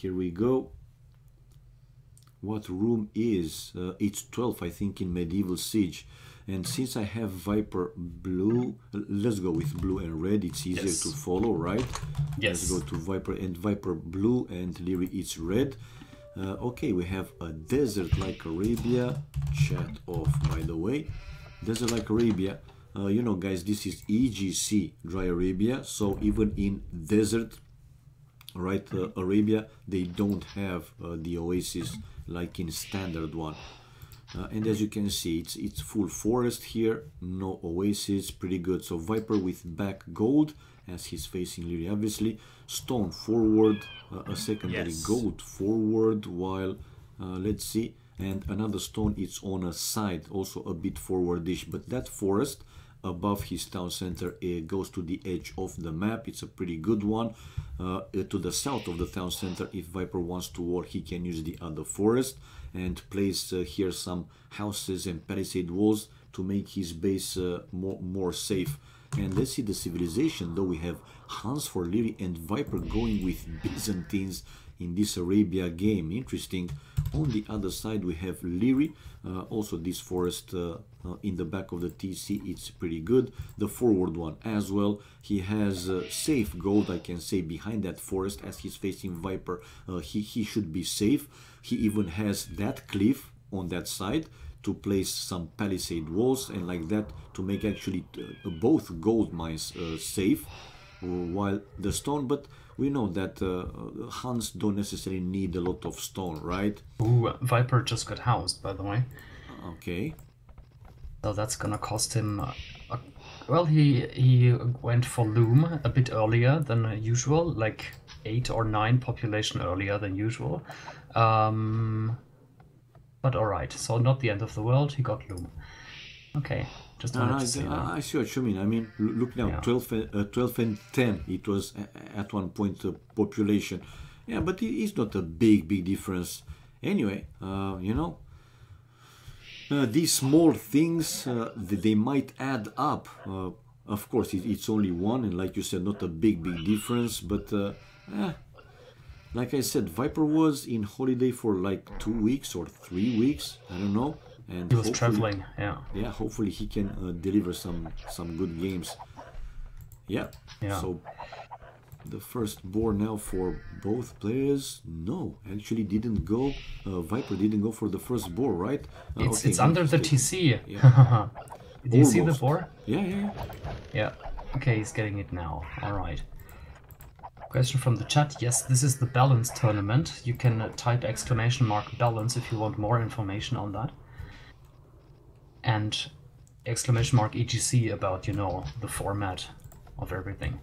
Here we go. What room is? It's 12, I think, in Medieval Siege. And since I have Viper blue, let's go with blue and red. It's easier to follow, right? Yes. Let's go to Viper and Viper blue, and Liereyy it's red. Okay, we have a desert like Arabia. Chat off, by the way. Desert like Arabia. You know, guys, this is EGC, Dry Arabia. So even in desert, right, Arabia, they don't have the oasis like in standard one. And as you can see, it's full forest here, no oasis, pretty good. So Viper with back gold, as he's facing Liereyy, obviously. Stone forward, a secondary gold forward, while, let's see, and another stone, it's on a side, also a bit forwardish. But that forest above his town center, it goes to the edge of the map. It's a pretty good one. To the south of the town center, if Viper wants to war, he can use the other forest and place here some houses and palisade walls to make his base more safe. And let's see the civilization, though we have Hans for Liereyy and Viper going with Byzantines in this Arabia game. Interesting. On the other side we have Liereyy, also this forest in the back of the TC, it's pretty good. The forward one as well, he has safe gold, I can say, behind that forest. As he's facing Viper, he should be safe. He even has that cliff on that side to place some palisade walls and like that to make actually both gold mines safe, while the stone, but we know that Hans don't necessarily need a lot of stone, right? Ooh, Viper just got housed, by the way. Okay. So that's gonna cost him... well, he went for loom a bit earlier than usual, like 8 or 9 population earlier than usual. But alright, so not the end of the world, he got loom. Okay, just wanted to say that. I see what you mean. I mean, look now, 12 and 10 it was at one point population. Yeah, but it's not a big difference. Anyway, you know, these small things, they might add up. Of course, it's only one, and like you said, not a big difference, but like I said, Viper was in holiday for like 2 weeks or 3 weeks, I don't know. And he was traveling, yeah. Yeah, hopefully he can deliver some good games. Yeah. So the first boar now for both players. No, actually didn't go. Viper didn't go for the first boar, right? It's under the TC. Yeah. Did you see the boar? Yeah. Okay, he's getting it now. All right. Question from the chat. Yes, this is the balance tournament. You can type !balance if you want more information on that. And !EGC about, you know, the format of everything.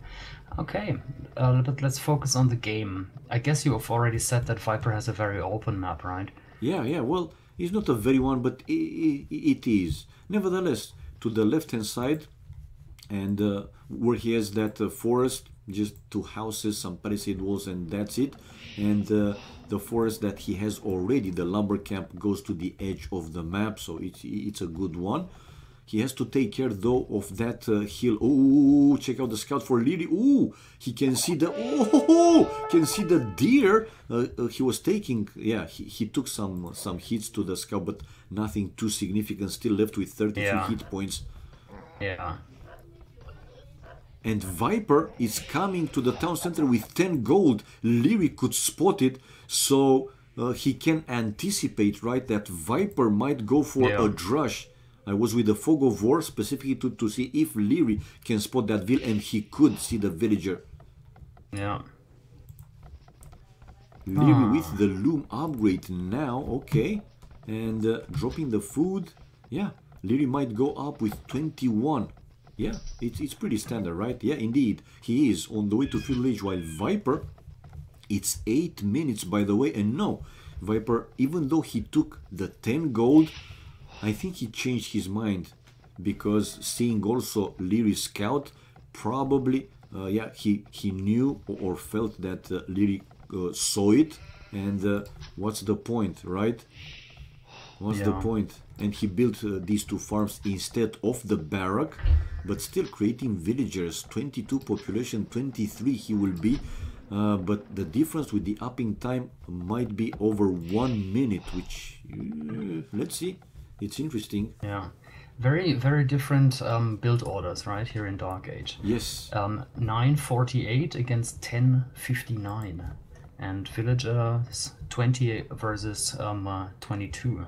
Okay, but let's focus on the game. I guess you have already said that Viper has a very open map, right? Yeah. Well, it's not a very one, but it is. Nevertheless, to the left-hand side, and where he has that forest, just 2 houses, some palisade walls, and that's it. And the forest that he has already, the lumber camp, goes to the edge of the map, so it's a good one. He has to take care though of that hill. Oh, check out the scout for Liereyy. Oh, he can see the can see the deer. He was taking, yeah, he took some hits to the scout, but nothing too significant. Still left with 33 hit points. Yeah. And Viper is coming to the town center with 10 gold. Liereyy could spot it, so he can anticipate, right, that Viper might go for a drush. I was with the Fog of War specifically to see if Liereyy can spot that vill, and he could see the villager. Yeah. Liereyy with the loom upgrade now, okay. And dropping the food, yeah. Liereyy might go up with 21. Yeah, it's pretty standard, right? Yeah, indeed. He is on the way to Feudal Age, while Viper, it's 8 minutes, by the way. And no, Viper, even though he took the 10 gold, I think he changed his mind, because seeing also Liereyy scout, probably, yeah, he knew or felt that Liereyy saw it, and what's the point, right? What's the point? And he built these 2 farms instead of the barrack, but still creating villagers. 22 population, 23 he will be. but the difference with the upping time might be over 1 minute, which let's see. It's interesting. Yeah, very, very different build orders right here in Dark Age. Yes. 948 against 1059, and villagers 20 versus 22.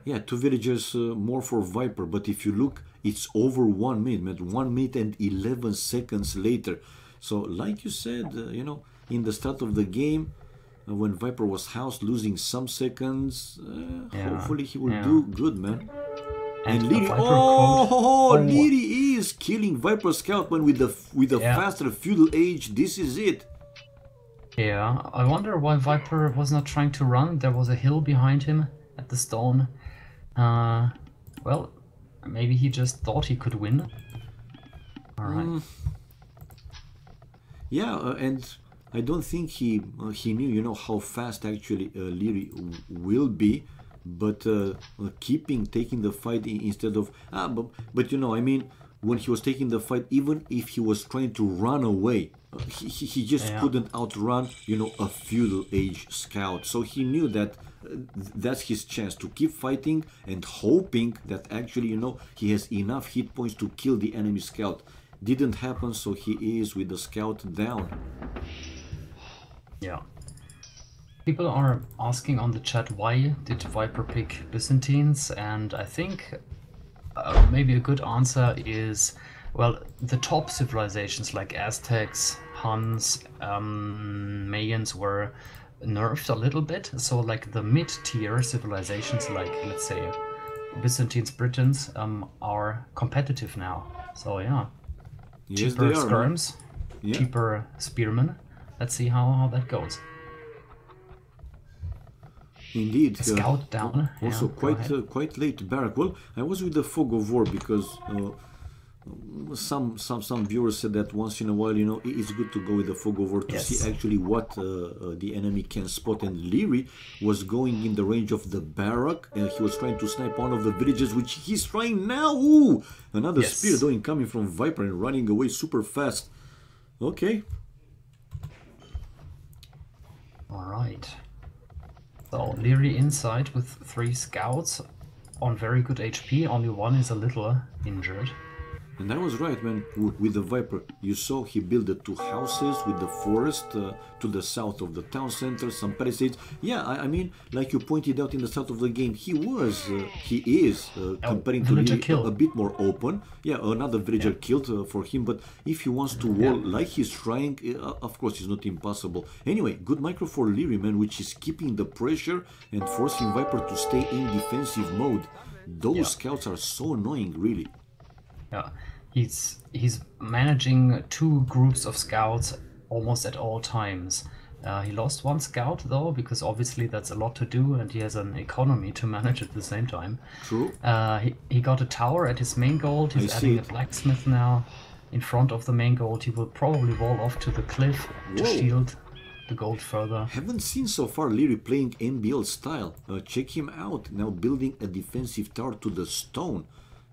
Yeah, 2 villagers more for Viper, but if you look, it's over 1 minute, 1 minute and 11 seconds later. So, like you said, you know, in the start of the game, when Viper was housed, losing some seconds, hopefully he will do good, man. And Liereyy, Liereyy is killing Viper Scoutman with the faster Feudal Age. This is it. Yeah, I wonder why Viper was not trying to run. There was a hill behind him at the stone. Well, maybe he just thought he could win. Alright. Yeah, and I don't think he knew, you know, how fast actually Liereyy will be, but taking the fight instead of but you know, I mean, when he was taking the fight, even if he was trying to run away, he just couldn't outrun, you know, a Feudal Age scout. So he knew that that's his chance to keep fighting and hoping that actually, you know, he has enough hit points to kill the enemy scout. Didn't happen, so he is with the scout down. Yeah. People are asking on the chat, why did Viper pick Byzantines? And I think maybe a good answer is, well, the top civilizations like Aztecs, Huns, Mayans were nerfed a little bit. So like the mid-tier civilizations like, let's say, Byzantines, Britons, are competitive now. So yeah. Yes, cheaper they are, skirms, cheaper spearmen. Let's see how that goes. Indeed. Scout down. Also quite late barrack. Well, I was with the fog of war because some viewers said that once in a while, you know, it's good to go with the fog of war to see actually what the enemy can spot. And Liereyy was going in the range of the barrack, and he was trying to snipe one of the villages, which he's trying now. Ooh, another spear though incoming from Viper and running away super fast. Okay. All right. So Liereyy inside with 3 scouts on very good HP. Only one is a little injured. And I was right, man, with the Viper. You saw he built the 2 houses with the forest to the south of the town center, some palisades. Yeah, I mean, like you pointed out in the start of the game, he is, comparing to Liereyy, a bit more open. Yeah, another villager killed for him, but if he wants to wall like he's trying, of course it's not impossible. Anyway, good micro for Liereyy, man, which is keeping the pressure and forcing Viper to stay in defensive mode. Those scouts are so annoying, really. Yeah, he's managing 2 groups of scouts almost at all times. He lost 1 scout though, because obviously that's a lot to do, and he has an economy to manage at the same time. True. He got a tower at his main gold. He's adding a blacksmith now in front of the main gold. He will probably wall off to the cliff to shield the gold further. Haven't seen so far Liereyy playing NBL style. Check him out now, building a defensive tower to the stone.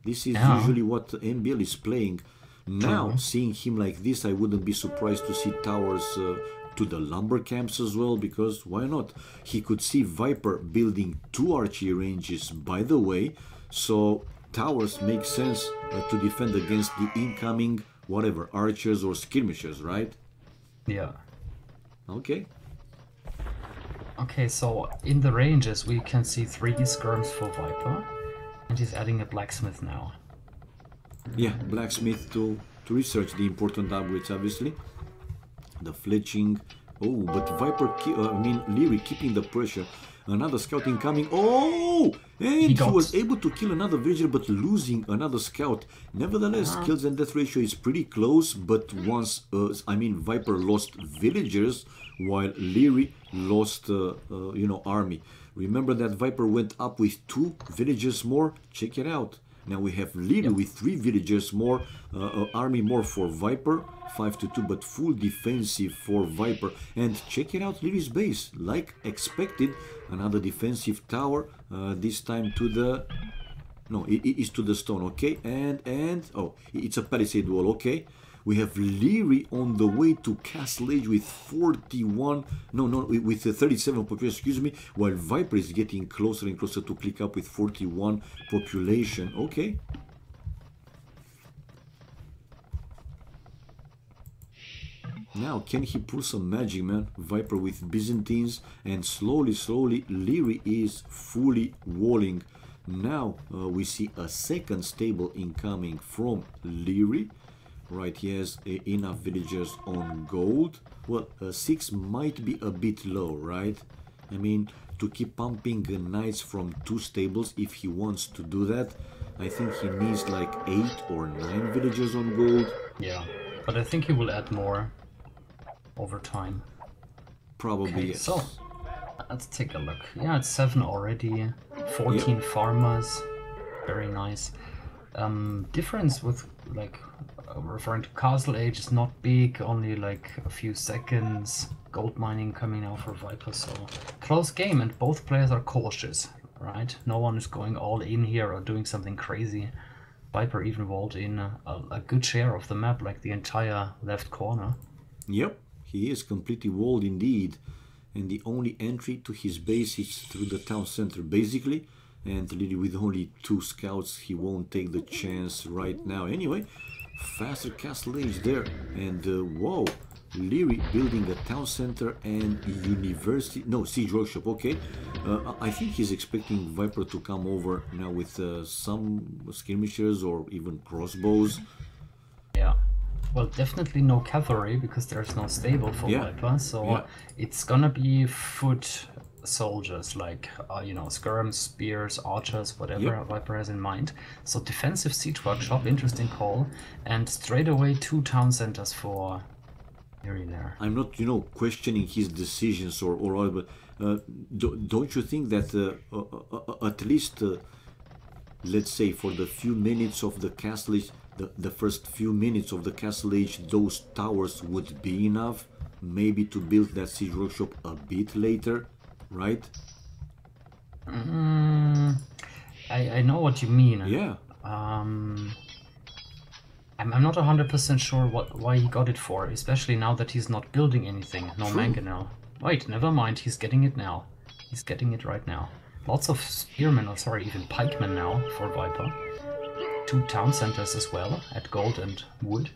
This is usually what NBL is playing. Now, seeing him like this, I wouldn't be surprised to see towers to the lumber camps as well, because why not? He could see Viper building 2 archery ranges, by the way, so towers make sense to defend against the incoming, whatever, archers or skirmishes, right? Yeah. Okay. Okay, so in the ranges we can see 3 skirms for Viper. And he's adding a blacksmith now. Yeah, blacksmith to research the important upgrades, obviously. The fletching. Oh, but Viper, Liereyy keeping the pressure. Another scout incoming. Oh! And he was able to kill another villager, but losing another scout. Nevertheless, kills and death ratio is pretty close, but once, Viper lost villagers, while Liereyy lost, army. Remember that Viper went up with 2 villagers more? Check it out. Now we have Liereyy with 3 villagers more, army more for Viper, 5-2, but full defensive for Viper. And check it out, Lierey's base, like expected, another defensive tower, this time to the... No, it is to the stone, okay, and oh, it's a palisade wall, okay. We have Liereyy on the way to Castle Age with 41, with 37 population, excuse me, while Viper is getting closer and closer to click up with 41 population. Okay. Now, can he pull some magic, man? Viper with Byzantines, and slowly, Liereyy is fully walling. Now, we see a second stable incoming from Liereyy. Right, he has enough villagers on gold. Well, 6 might be a bit low, right? I mean, to keep pumping knights from 2 stables, if he wants to do that, I think he needs like 8 or 9 villagers on gold. Yeah, but I think he will add more over time. Probably, okay, yes. So, let's take a look. Yeah, it's 7 already. 14 farmers. Very nice. Difference with, like, referring to Castle Age is not big, only like a few seconds. Gold mining coming out for Viper, so close game, and both players are cautious, right? No one is going all in here or doing something crazy. Viper even walled in a good share of the map, like the entire left corner. Yep, he is completely walled indeed, and the only entry to his base is through the town center basically, and Liereyy with only 2 scouts, he won't take the chance right now. Anyway, faster Castle Age there, and whoa, Liereyy building a town center and university, no, siege workshop. Okay, I think he's expecting Viper to come over now with some skirmishers or even crossbows. Yeah, well, definitely no cavalry because there's no stable for Viper, so it's gonna be foot soldiers, like you know, skirms, spears, archers, whatever Viper has in mind. So defensive siege workshop, interesting call, and straight away 2 town centers for Liereyy there. I'm not, you know, questioning his decisions or all, but don't you think that at least let's say for the few minutes of the Castle Age, the first few minutes of the Castle Age, those towers would be enough maybe to build that siege workshop a bit later? Right? I know what you mean. Yeah. I'm not 100% sure why he got it for, especially now that he's not building anything. No mangonel. Wait, never mind. He's getting it now. He's getting it right now. Lots of spearmen, or sorry, even pikemen now for Viper. 2 town centers as well at gold and wood.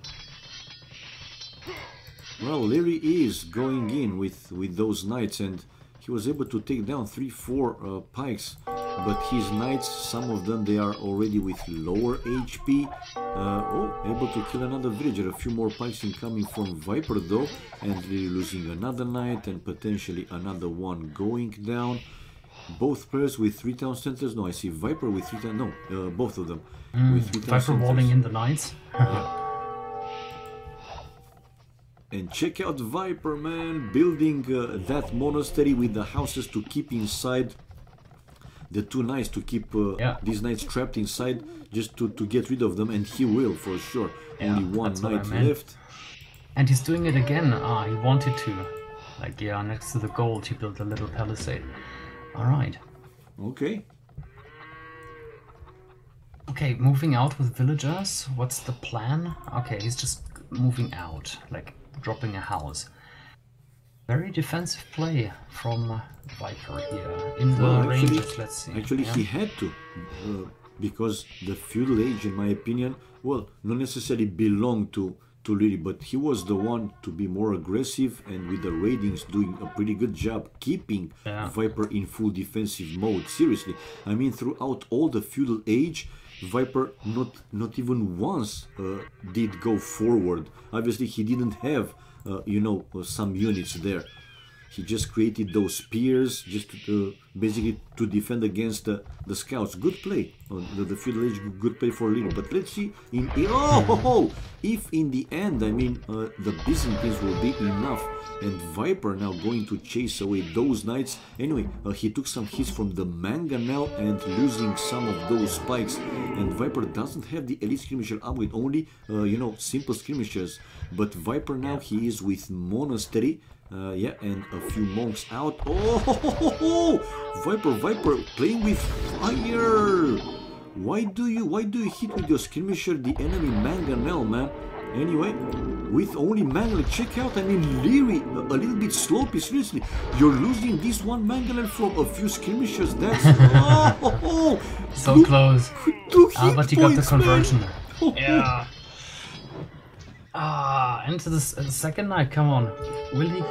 Well, Liereyy is going in with those knights, and he was able to take down 3-4 pikes, but his knights, some of them, they are already with lower HP. Able to kill another villager. A few more pikes incoming from Viper though, and Liereyy losing another knight and potentially another one going down. Both players with 3 town centers. No, I see Viper with 3 town. No, both of them with 3 town Viper centers. walling in the knights. And check out Viper, man, building that monastery with the houses to keep inside the 2 knights, to keep these knights trapped inside, just to get rid of them, and he will for sure. Only 1 knight left. And he's doing it again. He wanted to. Like, yeah, next to the gold, he built a little palisade. Alright. Okay. Okay, moving out with villagers. What's the plan? Okay, he's just moving out, like dropping a house. Very defensive play from Viper here. In the ranges, let's see. Actually, he had to, because the Feudal Age, in my opinion, well, not necessarily belonged to Liereyy, but he was the one to be more aggressive, and with the raidings doing a pretty good job keeping Viper in full defensive mode. Seriously, I mean, throughout all the Feudal Age, Viper not even once did go forward. Obviously, he didn't have, you know, some units there. He just created those spears just to, basically to defend against the scouts. Good play. The Feudal Age, good play for Liereyy. But let's see if in the end, I mean, the Byzantines will be enough. And Viper now going to chase away those knights. Anyway, he took some hits from the mangonel and losing some of those spikes. And Viper doesn't have the elite skirmisher upgrade, only, you know, simple skirmishers. But Viper now, he is with monastery. And a few monks out. Viper playing with fire. Why do you hit with your skirmisher the enemy mangonel, man? Anyway, with only mangonel, check out, I mean, Liereyy, a little bit sloppy, seriously. You're losing this one mangonel from a few skirmishes, that's... oh, so close. But he got the points, conversion. Oh, Yeah. And the second knight, come on. Will he...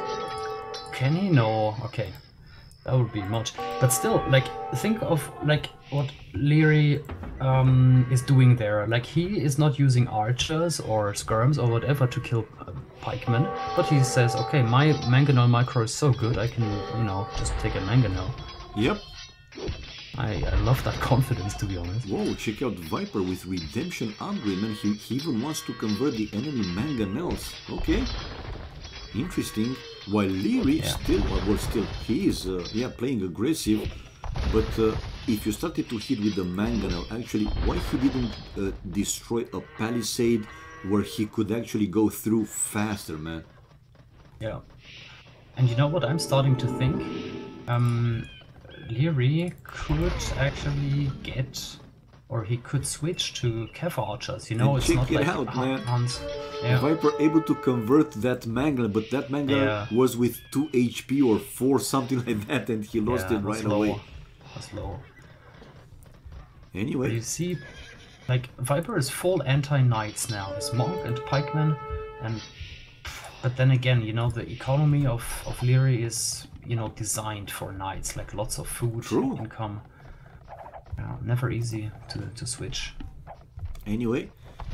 Can he? No. Okay. That would be much. But still, like, think of, like, what Liereyy is doing there. Like, he is not using archers or skirms or whatever to kill pikemen, but he says, okay, my mangonel micro is so good, I can, you know, just take a mangonel. Yep. I love that confidence, to be honest. Whoa, check out Viper with redemption upgrade, man. He even wants to convert the enemy mangonels. Okay. Interesting. While Liereyy still, he is, playing aggressive. But if you started to hit with the mangonel, actually, why he didn't destroy a palisade where he could actually go through faster, man? Yeah. And you know what I'm starting to think? Liereyy could actually get, or he could switch to Cav archers. You know, and it's check not it like out, man. Hans. Yeah. Viper able to convert that mangonel, but that mangonel was with 2 HP or 4, something like that, and he lost it right away. That's low. Anyway, but you see, like, Viper is full anti-knights now. He's monk and pikeman, and but then again, you know, the economy of Liereyy is, you know, designed for knights, like lots of food, income. Never easy to switch. Anyway,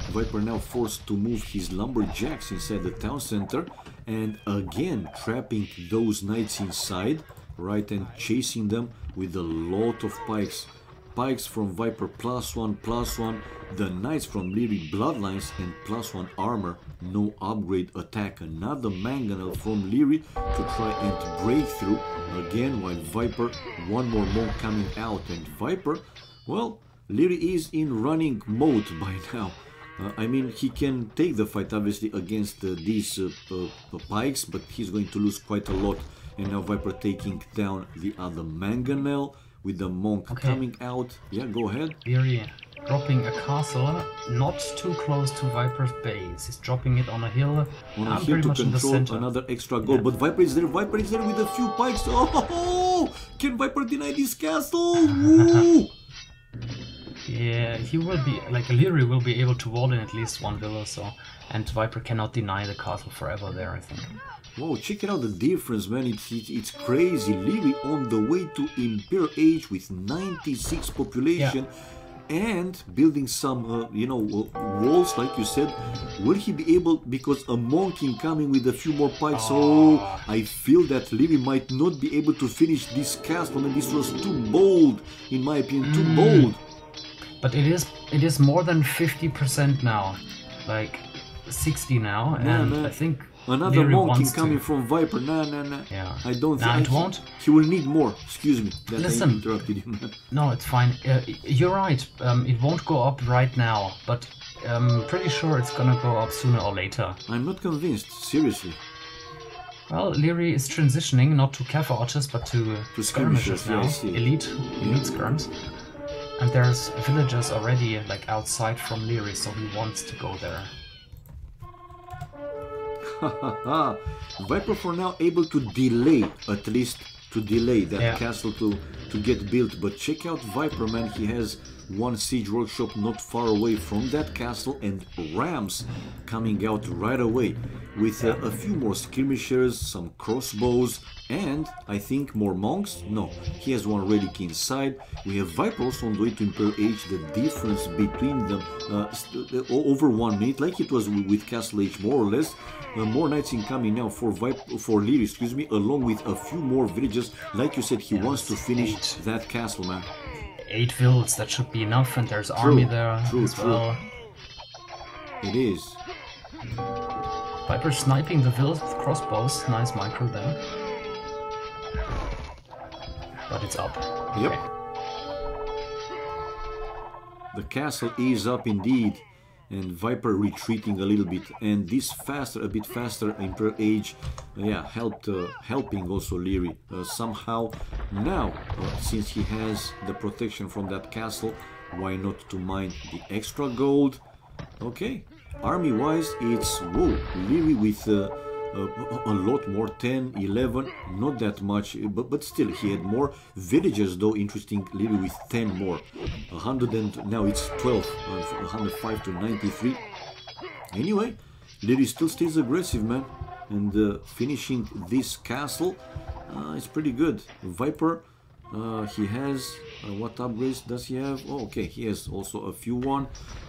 Viper now forced to move his lumberjacks inside the town center, and again trapping those knights inside, right, and chasing them with a lot of pikes. Pikes from Viper +1/+1, the knights from Liereyy bloodlines and +1 armor, no upgrade attack. Another mangonel from Liereyy to try and break through again, while Viper, one more monk coming out, and Viper, well, Liereyy is in running mode by now. I mean, he can take the fight obviously against these pikes, but he's going to lose quite a lot. And now Viper taking down the other mangonel with the monk coming out. Yeah, go ahead. Liereyy dropping a castle not too close to Viper's base. He's dropping it on a hill. On a hill to control another extra goal. But Viper is there with a few pikes. Oh, can Viper deny this castle? Woo! Yeah, he will be, like, Liereyy will be able to wall in at least one villa or so, and Viper cannot deny the castle forever there, I think. Whoa, check it out, the difference, man, it's crazy. Liereyy on the way to Imperial Age with 96 population and building some, you know, walls, like you said. Will he be able, because a monk incoming with a few more pikes, I feel that Liereyy might not be able to finish this castle, and this was too bold, in my opinion, too bold. But it is more than 50% now, like 60 now, and I think another Liereyy monk incoming from Viper. Nah. Yeah. I don't think it won't. He will need more. Excuse me. That Listen. I interrupted you. No, it's fine. You're right. It won't go up right now, but I'm pretty sure it's gonna go up sooner or later. I'm not convinced. Seriously. Well, Liereyy is transitioning not to Cav archers, but to skirmishes now. Elite skirms. And there's villagers already, like, outside from Liereyy, so he wants to go there. Viper for now able to delay, at least to delay that castle to get built. But check out Viper, man, he has one siege workshop not far away from that castle, and rams coming out right away with a few more skirmishers, some crossbows, and I think more monks. No, he has one relic inside. We have Viper also on the way to Imperial Age. The difference between them over 1 minute, like it was with Castle Age, more or less. More knights incoming now for Liereyy, excuse me, along with a few more villages. Like you said, he wants to finish that castle, man. 8 villas, that should be enough, and there's army there as well. It is. Viper sniping the villas with crossbows, nice micro there. But it's up. Yep. Okay. The castle is up indeed, and Viper retreating a little bit, and this a bit faster Imperial Age, helping also Liereyy somehow. Now, since he has the protection from that castle, why not to mine the extra gold? Okay, Army-wise, it's, whoa, Liereyy with a lot more, 10, 11, not that much, but still, he had more villagers, though, interesting, Liereyy with 10 more. 100 and, now it's 12, 105 to 93. Anyway, Liereyy still stays aggressive, man, and finishing this castle is pretty good. Viper, he has, what upgrades does he have? Oh, okay, he has also a few one.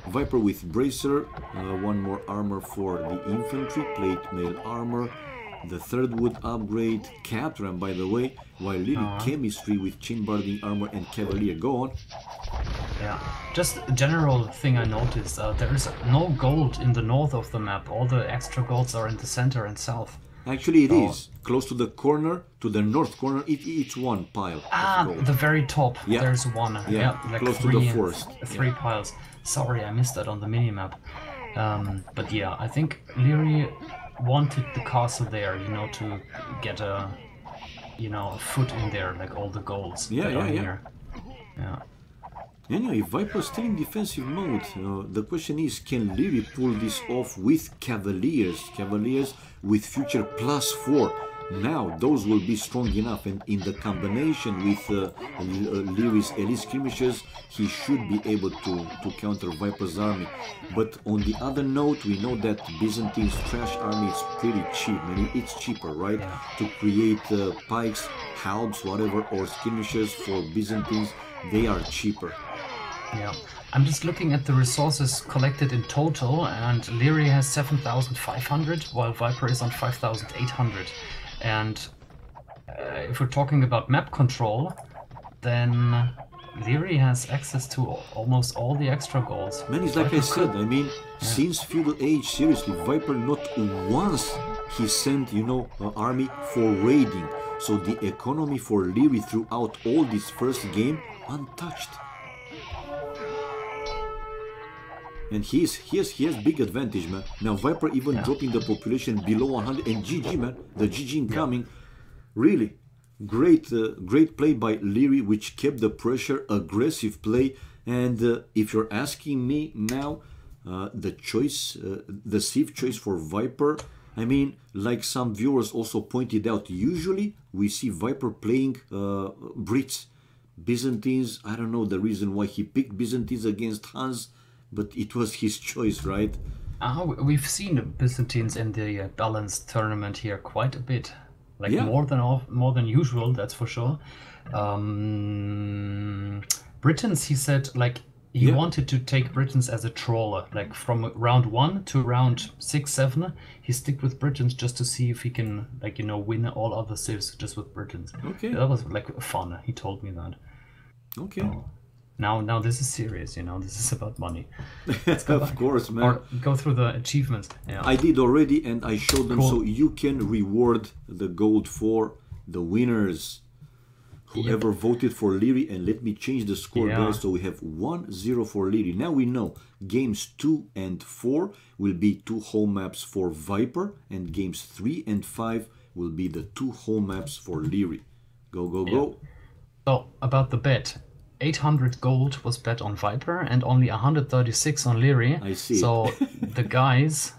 Viper with Bracer, one more armor for the infantry, plate mail armor. The third wood upgrade, Catram, by the way, while Liereyy chemistry with chain barding armor and cavalier. Go on. Yeah, just a general thing I noticed, there is no gold in the north of the map. All the extra golds are in the center and south. Actually, it is close to the corner, to the north corner. It's one pile. The very top. Yeah. There's one. Yeah, like close to the forest. Three piles. Sorry, I missed that on the minimap. But yeah, I think Liereyy wanted the castle there, you know, to get a, you know, a foot in there, like all the golds. Here. Yeah. Anyway, Viper still in defensive mode. The question is, can Liereyy pull this off with Cavaliers? Cavaliers with future +4. Now, those will be strong enough, and in the combination with Lierey's elite skirmishes, he should be able to counter Viper's army. But on the other note, we know that Byzantine's trash army is pretty cheap. I mean, it's cheaper, right? To create pikes, halbs, whatever, or skirmishes for Byzantines, they are cheaper. Yeah, I'm just looking at the resources collected in total, and Liereyy has 7,500, while Viper is on 5,800. And if we're talking about map control, then Liereyy has access to almost all the extra goals. Man, it's like I said, I mean, since Feudal Age, seriously, Viper not once he sent, you know, an army for raiding. So the economy for Liereyy throughout all this first game, untouched. And he has big advantage, man. Now Viper even dropping the population below 100, and GG, man, the GG incoming. Really great play by Liereyy, which kept the pressure, aggressive play. And if you're asking me now, the choice, the safe choice for Viper, I mean, like some viewers also pointed out, usually we see Viper playing Brits, Byzantines. I don't know the reason why he picked Byzantines against Hans, but it was his choice, right? We've seen Byzantines in the balanced tournament here quite a bit, like more than usual, that's for sure. Britons, he said, like he wanted to take Britons as a trawler, like from round 1 to round 6, 7. He stick with Britons just to see if he can, like, you know, win all other civs just with Britons. Okay, that was like fun. He told me that. Okay. Now this is serious, you know, this is about money. Of course, man. Or go through the achievements. Yeah. I did already, and I showed them, so you can reward the gold for the winners. Whoever voted for Liereyy, and let me change the score, guys. So we have 1-0 for Liereyy. Now we know games 2 and 4 will be 2 home maps for Viper, and games 3 and 5 will be the 2 home maps for Liereyy. Go, go, go. So, about the bet. 800 gold was bet on Viper and only 136 on Liereyy. I see. So the guys,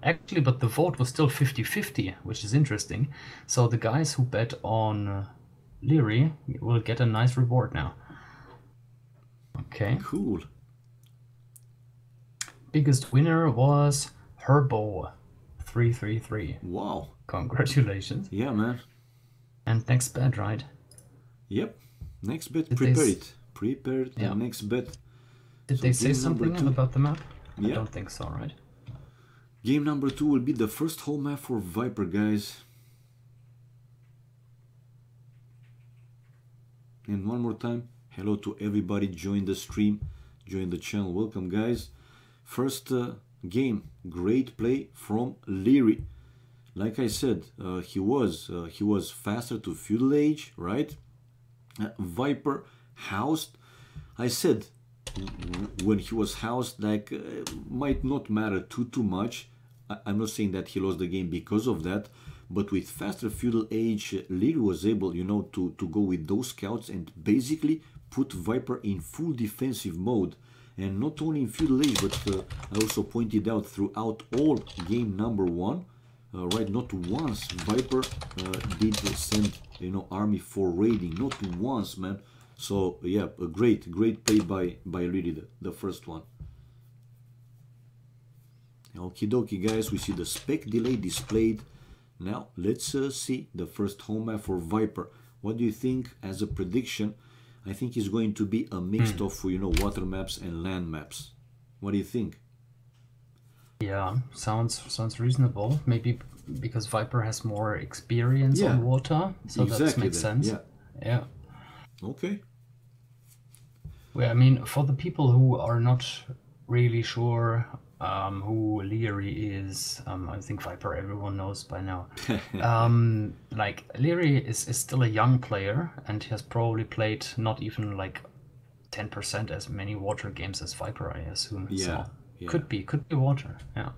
actually, but the vote was still 50-50, which is interesting. So the guys who bet on Liereyy will get a nice reward now. Okay. Cool. Biggest winner was Herbo, 333. Wow. Congratulations. Yeah, man. And next bet, right? Yep. Next bet, prepare it. Prepare the next bet. Did they say something about the map? Yeah. I don't think so, right? Game number 2 will be the first home map for Viper, guys. And one more time, hello to everybody. Join the stream, join the channel. Welcome, guys. First game, great play from Liereyy. Like I said, he was faster to Feudal Age, right? Viper housed. I said when he was housed, like might not matter too much. I'm not saying that he lost the game because of that, but with faster Feudal Age, Liereyy was able, you know, to go with those scouts and basically put Viper in full defensive mode. And not only in Feudal Age, but I also pointed out throughout all game number 1, right, not once Viper did send, you know, army for raiding, not once, man. So yeah, a great play by Liereyy, the first one. Okie dokie, guys, we see the spec delay displayed. Now let's see the first home map for Viper. What do you think as a prediction? I think it's going to be a mix of, you know, water maps and land maps. What do you think? Yeah, sounds reasonable. Maybe because Viper has more experience on water, so that makes sense. Yeah. Okay. Well, I mean, for the people who are not really sure who Liereyy is, I think Viper everyone knows by now. Like, Liereyy is still a young player, and he has probably played not even like 10% as many water games as Viper, I assume. Yeah. So could be water. Yeah.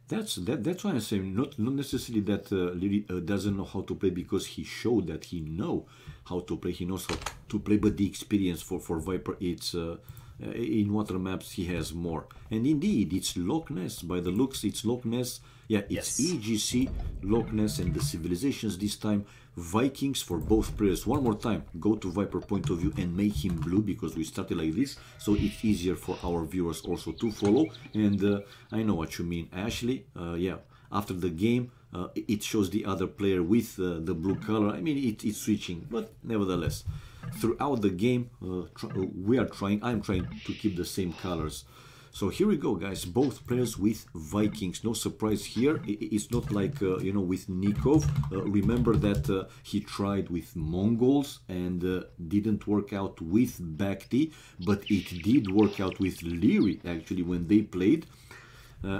That's why I say not necessarily that Liereyy doesn't know how to play, because he showed that he know how to play. He knows how to play, but the experience for Viper, it's in water maps he has more. And indeed, it's Loch Ness. By the looks, it's Loch Ness. Yeah, it's EGC, Loch Ness, and the civilizations this time. Vikings for both players. One more time, go to Viper point of view and make him blue, because we started like this, so it's easier for our viewers also to follow. And I know what you mean, Ashley. Yeah, after the game, it shows the other player with the blue color. I mean, it's switching, but nevertheless, throughout the game, I'm trying to keep the same colors. So here we go, guys, both players with Vikings. No surprise here. It's not like, you know, with Nikov. Remember that he tried with Mongols and didn't work out with Bakhti, but it did work out with Liereyy, actually, when they played.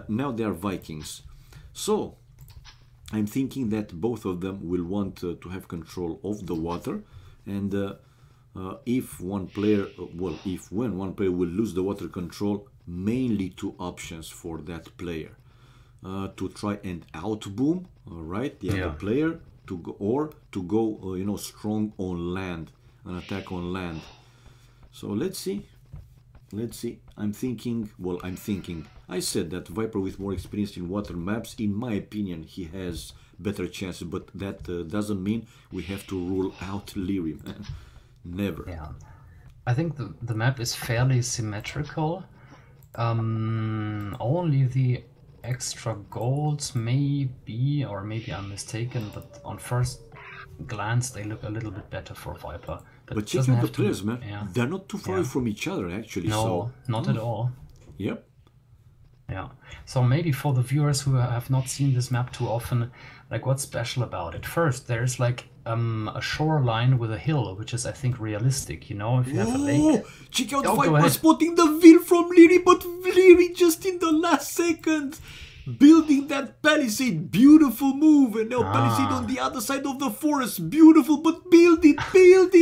Now they are Vikings. So I'm thinking that both of them will want to have control of the water. And if one player, when one player will lose the water control, mainly two options for that player: to try and outboom, right, the other player, to go, or to go, you know, strong on land, an attack on land. So let's see. I'm thinking. I said that Viper with more experience in water maps, in my opinion, he has better chances, but that doesn't mean we have to rule out Liereyy, man. Never. Yeah, I think the map is fairly symmetrical. Only the extra golds may be, or maybe I'm mistaken, but on first glance they look a little bit better for Viper. But check out the players, man. They're not too far from each other, actually. No, not at all. Yep. Yeah. So maybe for the viewers who have not seen this map too often, like, what's special about it? First, there's like a shoreline with a hill, which is, I think, realistic, you know, if you have a lake. Check out Viper spotting the wheel from Liereyy, but Liereyy just in the last second building that palisade. Beautiful move. And now palisade on the other side of the forest. Beautiful, but build it.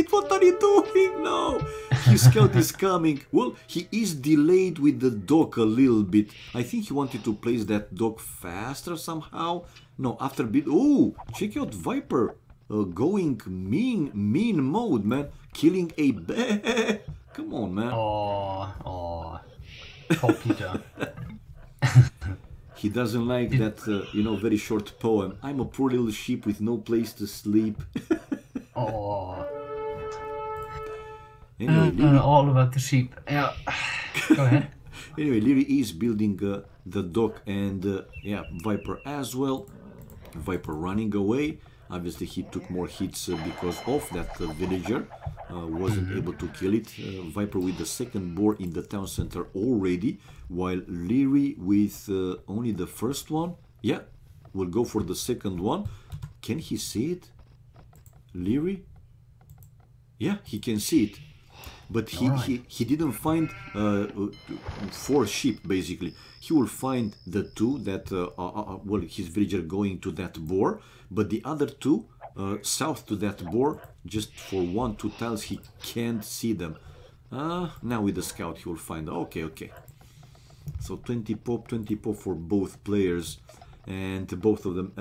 What are you doing now? His scout is coming. Well, he is delayed with the dock a little bit. I think he wanted to place that dock faster somehow. No, after build. Oh, check out Viper. Going mean mode, man. Killing a bear. Come on, man. Oh. Poor Peter. He doesn't like that, you know, very short poem. I'm a poor little sheep with no place to sleep. Anyway, all about the sheep. Yeah. Go ahead. Anyway, Liereyy is building the dock, and yeah, Viper as well. Viper running away. Obviously, he took more hits because of that villager. Wasn't able to kill it. Viper with the second boar in the town center already, while Liereyy with only the first one. Yeah, will go for the second one. Can he see it? Liereyy? Yeah, he can see it. But he didn't find 4 sheep, basically. He will find the 2 that, well, his villager going to that boar, but the other 2 south to that boar, just for 1-2 tiles, he can't see them. Now with the scout he will find. Okay. So 20 pop for both players, and both of them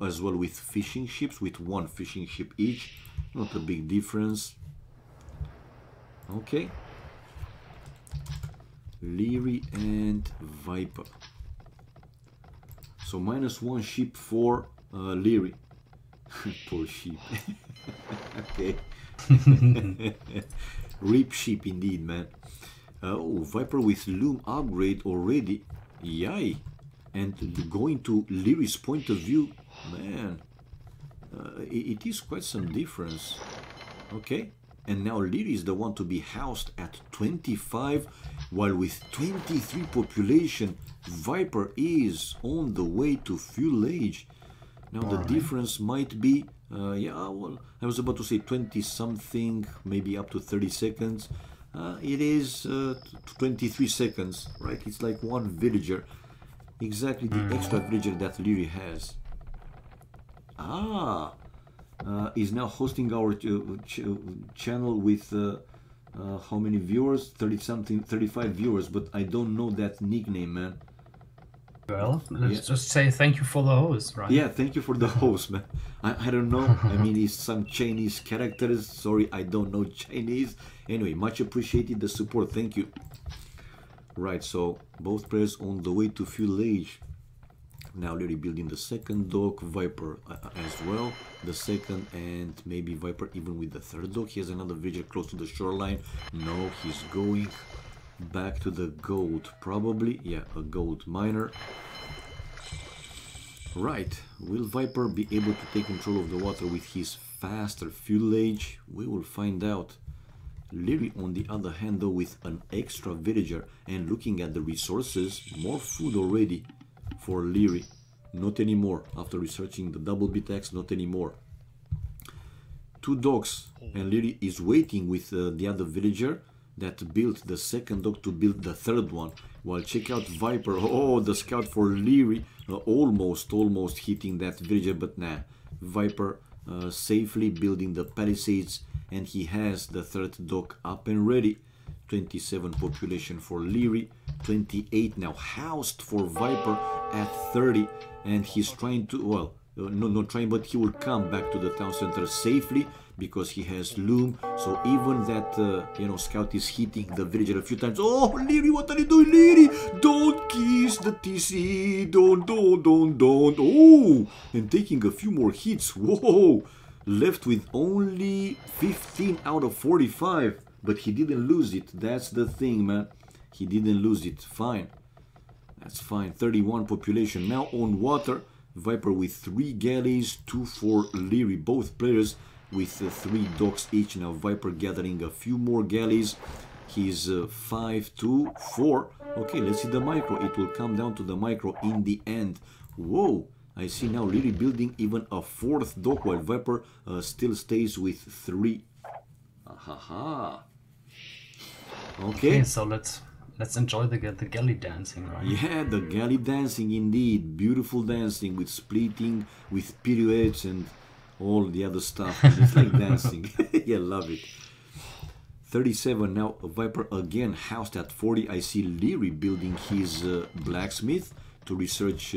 as well with fishing ships, with 1 fishing ship each. Not a big difference. Okay. Liereyy and Viper. So -1 ship for Liereyy. Poor sheep. Okay. Rip sheep indeed, man. Oh, Viper with loom upgrade already. Yay. And going to Lierey's point of view, man, it is quite some difference. Okay. And now Liereyy is the one to be housed at 25, while with 23 population, Viper is on the way to feudal age. Now the difference might be, yeah, well, I was about to say 20 something, maybe up to 30 seconds. It is 23 seconds, right? It's like one villager, exactly the extra villager that Liereyy has. Ah, is now hosting our channel with how many viewers? 30 something, 35 viewers, but I don't know that nickname, man. Well, let's just say thank you for the host, right? Yeah, thank you for the host, man. I don't know. I mean, it's some Chinese characters. Sorry, I don't know Chinese. Anyway, much appreciated the support. Thank you. Right, so both players on the way to feudal age. Now Liereyy building the second dock, Viper as well, the second, and maybe Viper even with the third dock. He has another villager close to the shoreline. No, he's going back to the gold, probably. Yeah, a gold miner. Right, will Viper be able to take control of the water with his faster feudal age? We will find out. Liereyy on the other hand though with an extra villager, and looking at the resources, more food already for Liereyy. Not anymore. After researching the double bit X, not anymore. 2 docks, and Liereyy is waiting with the other villager that built the second dock to build the third one. While check out Viper. Oh, the scout for Liereyy almost hitting that villager, but nah. Viper safely building the palisades, and he has the third dock up and ready. 27 population for Liereyy, 28 now housed for Viper at 30, and he's trying to, well, not trying, but he will come back to the town center safely because he has loom. So even that you know, scout is hitting the villager a few times. Oh, Liereyy, what are you doing, Liereyy? Don't kiss the TC, don't. Oh, and taking a few more hits. Whoa, left with only 15 out of 45. But he didn't lose it. That's the thing, man. He didn't lose it. Fine. That's fine. 31 population. Now on water. Viper with 3 galleys. 2 for Liereyy. Both players with 3 docks each. Now Viper gathering a few more galleys. He's 5 to 4. Okay, let's see the micro. It will come down to the micro in the end. Whoa. I see now Liereyy building even a 4th dock, while Viper still stays with 3. Ahaha. Okay, so let's enjoy the galley dancing, right? Yeah, the galley dancing indeed. Beautiful dancing with splitting, with pirouettes and all the other stuff. It's like dancing. Yeah, love it. 37 now. Viper again housed at 40. I see Liereyy building his blacksmith to research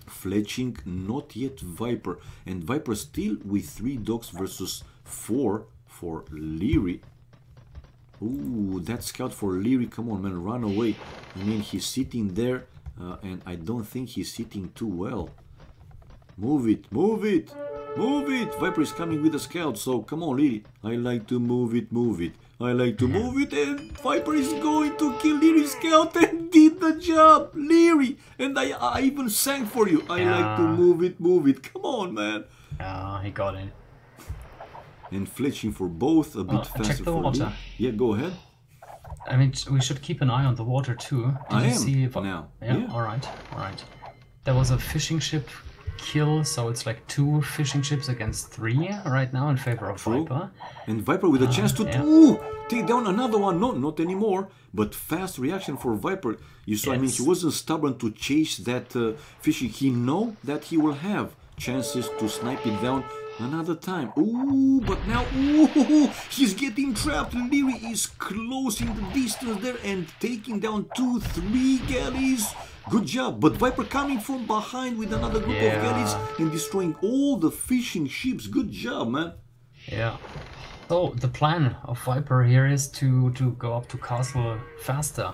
fletching. Not yet Viper. And Viper still with 3 docks versus 4 for Liereyy. Ooh, that scout for Liereyy, come on, man, run away. I mean, he's sitting there, and I don't think he's sitting too well. Move it, move it, move it. Viper is coming with a scout, so come on, Liereyy. I like to move it, move it. I like to move it, and Viper is going to kill Lierey's scout and did the job, Liereyy. And I even sang for you. I like to move it, move it. Come on, man. Yeah, he got it. And fletching for both, a bit faster check the for water. Liereyy. Yeah, go ahead. I mean, we should keep an eye on the water too. Did you see if, now. Yeah? All right. There was a fishing ship kill, so it's like 2 fishing ships against 3 right now in favor of Viper. And Viper with a chance to take down another one. No, not anymore. But fast reaction for Viper. You saw, I mean, he wasn't stubborn to chase that fishing. He know that he will have chances to snipe it down another time. Ooh, but now, ooh, he's getting trapped. Liereyy is closing the distance there and taking down 2, 3 galleys. Good job. But Viper coming from behind with another group of galleys and destroying all the fishing ships. Good job, man. Yeah. So the plan of Viper here is to go up to castle faster.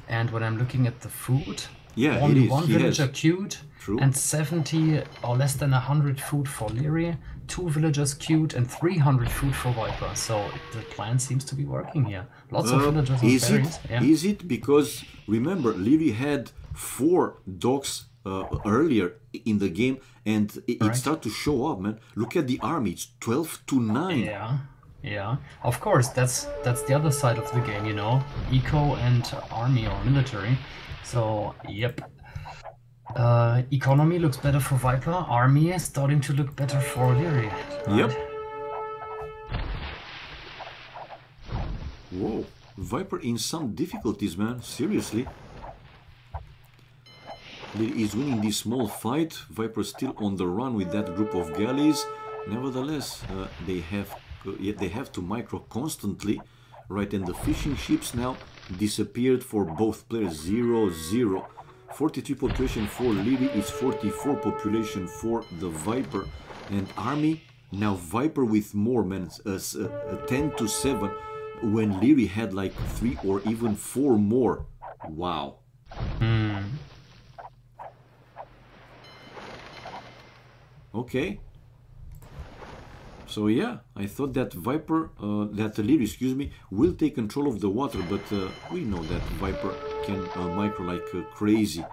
And when I'm looking at the food, Yeah, one, it is. one He villager has. queued, True. and 70 or less than 100 food for Liereyy, 2 villagers queued, and 300 food for Viper. So the plan seems to be working here. Lots of villagers and berries. Yeah. Is it because, remember, Liereyy had 4 dogs earlier in the game, and it started to show up, man. Look at the army, it's 12 to 9. Yeah, yeah. Of course, that's the other side of the game, you know, eco and army or military. So, yep. Economy looks better for Viper. Army is starting to look better for Liereyy. Right? Yep. Whoa, Viper in some difficulties, man. Seriously. Liereyy is winning this small fight. Viper still on the run with that group of galleys. Nevertheless, they have to micro constantly, right? And the fishing ships now disappeared for both players. 0-0. 43 population for Liereyy, it's 44 population for the Viper. And army, now Viper with more, man, 10 to 7, when Liereyy had like 3 or even 4 more. Wow. Okay. So yeah, I thought that Viper, that Liereyy, excuse me, will take control of the water, but we know that Viper can micro like crazy,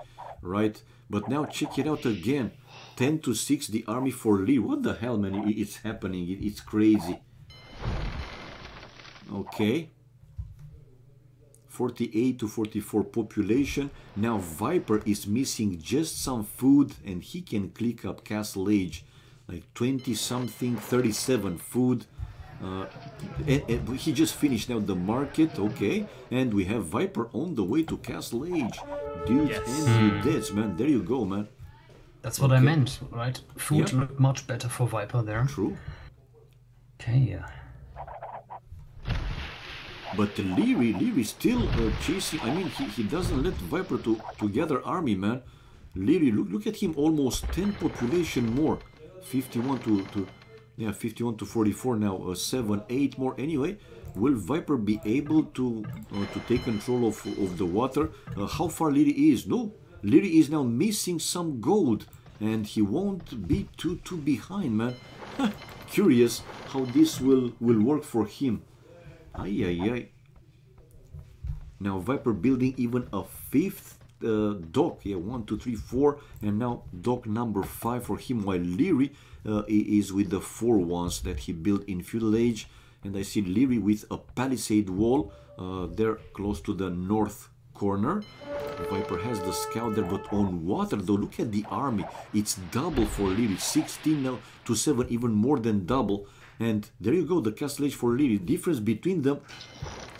right? But now check it out again. 10 to 6 the army for Liereyy. What the hell, man? It's happening. It's crazy. Okay. 48 to 44 population. Now Viper is missing just some food and he can click up Castle Age. Like 20 something, 37 food. And he just finished now the market, okay. And we have Viper on the way to Castle Age. Dudes and dudettes, man. There you go, man. That's what I meant, right? Food looked much better for Viper there. True. Okay, But Liereyy still chasing. I mean, he doesn't let Viper to gather army, man. Liereyy, look at him, almost 10 population more. 51 to 44 now, 7, 8 more. Anyway, will Viper be able to take control of the water? How far Liereyy is? No, Liereyy is now missing some gold, and he won't be too behind, man. Curious how this will work for him. Ay, ay, ay. Now Viper building even a 5th dock. Yeah, 1, 2, 3, 4, and now dock number 5 for him, while Liereyy is with the 4 ones that he built in Feudal Age. And I see Liereyy with a palisade wall there close to the north corner. Viper has the scout there, but on water though, look at the army. It's double for Liereyy, 16 now to 7, even more than double. And there you go, the Castle Age for Liereyy. Difference between them,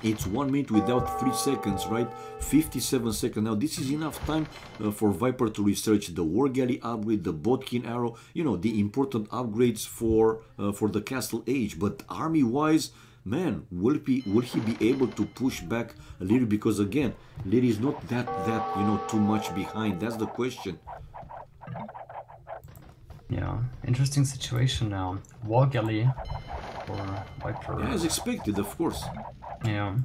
it's 1 minute without 3 seconds, right? 57 seconds. Now this is enough time for Viper to research the War Galley upgrade, the Bodkin Arrow, you know, the important upgrades for the Castle Age. But army-wise, man, will he be able to push back Liereyy? Because again, Liereyy is not that you know, too much behind. That's the question. Yeah, interesting situation now. War Galley for Viper. Yeah, as expected, of course. Yeah.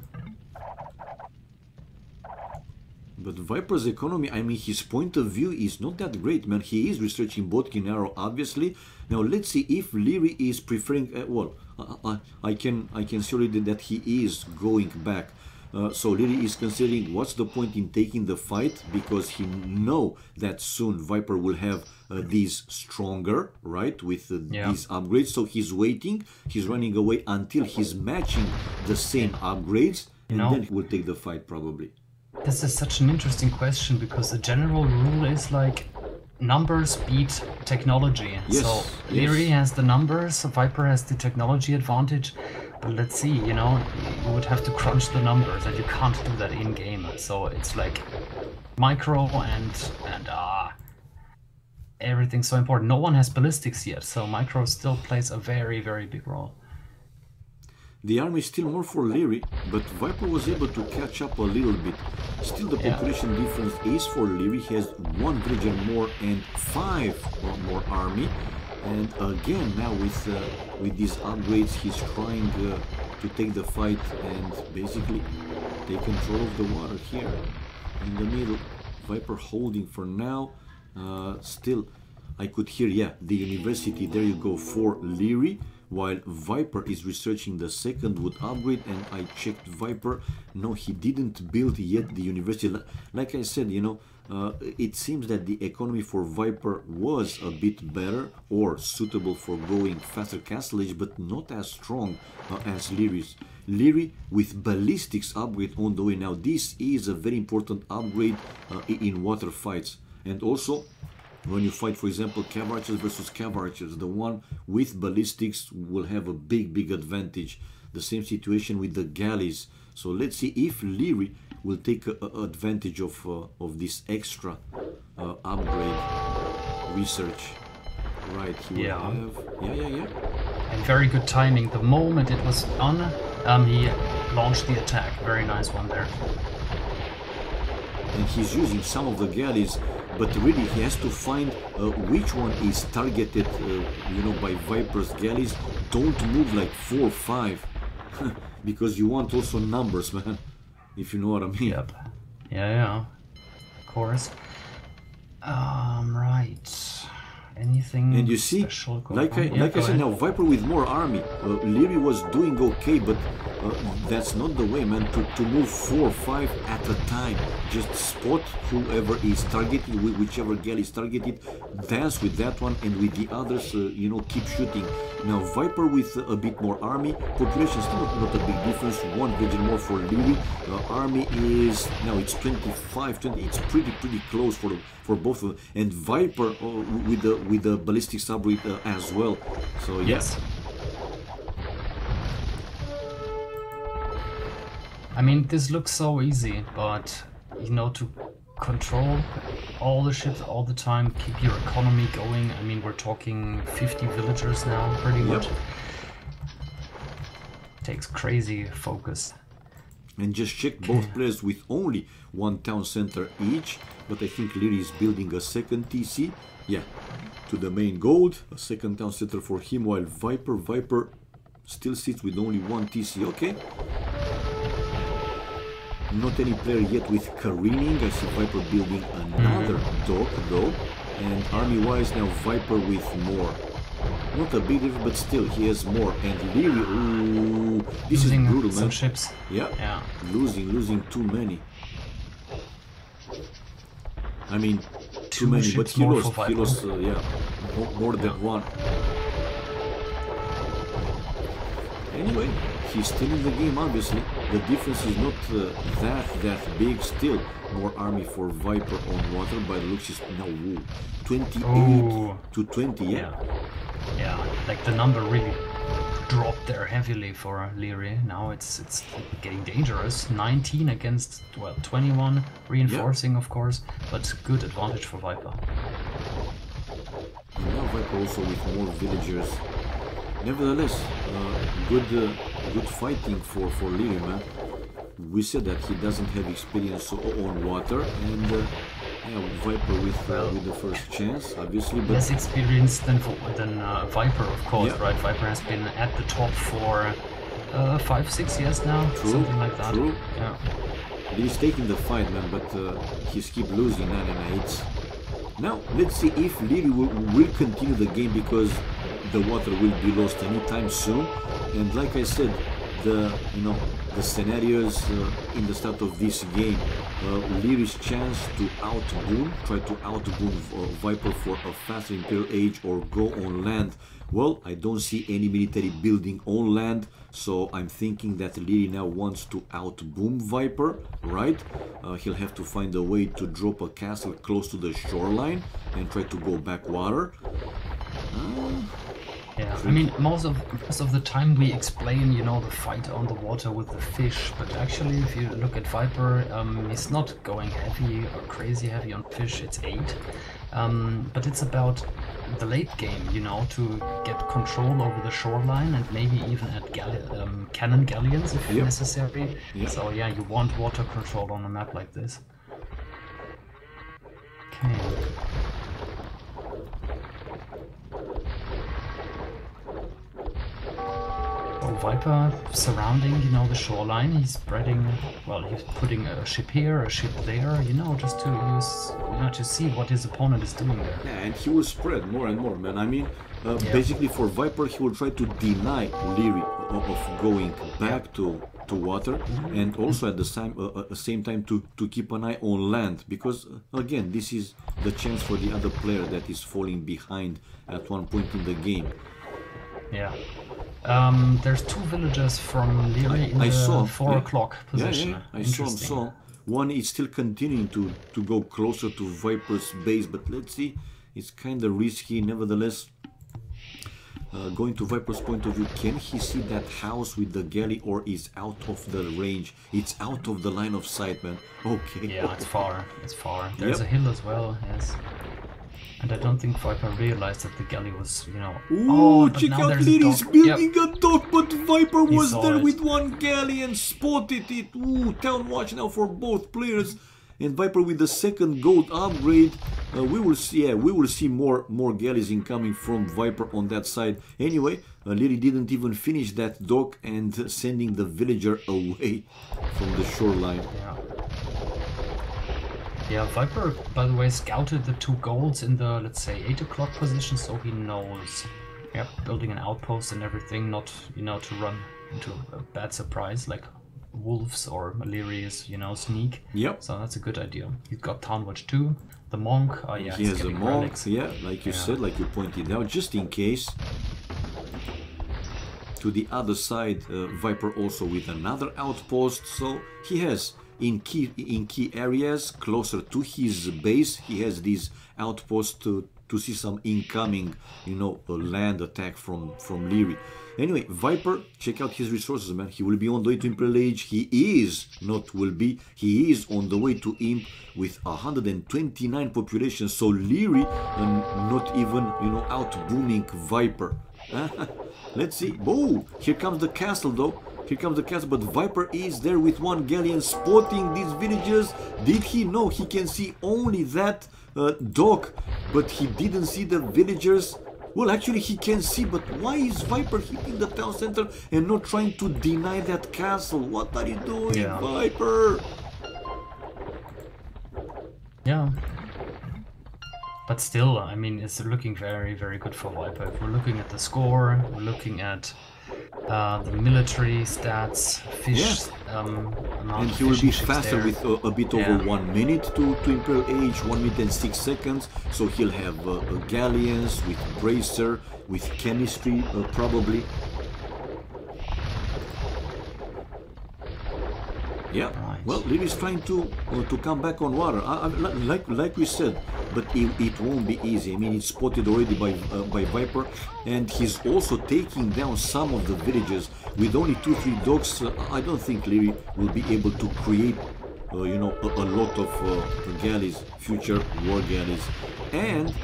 But Viper's economy, I mean, his point of view is not that great, man. He is researching Bodkin Arrow, obviously. Now let's see if Liereyy is preferring. Well, I can see already that he is going back. So Liereyy is considering what's the point in taking the fight, because he know that soon Viper will have these stronger, right, with these upgrades. So he's waiting, he's running away until he's matching the same upgrades, and then he will take the fight probably. This is such an interesting question, because the general rule is like numbers beat technology. Yes, so Liereyy has the numbers, Viper has the technology advantage. But let's see, you know, you would have to crunch the numbers, and you can't do that in game. So it's like micro and everything's so important. No one has ballistics yet, so micro still plays a very, very big role. The army is still more for Liereyy, but Viper was able to catch up a little bit. Still, the population difference is for Liereyy. He has 1 villager more and 5 more army. And again, now with with these upgrades, he's trying to take the fight and basically take control of the water here in the middle. Viper holding for now. Still, I could hear, yeah, the university, there you go, for Liereyy, while Viper is researching the second wood upgrade, and I checked Viper. No, he didn't build yet the university. Like I said, you know, it seems that the economy for Viper was a bit better or suitable for going faster castle age, but not as strong as Lierey's. Liereyy with ballistics upgrade on the way. Now this is a very important upgrade in water fights, and also when you fight, for example, cav archers versus cav archers, the one with ballistics will have a big advantage. The same situation with the galleys. So let's see if Liereyy will take advantage of this extra upgrade research. Right, he will have... Yeah. And very good timing. The moment it was on, he launched the attack. Very nice one there. And he's using some of the galleys, but really he has to find which one is targeted, you know, by Viper's galleys. Don't move like 4 or 5, because you want also numbers, man, if you know what I mean. Yep. Yeah. Of course. Right. Anything and you see, like I said, now Viper with more army. Liereyy was doing okay, but that's not the way, man, to move 4 or 5 at a time. Just spot whoever is targeted, whichever galley is targeted, dance with that one, and with the others, you know, keep shooting. Now Viper with a bit more army, population still not a big difference, 1 villager more for Liereyy. Army is, now it's 25, 20, it's pretty close for both of them. And Viper with the ballistic upgrade as well. So yes. I mean, this looks so easy, but you know, to control all the ships all the time, keep your economy going. I mean, we're talking 50 villagers now, pretty much. Takes crazy focus. And just check both players with only 1 town center each, but I think Liereyy is building a second TC. Yeah, to the main gold, a second town center for him, while Viper still sits with only 1 TC. Okay. Not any player yet with careening. I see Viper building another dock though, and army-wise now Viper with more. Not a big difference, but still he has more. And Liereyy, ooh, this is brutal, man. Some ships. Yeah. Losing too many. I mean, too many, but he lost, yeah, more than 1. Anyway, he's still in the game, obviously. The difference is not that big. Still, more army for Viper on water. By the looks, is now 28 to 20. Yeah, like the number really dropped there heavily for Liereyy. Now it's getting dangerous. 19 against, well, 21, reinforcing of course, but good advantage for Viper. And now Viper also with more villagers. Nevertheless, good fighting for Liereyy, man. We said that he doesn't have experience on water, and yeah, Viper with the first chance, obviously. But less experienced than Viper, of course, right? Viper has been at the top for 5-6 years now, something like that. True. Yeah. He's taking the fight, man, but he's keep losing 9-8. Now let's see if Liereyy will continue the game, because the water will be lost anytime soon. And like I said, the scenarios in the start of this game, Lierey's chance to try to outboom Viper for a faster Imperial age or go on land. Well, I don't see any military building on land, so I'm thinking that Liereyy now wants to outboom Viper, right? He'll have to find a way to drop a castle close to the shoreline and try to go backwater. Yeah, I mean, most of the time we explain, you know, the fight on the water with the fish, but actually if you look at Viper, he's not going heavy or crazy heavy on fish, it's 8. But it's about the late game, you know, to get control over the shoreline and maybe even at cannon galleons if necessary. So yeah, you want water control on a map like this. Okay. Well, Viper surrounding, you know, the shoreline. He's spreading, well, he's putting a ship here, a ship there, you know, just to use, you know, to see what his opponent is doing there. Yeah, and he will spread more and more, man. I mean, basically for Viper, he will try to deny Liereyy of going back to water, and also at the same time to keep an eye on land, because again, this is the chance for the other player that is falling behind at one point in the game. Yeah. There's two villagers from Liereyy in the 4 o'clock position. Yeah, I saw. One is still continuing to go closer to Viper's base, but let's see. It's kind of risky, nevertheless. Going to Viper's point of view, can he see that house with the galley, or is out of the range? It's out of the line of sight, man. Okay. Yeah, it's far. It's far. There's a hill as well, yes. And I don't think Viper realized that the galley was, you know... Ooh, check out Lierey's building a dock, but Viper was there with one galley and spotted it. Ooh, town watch now for both players. And Viper with the second gold upgrade. We will see more galleys incoming from Viper on that side. Anyway, Liereyy didn't even finish that dock and sending the villager away from the shoreline. Yeah, Viper, by the way, scouted the 2 golds in the, let's say, 8 o'clock position, so he knows, building an outpost and everything, not, you know, to run into a bad surprise like wolves or Lierey's, you know, sneak. Yep. So that's a good idea. He's got Town Watch 2, the monk, he has a monk, relics. Yeah, like you said, like you pointed out, just in case. To the other side, Viper also with another outpost, so he has in key areas closer to his base, he has these outposts to see some incoming, you know, land attack from Liereyy. Anyway, Viper, check out his resources, man. He will be on the way to Imperial Age. He is on the way to Imp with 129 population. So Liereyy, not even, you know, out booming Viper. Let's see. Oh, here comes the castle though. Here comes the castle, but Viper is there with one galleon spotting these villagers. Did he know he can see only that dock, but he didn't see the villagers? Well, actually he can see, but why is Viper hitting the town center and not trying to deny that castle? What are you doing, Viper? Yeah. But still, I mean, it's looking very, very good for Viper. If we're looking at the score, we're looking at the military stats, fish, and he will be faster with a bit over 1 minute to Imperial Age, 1 minute and 6 seconds. So he'll have galleons with bracer, with chemistry, probably. Yeah, well, Liereyy is trying to come back on water, like we said, but it won't be easy. I mean, it's spotted already by Viper, and he's also taking down some of the villages with only 2-3 docks. I don't think Liereyy will be able to create, you know, a lot of galleys, future war galleys, and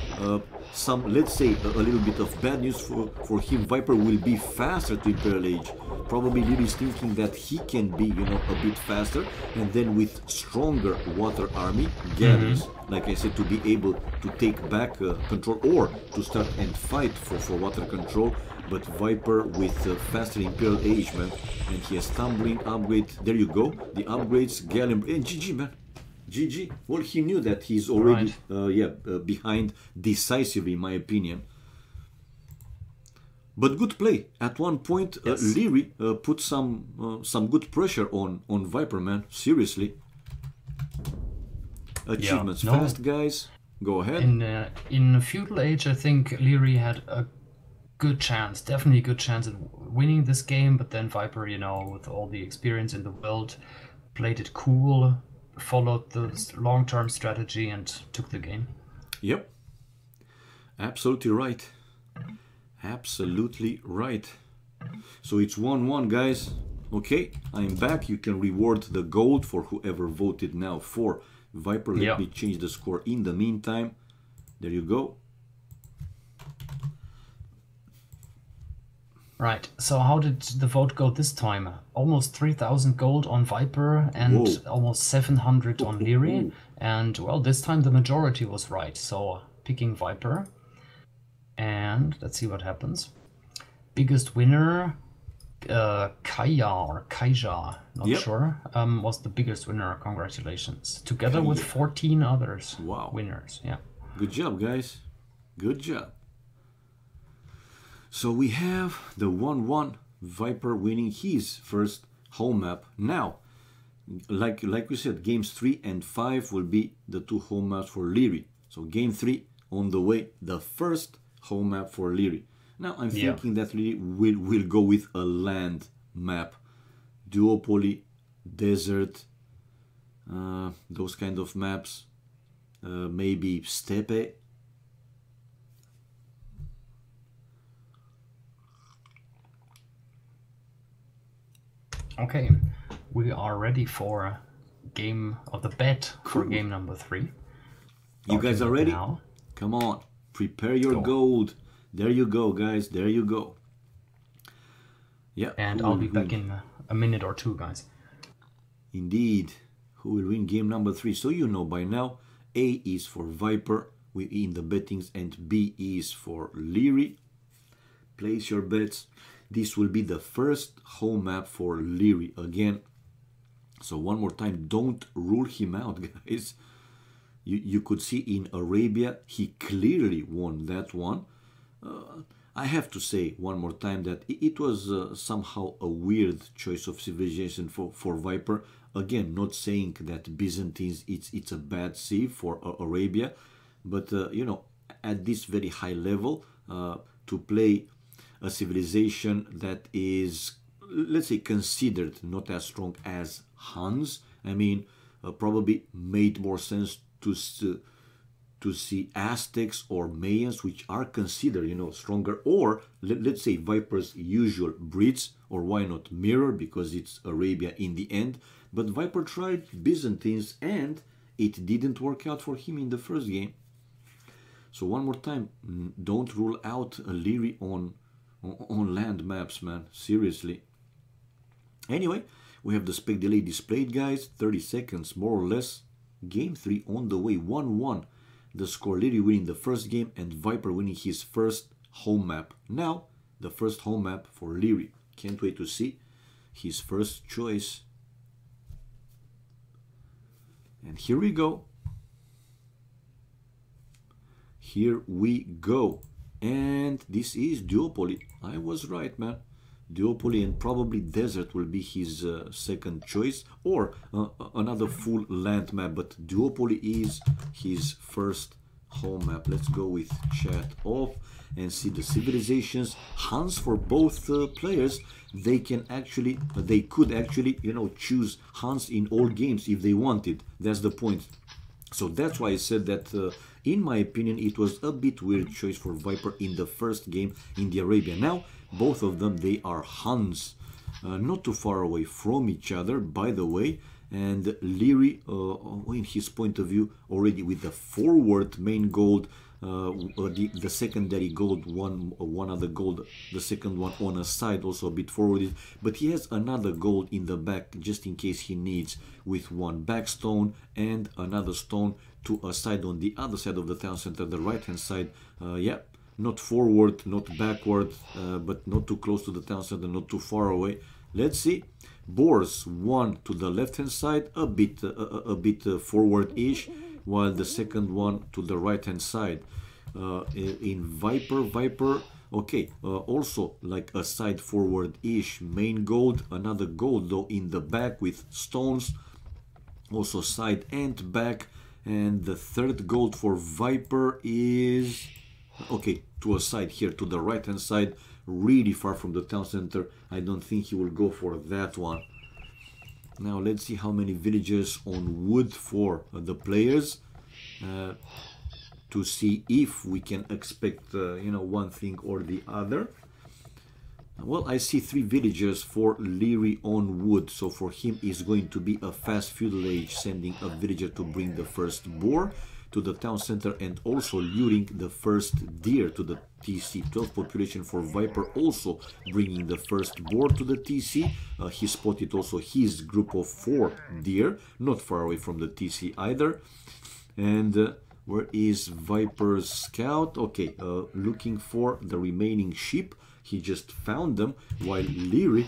some, let's say, a little bit of bad news for him. Viper will be faster to Imperial Age. Probably Liereyy is thinking that he can be, you know, a bit faster, and then with stronger water army galleys, like I said, to be able to take back control or to start and fight for water control. But Viper with faster Imperial Age, man, and he has tumbling upgrade. There you go, the upgrades, galleon, and GG, man. GG. Well, he knew that he's already behind Decisive, in my opinion. But good play. At one point, Liereyy put some good pressure on Viper, man. Seriously. Achievements fast, guys. Go ahead. In Feudal Age, I think Liereyy had a good chance, definitely a good chance at winning this game. But then Viper, you know, with all the experience in the world, played it cool, followed the long-term strategy, and took the game. Yep. Absolutely right. Absolutely right. So it's 1-1, guys. Okay, I'm back. You can reward the gold for whoever voted now for Viper. Let me change the score in the meantime. There you go. Right, so how did the vote go this time? Almost 3,000 gold on Viper and almost 700 on Liereyy. And, well, this time the majority was right, so picking Viper. And let's see what happens. Biggest winner, Kaya or Kaija, not Yep. sure, was the biggest winner. Congratulations. Together with Kaya. 14 others. Wow. Winners, yeah. Good job, guys. Good job. So we have the 1-1 Viper winning his first home map. Now, like we said, games 3 and 5 will be the two home maps for Liereyy. So game 3 on the way, the first home map for Liereyy. Now I'm thinking that Liereyy will go with a land map, duopoly, desert, those kind of maps, maybe steppe. Okay, we are ready for game of the bet for game number 3. You guys are ready? Now. Come on, prepare your gold. There you go, guys. There you go. Yeah. And I'll be back in a minute or two, guys. Indeed. Who will win game number 3? So you know by now, A is for Viper, we in the bettings, and B is for Liereyy. Place your bets. This will be the first home map for Liereyy again. So one more time, don't rule him out, guys. You could see in Arabia, he clearly won that one. I have to say one more time that it was somehow a weird choice of civilization for Viper. Again, not saying that Byzantines, it's a bad sea for Arabia. But, you know, at this very high level, to play a civilization that is, let's say, considered not as strong as Huns, I mean, probably made more sense to see Aztecs or Mayans, which are considered, you know, stronger, or let's say Viper's usual breeds, or why not Mirror, because it's Arabia in the end. But Viper tried Byzantines and it didn't work out for him in the first game. So one more time, don't rule out a Liereyy on land maps, man. Seriously. Anyway, we have the spec delay displayed, guys. 30 seconds, more or less. Game 3 on the way. 1-1. The score, Liereyy winning the first game and Viper winning his first home map. Now, the first home map for Liereyy. Can't wait to see his first choice. And here we go. Here we go. And this is duopoly. I was right, man. Duopoly and probably desert will be his second choice, or another full land map, but duopoly is his first home map. Let's go with chat off and see the civilizations. Huns for both players. They could actually, you know, choose Huns in all games if they wanted. That's the point. So that's why I said that, in my opinion, it was a bit weird choice for Viper in the first game in the Arabia. Now, both of them, they are Huns, not too far away from each other, by the way. And Liereyy, in his point of view, already with the forward main gold, the secondary gold, one other gold, the second one on a side, also a bit forwarded, but he has another gold in the back just in case he needs, with one back stone and another stone to a side on the other side of the town center, the right hand side. Yeah, not forward, not backward, but not too close to the town center, not too far away. Let's see. Boars, one to the left hand side, a bit forward-ish, while the second one to the right hand side. In Viper, okay, also like a side forward-ish, main gold, another gold though in the back with stones, also side and back. And the third gold for Viper is, okay, to a side here, to the right hand side, really far from the town center. I don't think he will go for that one. Now let's see how many villagers on wood for the players, to see if we can expect, you know, one thing or the other. Well, I see 3 villagers for Liereyy on wood, so for him is going to be a fast feudal age, sending a villager to bring the first boar to the town center and also luring the first deer to the TC. 12 population for Viper, also bringing the first boar to the TC. He spotted also his group of 4 deer, not far away from the TC either. And where is Viper's scout? Okay, looking for the remaining sheep. He just found them, while Liereyy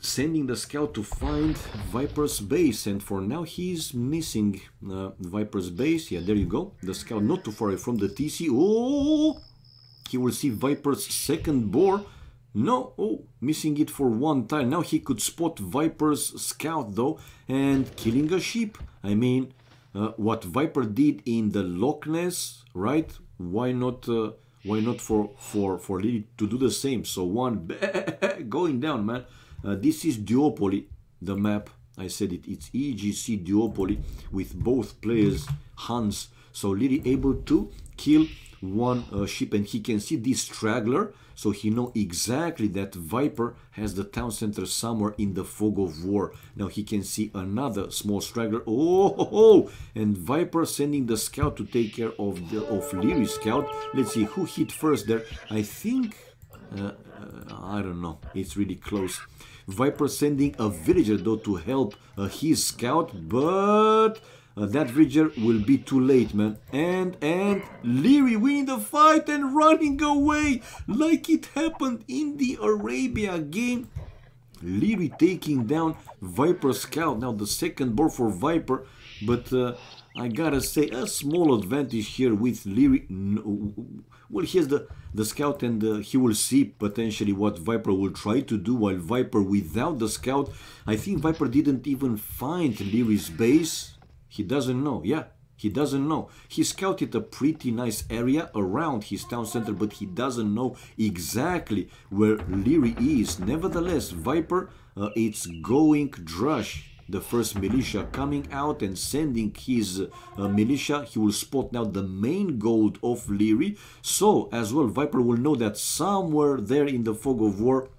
sending the scout to find Viper's base, and for now he's missing Viper's base. Yeah, there you go. The scout not too far away from the TC. Oh, he will see Viper's second boar. No, oh, missing it for one tile. Now he could spot Viper's scout though, and killing a sheep. I mean, what Viper did in the Loch Ness, right? Why not for Liereyy to do the same? So one going down, man. This is duopoly, the map. I said it. It's EGC duopoly with both players Hans. So Liereyy able to kill one ship, and he can see this straggler, so he know exactly that Viper has the town center somewhere in the fog of war. Now he can see another small straggler. Oh, and Viper sending the scout to take care of Lierey's scout. Let's see who hit first there. I think I don't know. It's really close. Viper sending a villager though to help his scout, but that villager will be too late, man. And Liereyy winning the fight and running away like it happened in the Arabia game. Liereyy taking down Viper scout. Now the second board for Viper, but I gotta say a small advantage here with Liereyy. Well, he has the scout, and he will see potentially what Viper will try to do, while Viper without the scout, I think Viper didn't even find Lierey's base. He doesn't know. Yeah, he doesn't know. He scouted a pretty nice area around his town center, but he doesn't know exactly where Liereyy is. Nevertheless, Viper, it's going drush. The first militia coming out and sending his militia. He will spot now the main gold of Liereyy. So as well, Viper will know that somewhere there in the fog of war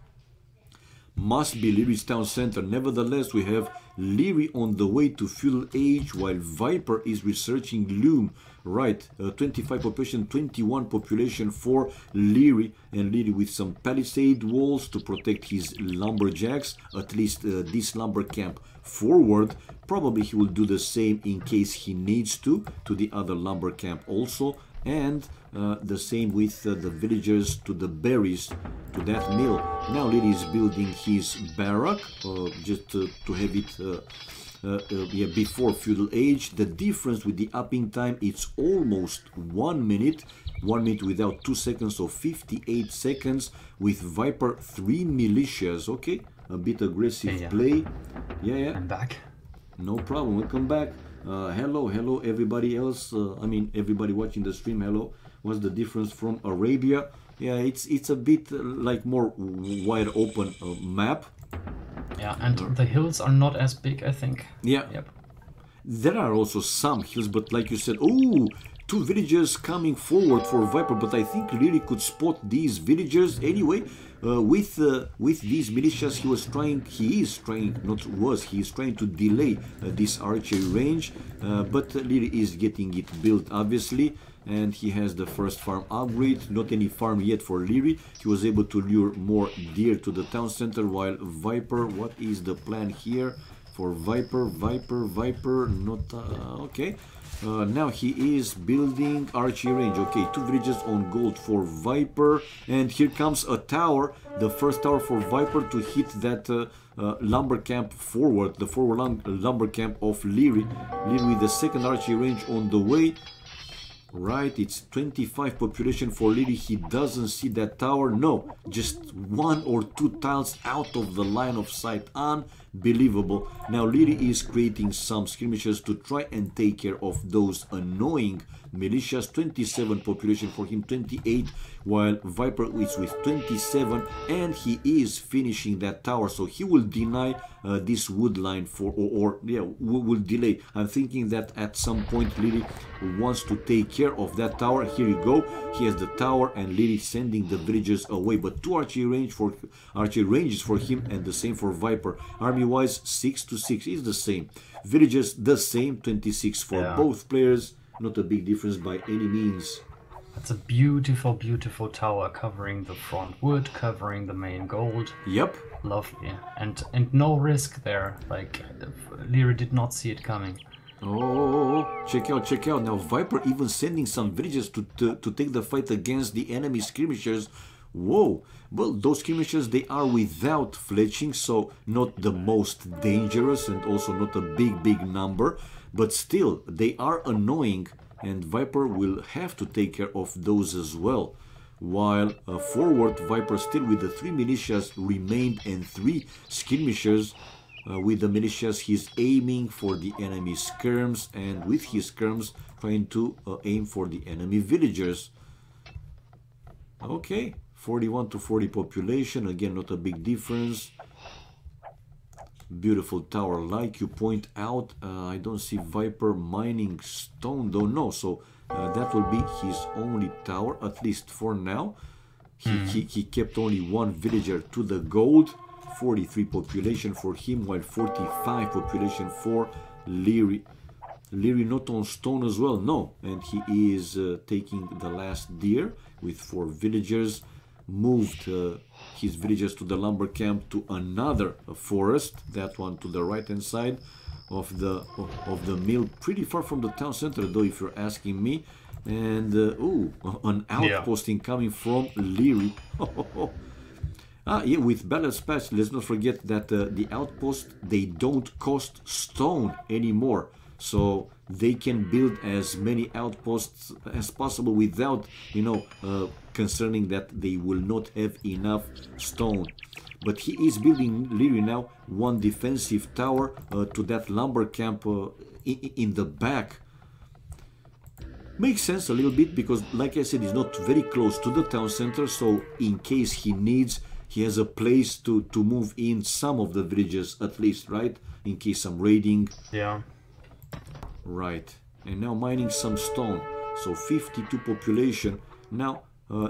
must be Lierey's town center. Nevertheless, we have Liereyy on the way to Feudal Age, while Viper is researching Loom. Right, 25 population, 21 population for Liereyy, and Liereyy with some palisade walls to protect his lumberjacks, at least this lumber camp forward. Probably he will do the same in case he needs to the other lumber camp also, and the same with the villagers to the berries, to that mill. Now Liereyy is building his barrack, just to have it yeah, before Feudal Age. The difference with the upping time, it's almost 1 minute. 1 minute without 2 seconds, so 58 seconds with Viper 3 militias. Okay, a bit aggressive play. Yeah. I'm back. No problem, welcome back. Hello everybody else. I mean everybody watching the stream, hello. What's the difference from Arabia? Yeah, it's a bit like more wide open map. Yeah, and the hills are not as big, I think. Yeah. Yep. There are also some hills, but like you said, oh, 2 villagers coming forward for Viper, but I think Liereyy could spot these villagers anyway. With these militias, he is trying to delay this archery range, but Liereyy is getting it built, obviously. And he has the first farm upgrade. Not any farm yet for Liereyy. He was able to lure more deer to the town center, while Viper, what is the plan here for Viper? Viper, not okay. Now he is building archery range. Okay, 2 villages on gold for Viper, and here comes a tower, the first tower for Viper to hit that lumber camp forward, the forward lumber camp of Liereyy. Liereyy with the second archery range on the way. Right, it's 25 population for Liereyy. He doesn't see that tower. No, just 1 or 2 tiles out of the line of sight. Unbelievable. Now Liereyy is creating some skirmishes to try and take care of those annoying militias. 27 population for him, 28, while Viper is with 27, and he is finishing that tower, so he will deny this wood line for, or will delay. I'm thinking that at some point Liereyy wants to take care of that tower. Here you go, he has the tower, and Liereyy sending the villagers away, but 2 archery ranges for him, and the same for Viper. Army wise 6 to 6 is the same, villagers the same, 26 for both players. Not a big difference by any means. That's a beautiful, beautiful tower covering the front wood, covering the main gold. Yep. Lovely. And no risk there. Like, Liereyy did not see it coming. Oh, check out. Now Viper even sending some villagers to take the fight against the enemy skirmishers. Whoa, well, those skirmishes, they are without fletching, so not the most dangerous and also not a big number, but still, they are annoying, and Viper will have to take care of those as well. While forward, Viper still with the 3 militias remained and 3 skirmishers. With the militias, he's aiming for the enemy skirms, and with his skirms, trying to aim for the enemy villagers. Okay, 41 to 40 population, again not a big difference. Beautiful tower, like you point out. I don't see Viper mining stone though, no, so that will be his only tower, at least for now. He kept only 1 villager to the gold. 43 population for him, while 45 population for Liereyy. Liereyy not on stone as well, no, and he is taking the last deer with 4 villagers. Moved his villagers to the lumber camp to another forest, that one to the right hand side of the mill, pretty far from the town center though, if you're asking me. And ooh, an outposting coming from Liereyy. Yeah, with Balance Patch, let's not forget that the outposts, they don't cost stone anymore. So they can build as many outposts as possible without, you know, concerning that they will not have enough stone. But he is building, Liereyy now, 1 defensive tower to that lumber camp in the back. Makes sense a little bit because, like I said, he's not very close to the town center, so in case he needs, he has a place to move in some of the villages at least, right? In case some raiding. Yeah. Right. And now mining some stone. So 52 population. Now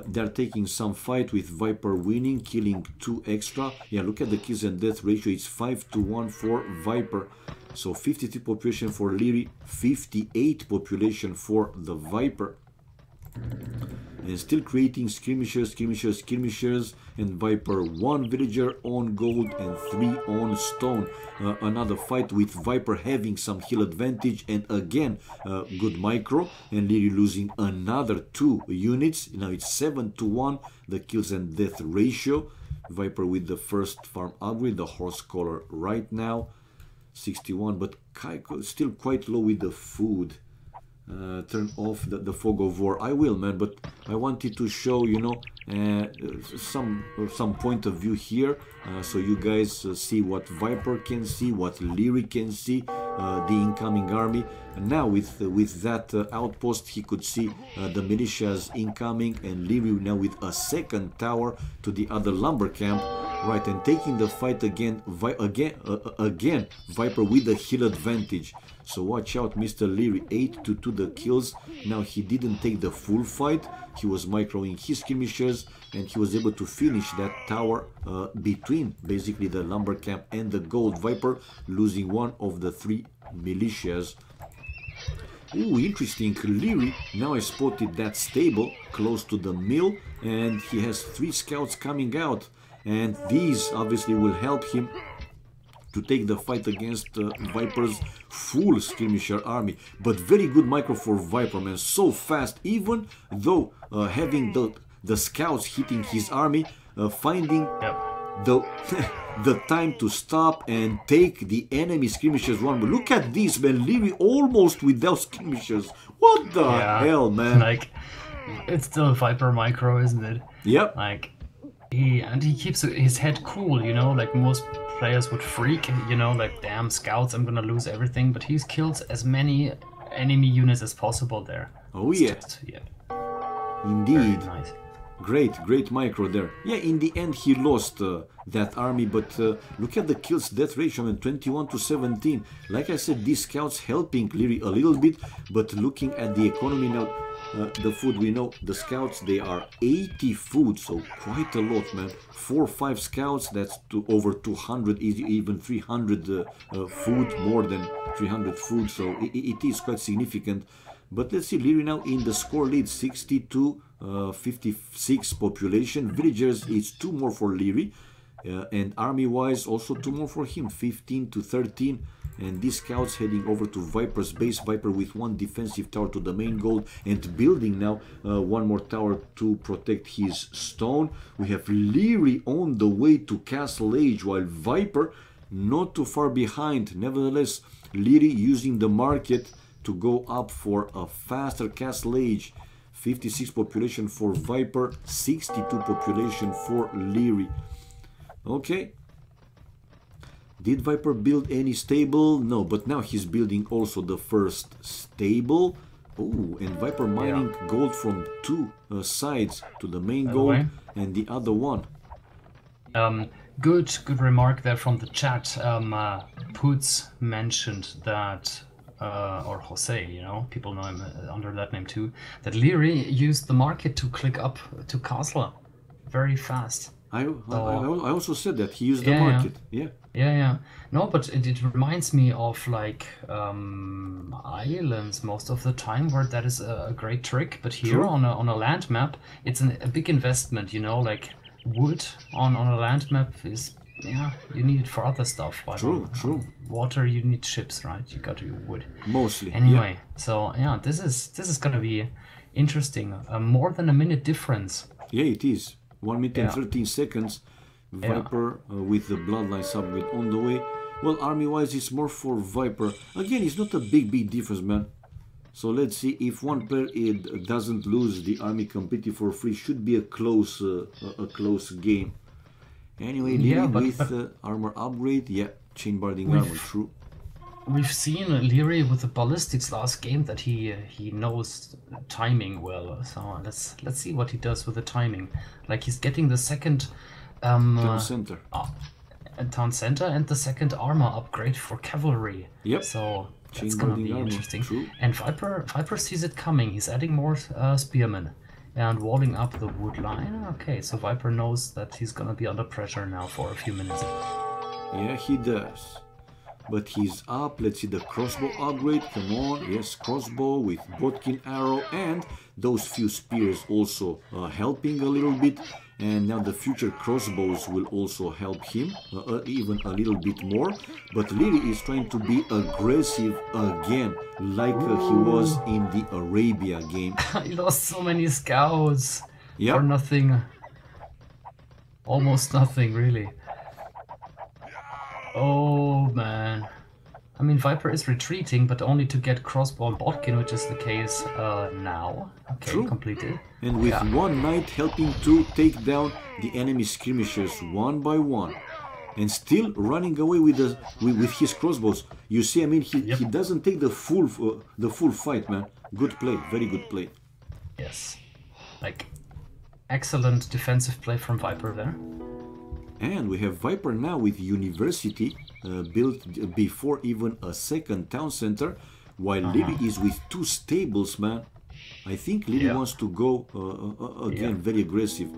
they're taking some fight with Viper winning, killing 2 extra. Yeah, look at the kills and death ratio. It's 5 to 1 for Viper. So 52 population for Liereyy, 58 population for the Viper. And still creating skirmishers, and Viper 1 villager on gold and 3 on stone. Another fight with Viper having some heal advantage, and again good micro, and Liereyy losing another 2 units. Now it's 7 to 1 the kills and death ratio. Viper with the first farm upgrade, the horse collar right now, 61, but still quite low with the food. Turn off the fog of war. I will, man, but I wanted to show, you know, some point of view here, so you guys see what Viper can see, what Liereyy can see, the incoming army. And now with that outpost, he could see the militias incoming, and Liereyy now with a 2nd tower to the other lumber camp, right, and taking the fight again, Viper with the heal advantage. So watch out, Mr. Liereyy, 8 to 2 the kills. Now he didn't take the full fight, he was microing his skirmishers, and he was able to finish that tower between basically the lumber camp and the gold. Viper losing 1 of the 3 militias. Ooh, interesting. Liereyy now has spotted that stable close to the mill, and he has 3 scouts coming out, and these obviously will help him to take the fight against Viper's full skirmisher army. But very good micro for Viper, man, so fast, even though having the scouts hitting his army, finding the time to stop and take the enemy skirmishers one. But look at this, man, Liereyy almost without skirmishers. What the hell, man? Like, it's still a Viper micro, isn't it? Yep. Like, he keeps his head cool, you know, like most players would freak, you know, like, damn, scouts, I'm gonna lose everything, but he's killed as many enemy units as possible there. Oh yeah. Indeed. Very nice. Great micro there. Yeah, in the end he lost that army, but look at the kills death ratio, and 21 to 17. Like I said, these scouts helping Liereyy a little bit, but looking at the economy now, the food, we know the scouts, they are 80 food, so quite a lot, man. 4 or 5 scouts, that's over 200, even 300 food, more than 300 food, so it is quite significant. But let's see, Liereyy now in the score lead, 60 to 56 population. Villagers, it's 2 more for Liereyy. And army-wise, also 2 more for him, 15 to 13. And these scouts heading over to Viper's base. Viper with 1 defensive tower to the main goal and building now 1 more tower to protect his stone. We have Liereyy on the way to Castle Age, while Viper not too far behind. Nevertheless, Liereyy using the market to go up for a faster Castle Age. 56 population for Viper, 62 population for Liereyy. Okay. Did Viper build any stable? No, but now he's building also the first stable. Oh, and Viper mining gold from 2 sides to the main gold and the other one. Good remark there from the chat. Poots mentioned that, or Jose, you know, people know him under that name too, that Liereyy used the market to click up to castle very fast. I also said that he used the market. Yeah. No, but it reminds me of like islands most of the time where that is a great trick. But here on a land map, it's a big investment. You know, like wood on a land map is you need it for other stuff. But true. Water, you need ships, right? You got your wood mostly. Anyway, so this is gonna be interesting. More than a minute difference. Yeah, it is. 1 minute and 13 seconds. Viper with the bloodline submit on the way. Well, army-wise, it's more for Viper. Again, it's not a big difference, man. So let's see if one player doesn't lose the army completely for free. Should be a close game. Anyway, Liereyy with armor upgrade. Yeah, chain barding armor. True. We've seen Liereyy with the ballistics last game that he knows timing well. So let's see what he does with the timing. Like he's getting the second town center and the second armor upgrade for cavalry. Yep. So that's gonna be interesting. True. And Viper sees it coming. He's adding more spearmen and walling up the wood line. Okay, so Viper knows that he's gonna be under pressure now for a few minutes. Yeah, he does. But he's up. Let's see the crossbow upgrade. Come on. Yes, crossbow with Bodkin arrow and those few spears also helping a little bit. And now the future crossbows will also help him even a little bit more. But Liereyy is trying to be aggressive again, like he was in the Arabia game. He lost so many scouts for nothing. Almost nothing, really. Oh man. I mean, Viper is retreating, but only to get crossbow and Bodkin, which is the case now. Okay, true. Completed. And with one knight helping to take down the enemy skirmishers 1 by 1. And still running away with his crossbows. You see, I mean, he doesn't take the full fight, man. Good play, very good play. Yes. Like, excellent defensive play from Viper there. And we have Viper now with University built before even a second town center, while Liereyy is with 2 stables, man. I think Liereyy wants to go again very aggressive.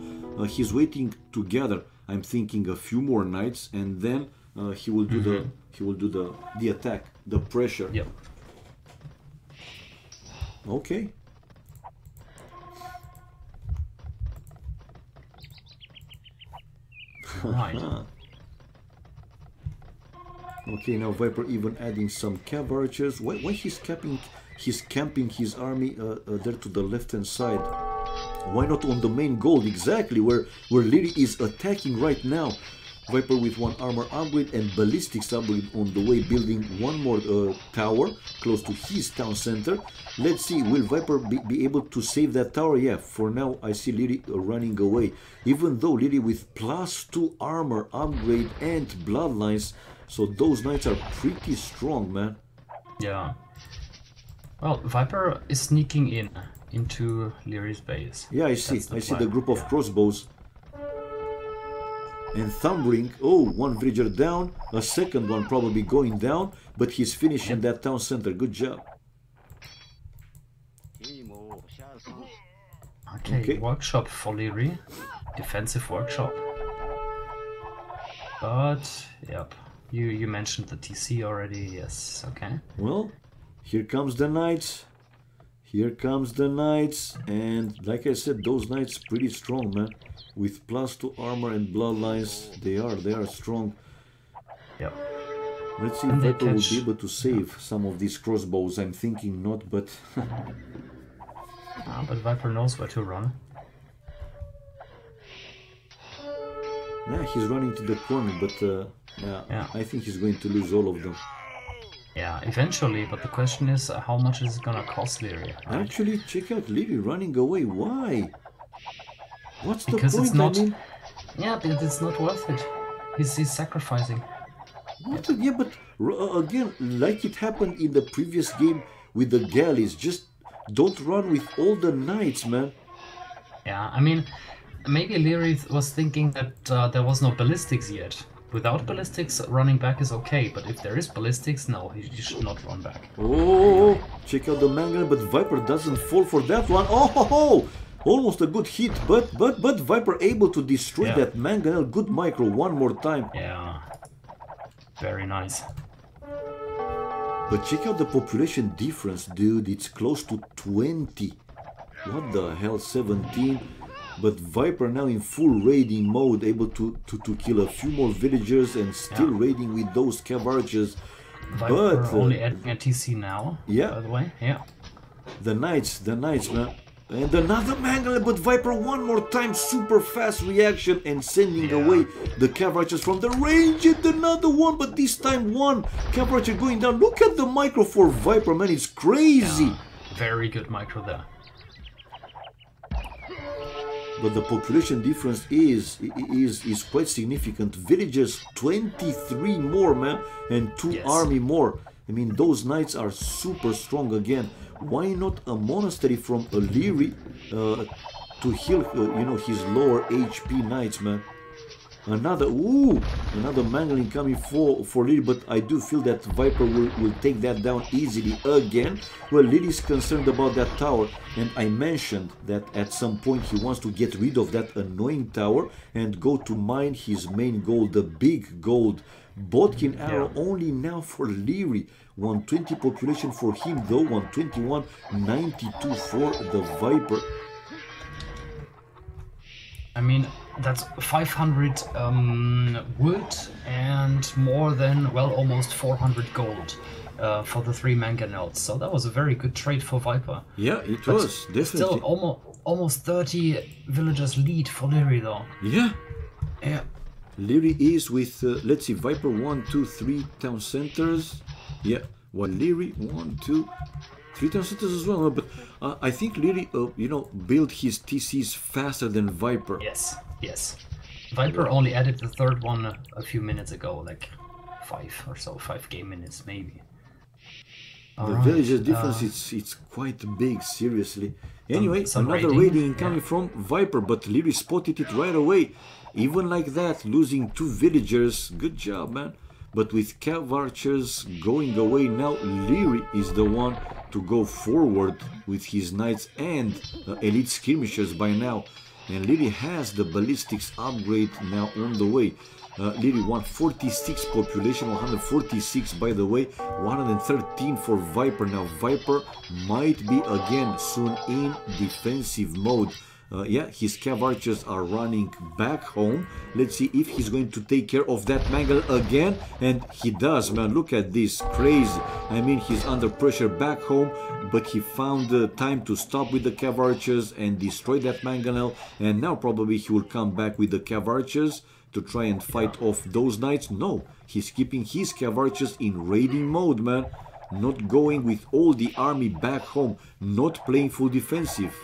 He's waiting to gather. I'm thinking a few more knights, and then he will do the attack, the pressure. Yep. Okay. Right. Okay, now Viper even adding some cav archers. Why he's camping his army there to the left hand side? Why not on the main gold, exactly where Liereyy is attacking right now? Viper with 1 armor upgrade and ballistics upgrade on the way, building 1 more tower close to his town center. Let's see, will Viper be able to save that tower? Yeah, for now I see Liereyy running away. Even though Liereyy with +2 armor upgrade and bloodlines, so those knights are pretty strong, man. Yeah. Well, Viper is sneaking into Lierey's base. Yeah, I see. I see the group of crossbows. And Thumbring, oh, 1 villager down, a second one probably going down, but he's finishing that town center. Good job. Okay, workshop for Liereyy. Defensive workshop. But, yep, you mentioned the TC already, yes, okay. Well, here comes the knights. Here comes the knights, and like I said, those knights pretty strong, man. With +2 armor and bloodlines, they are strong. Yep. Let's see if Viper will be able to save some of these crossbows. I'm thinking not, but... But Viper knows where to run. Yeah, he's running to the corner, but yeah, I think he's going to lose all of them. Yeah, eventually, but the question is, how much is it gonna cost Liereyy? Right? Actually, check out Liereyy running away. Why? What's the Because point? it's not... I mean, yeah, but it's not worth it. He's sacrificing. What? Yeah, but again, like it happened in the previous game with the galleys, just don't run with all the knights, man. Yeah, I mean, maybe Liereyy was thinking that there was no ballistics yet. Without ballistics, running back is okay, but if there is ballistics, no, he should not run back. Oh, check out the mangle, but Viper doesn't fall for that one. Oh, almost a good hit, but Viper able to destroy that mangonel. Good micro one more time. Yeah, very nice. But check out the population difference, dude. It's close to 20. What the hell, 17? But Viper now in full raiding mode, able to kill a few more villagers and still raiding with those cav archers. Viper but only adding a TC now, by the way. Yeah. The knights, man. And another mangle, but Viper one more time, super fast reaction and sending away the cav archers from the range. And another one, but this time one cav archer going down. Look at the micro for Viper, man, it's crazy. Yeah. Very good micro there. But the population difference is quite significant. Villagers 23 more, man, and 2 army more. I mean, those knights are super strong again. Why not a monastery from a Liereyy to heal, you know, his lower HP knights, man? Another mangling coming for Liereyy, but I do feel that Viper will take that down easily again. Well, Lierey's concerned about that tower, and I mentioned that at some point he wants to get rid of that annoying tower and go to mine his main goal, the big gold. Bodkin arrow only now for Liereyy. 120 population for him though, 121, 92 for the Viper. I mean, that's 500 wood and more than, well, almost 400 gold for the 3 mangonels. So that was a very good trade for Viper. Yeah, it was, definitely. Still, almost 30 villagers lead for Liereyy, though. Yeah. Yeah. Liereyy is with, let's see, Viper 1, 2, 3 town centers. Yeah, well, Liereyy 1, 2, 3 town centers as well. But I think Liereyy, you know, built his TCs faster than Viper. Yes. Viper only added the 3rd one a few minutes ago, like 5 or so, 5 game minutes maybe. The villagers difference, it's quite big, seriously. Anyway, another raiding coming from Viper, but Liereyy spotted it right away. Even like that, losing 2 villagers, good job, man. But with cav archers going away now, Liereyy is the one to go forward with his knights and elite skirmishers by now. And Liereyy has the ballistics upgrade now on the way. Liereyy 146 population, 146 by the way, 113 for Viper. Now Viper might be again soon in defensive mode. Yeah, his cav archers are running back home. Let's see if he's going to take care of that mangle again. And he does, man. Look at this. Crazy. I mean, he's under pressure back home, but he found the time to stop with the cav archers and destroy that mangonel. And now probably he will come back with the cav archers to try and fight off those knights. No, he's keeping his cav archers in raiding mode, man. Not going with all the army back home. Not playing full defensive.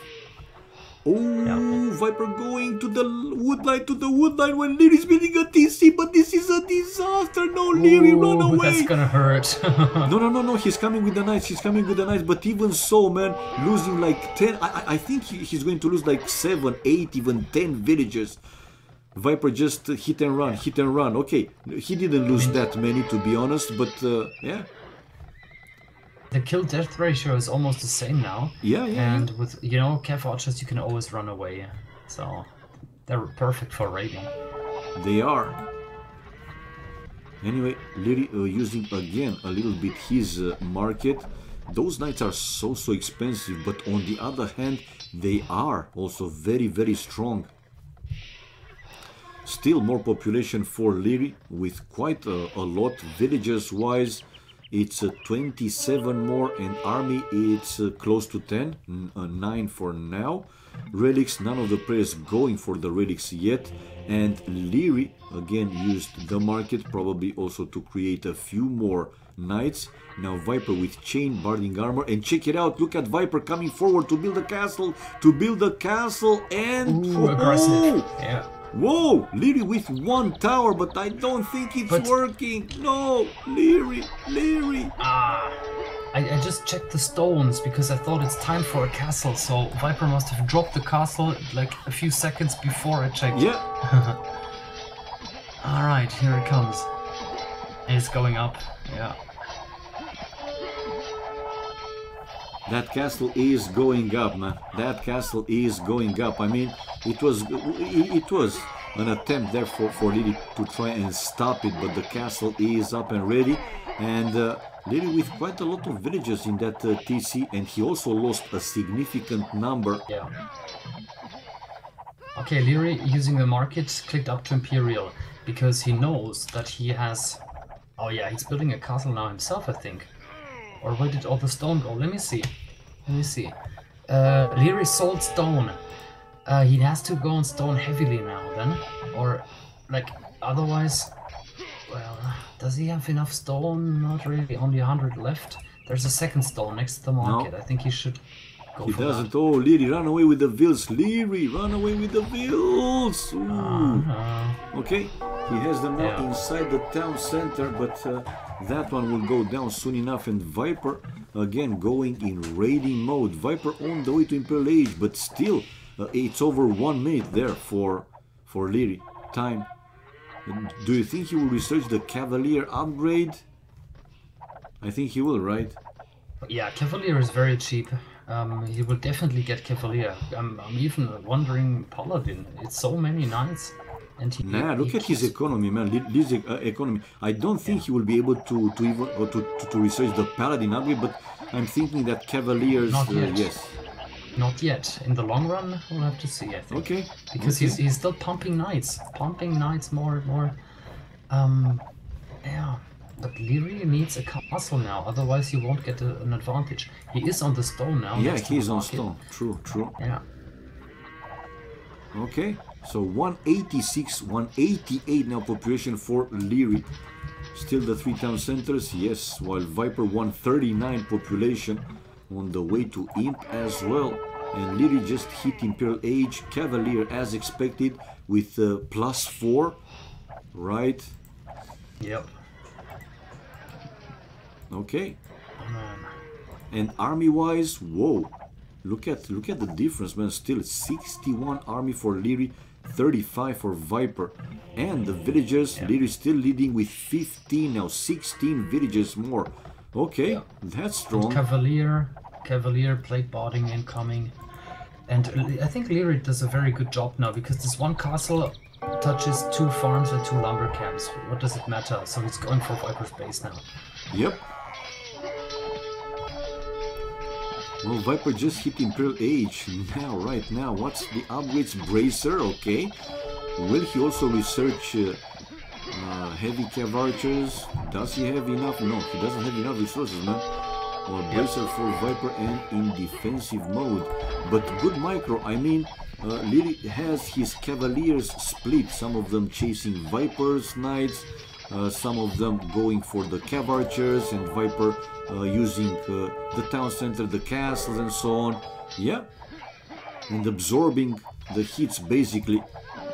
Oh, Viper going to the woodline, when Lierey's building a TC, but this is a disaster. No, Liereyy, run away. That's gonna hurt. No, he's coming with the knights, but even so, man, losing like 10, I think he's going to lose like 7, 8, even 10 villagers. Viper just hit and run. Okay, he didn't lose that many, to be honest, but yeah. The kill-death ratio is almost the same now. Yeah. And with, you know, cav archers, you can always run away. So they're perfect for raiding. They are. Anyway, Liereyy using again a little bit his market. those knights are so expensive, but on the other hand, they are also very strong. Still more population for Liereyy, with quite a lot. Villagers wise, it's 27 more, and army it's close to 10, 9 for now. Relics, none of the players going for the relics yet, and Liereyy again used the market probably also to create a few more knights. Now Viper with chain, barding armor, and check it out, look at Viper coming forward to build a castle, and ooh, aggressive. Yeah. Whoa, Liereyy with one tower, but I don't think it's working. No, Liereyy. I just checked the stones because I thought it's time for a castle, so Viper must have dropped the castle like a few seconds before I checked. Yeah. Alright, here it comes. It's going up, yeah. That castle is going up, man. That castle is going up. I mean, it was an attempt there for Liereyy to try and stop it, but the castle is up and ready. And Liereyy with quite a lot of villages in that TC, and he also lost a significant number. Yeah. Okay, Liereyy, using the market, clicked up to Imperial, because he knows that he has... Oh yeah, he's building a castle now himself, I think. Or where did all the stone go? Let me see. Liereyy sold stone. He has to go on stone heavily now then. Or, like, otherwise... Well, does he have enough stone? Not really, only 100 left. There's a second stone next to the market. No. I think he should go for that. He doesn't. Oh, Liereyy, run away with the vills. Liereyy, run away with the vills. Okay, he has them now inside the town center, but that one will go down soon enough. And Viper, again, going in raiding mode. Viper on the way to Imperial Age, but still, it's over 1 minute there for Liereyy. Time. Do you think he will research the Cavalier upgrade? I think he will, right? Yeah, Cavalier is very cheap. He will definitely get Cavalier. I'm even wondering Paladin. It's so many knights. And look at his economy, man. His economy. I don't think he will be able to even to research the Paladin upgrade, but I'm thinking that Cavaliers, not yet. Yes. Not yet. In the long run, we'll have to see, I think. Okay. Because he's still pumping knights. More and more. Yeah. But Liereyy needs a castle now, otherwise he won't get an advantage. He is on the stone now. Yeah, he's on stone. True. Yeah. Okay. So 186, 188 now population for Liereyy. Still the 3 town centers, yes, while Viper 139 population on the way to Imp as well. And Liereyy just hit Imperial Age, Cavalier as expected with +4, right? Yep. Okay. And army-wise, whoa, look at the difference, man. Still 61 army for Liereyy, 35 for Viper, and the villagers. Liereyy still leading with 15 now, 16 villagers more. Okay, that's strong. And Cavalier plate barding incoming, and I think Liereyy does a very good job now because this one castle touches 2 farms and 2 lumber camps. What does it matter? So he's going for Viper's base now. Yep. Well, Viper just hit Imperial Age now, right now. What's the upgrades? Bracer, okay. Will he also research heavy cav archers? Does he have enough? No, he doesn't have enough resources, man. Or Bracer for Viper and in defensive mode. But good micro, I mean, Liereyy has his Cavaliers split. Some of them chasing Viper's Knights, some of them going for the cav archers, and Viper using the town center, the castles and so on. Yeah, and absorbing the hits basically.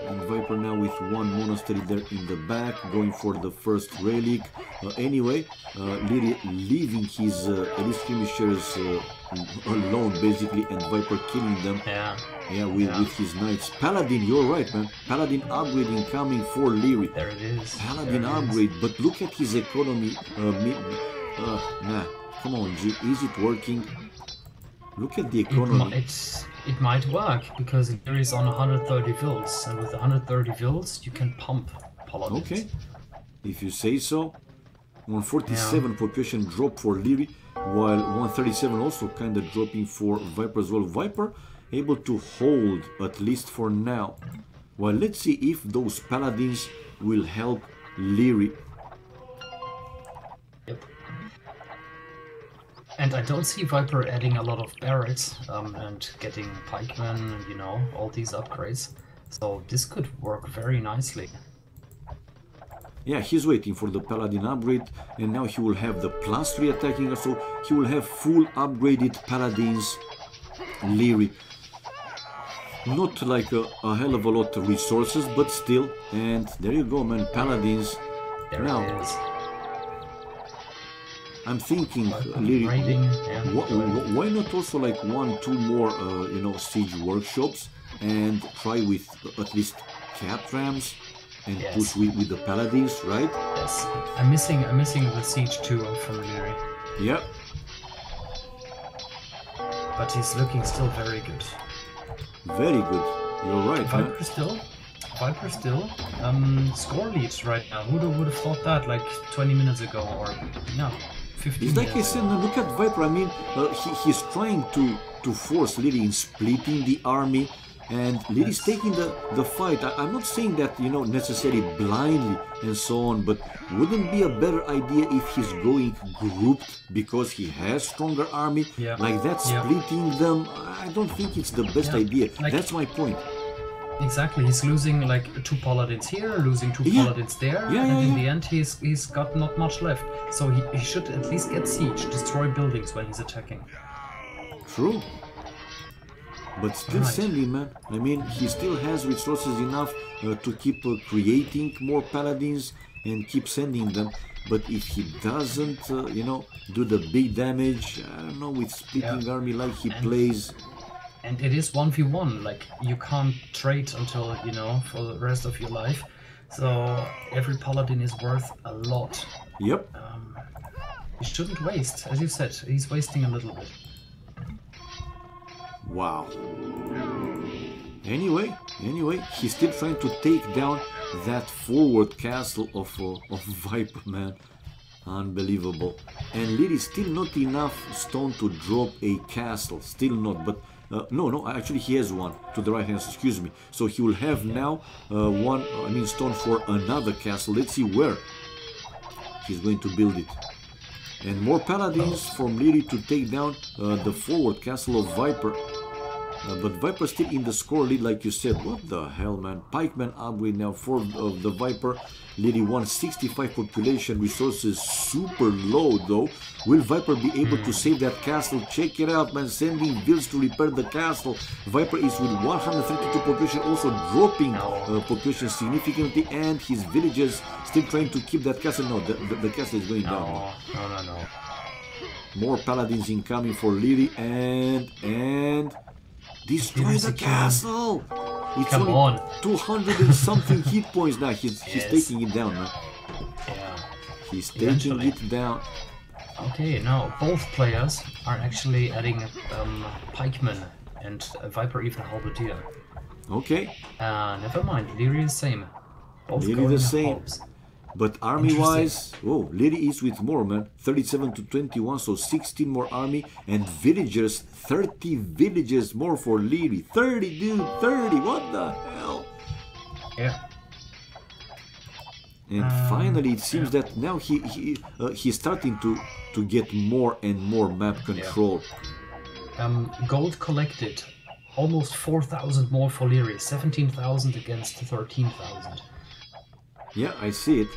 And Viper now with 1 monastery there in the back, going for the first relic. Anyway, Liereyy leaving his elite skirmishers alone basically, and Viper killing them. Yeah, with his knights. Paladin, you're right, man. Paladin upgrading coming for Liereyy. There it is. Paladin upgrade, but look at his economy. Nah, come on, G. Is it working? Look at the economy. It might work because Liereyy is on 130 vills, and with 130 vills you can pump Paladins. Okay, if you say so. 147 population drop for Liereyy. while 137 also kind of dropping for Viper as well. Viper able to hold at least for now. Well, let's see if those paladins will help Liereyy. Yep. And I don't see Viper adding a lot of barracks and getting pikemen, you know, all these upgrades. So this could work very nicely. Yeah, he's waiting for the Paladin upgrade, and now he will have the +3 attacking, so he will have full upgraded Paladins Liereyy. Not like a hell of a lot of resources, but still. And there you go, man, Paladins. There now, it is. I'm thinking, Liereyy, yeah. why not also like 1-2 more, you know, siege workshops, and try with at least cat rams and yes. push with the Paladins, right? Yes. I'm missing the siege too from Liereyy. Yeah. But he's looking still very good. Very good. You're right, man. Viper still score leads right now. Who would have thought that like 20 minutes ago or no, 15 It's like I minutes said, ago. look at Viper. I mean, he's trying to force Liereyy in splitting the army, and Lierey's taking the fight. I'm not saying that, you know, necessarily blindly and so on, but wouldn't be a better idea if he's going grouped because he has stronger army, Yeah. like that, splitting them? I don't think it's the best idea. Like, that's my point. Exactly, he's losing like 2 paladins here, losing 2 paladins there, and in the end he's got not much left. So he should at least get siege, destroy buildings when he's attacking. True. But still sending, man. I mean, he still has resources enough to keep creating more paladins and keep sending them. But if he doesn't, you know, do the big damage, I don't know, with splitting army like he plays. And it is 1v1, like you can't trade until, you know, for the rest of your life. So every paladin is worth a lot. Yep. He shouldn't waste, as you said, he's wasting a little bit. Wow. Anyway, he's still trying to take down that forward castle of Viper, man. Unbelievable. And Liereyy still not enough stone to drop a castle. Still not, but no, actually he has one to the right hand, excuse me. So he will have now one, stone for another castle. Let's see where he's going to build it. And more paladins from Liereyy to take down the forward castle of Viper. But Viper still in the score lead, like you said. What the hell, man? Pikeman upgrade now for the Viper. Liereyy 165 population, resources super low though. Will Viper be able to save that castle? Check it out, man. Sending builds to repair the castle. Viper is with 132 population, also dropping population significantly, and his villages still trying to keep that castle. No, the castle is going down. No. More paladins incoming for Liereyy, and destroy the castle. It's Come only on. 200 and something hit points now. He's taking it down, man. Yeah. He's taking it down. Okay, now both players are actually adding pikemen and Viper even halberdier. Okay. Never mind, Liereyy is the same. Both Liereyy going the same. halbs. But army-wise, oh, Liereyy is with more, man. 37 to 21, so 16 more army. And villagers, 30 villages more for Liereyy. 30, dude, 30, what the hell? Yeah. And finally, it seems that now he's starting to get more and more map control. Gold collected, almost 4,000 more for Liereyy. 17,000 against 13,000. Yeah, I see it.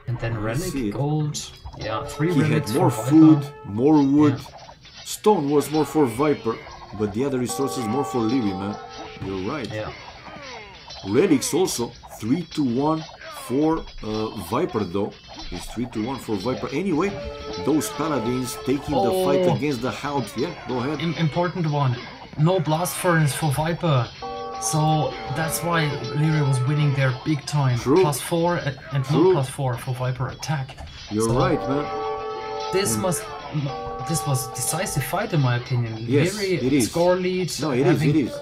And then relic, gold, 3 He relics had more for food, Viper. more wood. Stone was more for Viper, but the other resources more for Liereyy, man. You're right. Yeah. Relics also 3 to 1 for Viper though. It's 3 to 1 for Viper. Anyway, those paladins taking the fight against the Hound. Yeah, go ahead. Important one. No blast furnace for Viper. So that's why Liereyy was winning there big time. True. +4 and no +4 for Viper attack. You're right, man. This was a decisive fight in my opinion. Yes, Liereyy it is. score lead. No, it is.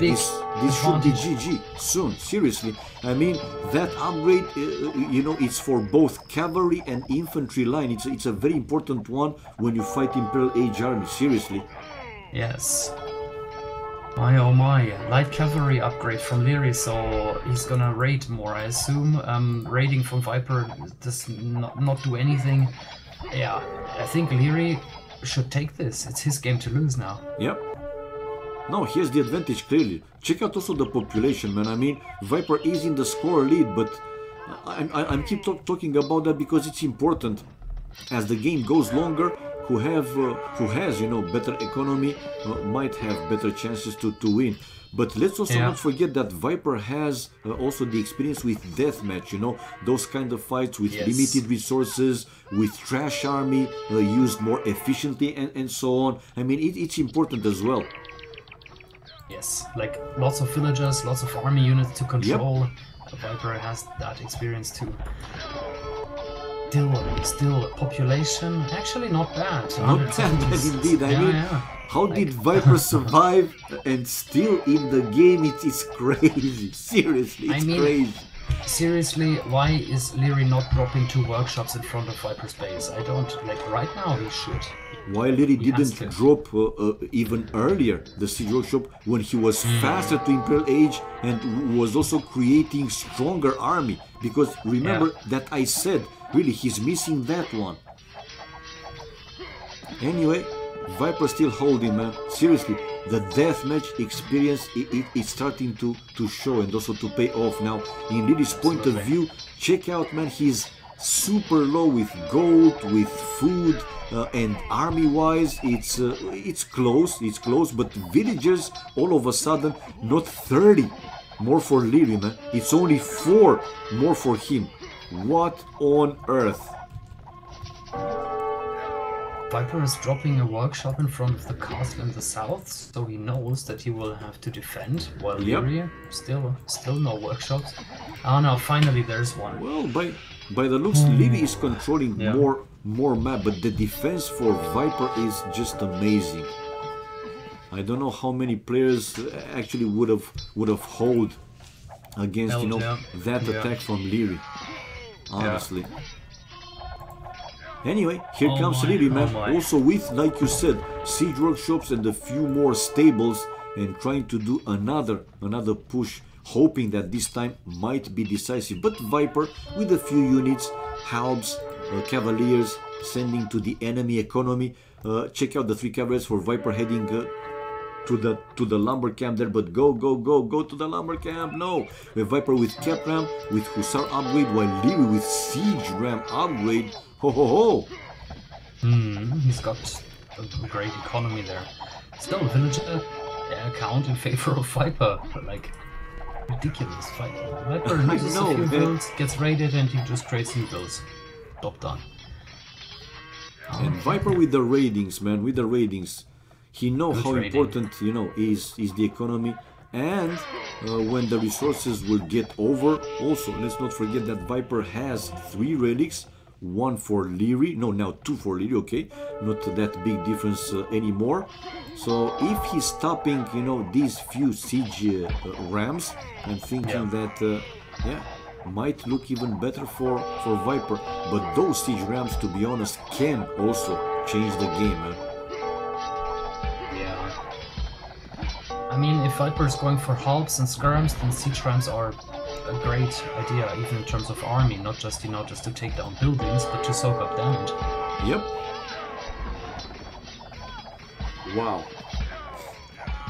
big this should be GG soon. Seriously, I mean that upgrade, you know, it's for both cavalry and infantry line. It's a very important one when you fight Imperial Age army. Seriously. Yes. My oh my, light cavalry upgrade from Liereyy, so he's gonna raid more, I assume. Raiding from Viper does not do anything. Yeah, I think Liereyy should take this. It's his game to lose now. Yep. No, here's the advantage clearly. Check out also the population, man. I mean, Viper is in the score lead, but I'm keep talking about that because it's important. As the game goes longer, who has, you know, better economy might have better chances to win. But let's also not forget that Viper has also the experience with deathmatch, you know, those kind of fights with limited resources, with trash army used more efficiently and so on. I mean, it's important as well. Yes, like lots of villagers, lots of army units to control. Viper has that experience too. Still population, actually not bad. Not bad indeed. I mean, how did Viper survive and still in the game? It's crazy. Seriously, it's crazy. Seriously, why is Liereyy not dropping 2 workshops in front of Viper's base? I don't, like, right now he should. Why Liereyy didn't drop even earlier the siege workshop when he was faster to Imperial Age and was also creating stronger army? Because remember that I said, really, he's missing that one. Anyway, Viper still holding, man. Seriously, the deathmatch experience it's starting to show and also to pay off now. In Lierey's point of view, check out, man, he's super low with gold, with food, and army-wise, it's close, but villagers all of a sudden not 30 more for Liereyy, man. It's only 4 more for him. What on earth? Viper is dropping a workshop in front of the castle in the south, so he knows that he will have to defend, while Liereyy still no workshops. Oh no, finally there's one. Well, by the looks, Liereyy is controlling more map, but the defense for Viper is just amazing. I don't know how many players actually would have hold against that attack from Liereyy. Honestly. Anyway, here comes Liereyy, man. Also with, like you said, siege workshops and a few more stables, and trying to do another push, hoping that this time might be decisive. But Viper with a few units, halbs, cavaliers, sending to the enemy economy. Check out the 3 cavaliers for Viper heading to the lumber camp there, but go to the lumber camp. No, we have Viper with cap ram, with hussar upgrade, while Liereyy with siege ram upgrade. Ho ho ho! He's got a great economy there. Still, villager count in favor of Viper. Like, ridiculous fight. Viper loses a few builds, gets raided, and he just trades new builds. Job done. And Viper with the raidings, man, with the raidings. He knows how important, you know, is the economy. And when the resources will get over, also, let's not forget that Viper has 3 relics. 1 for Liereyy, no, now 2 for Liereyy, okay, not that big difference anymore. So if he's stopping, you know, these few siege rams, I'm thinking that, might look even better for Viper. But those siege rams, to be honest, can also change the game, man. Yeah. I mean, if Viper is going for halbs and skirms, then siege rams are a great idea, even in terms of army, not just, you know, just to take down buildings, but to soak up damage. Yep. Wow.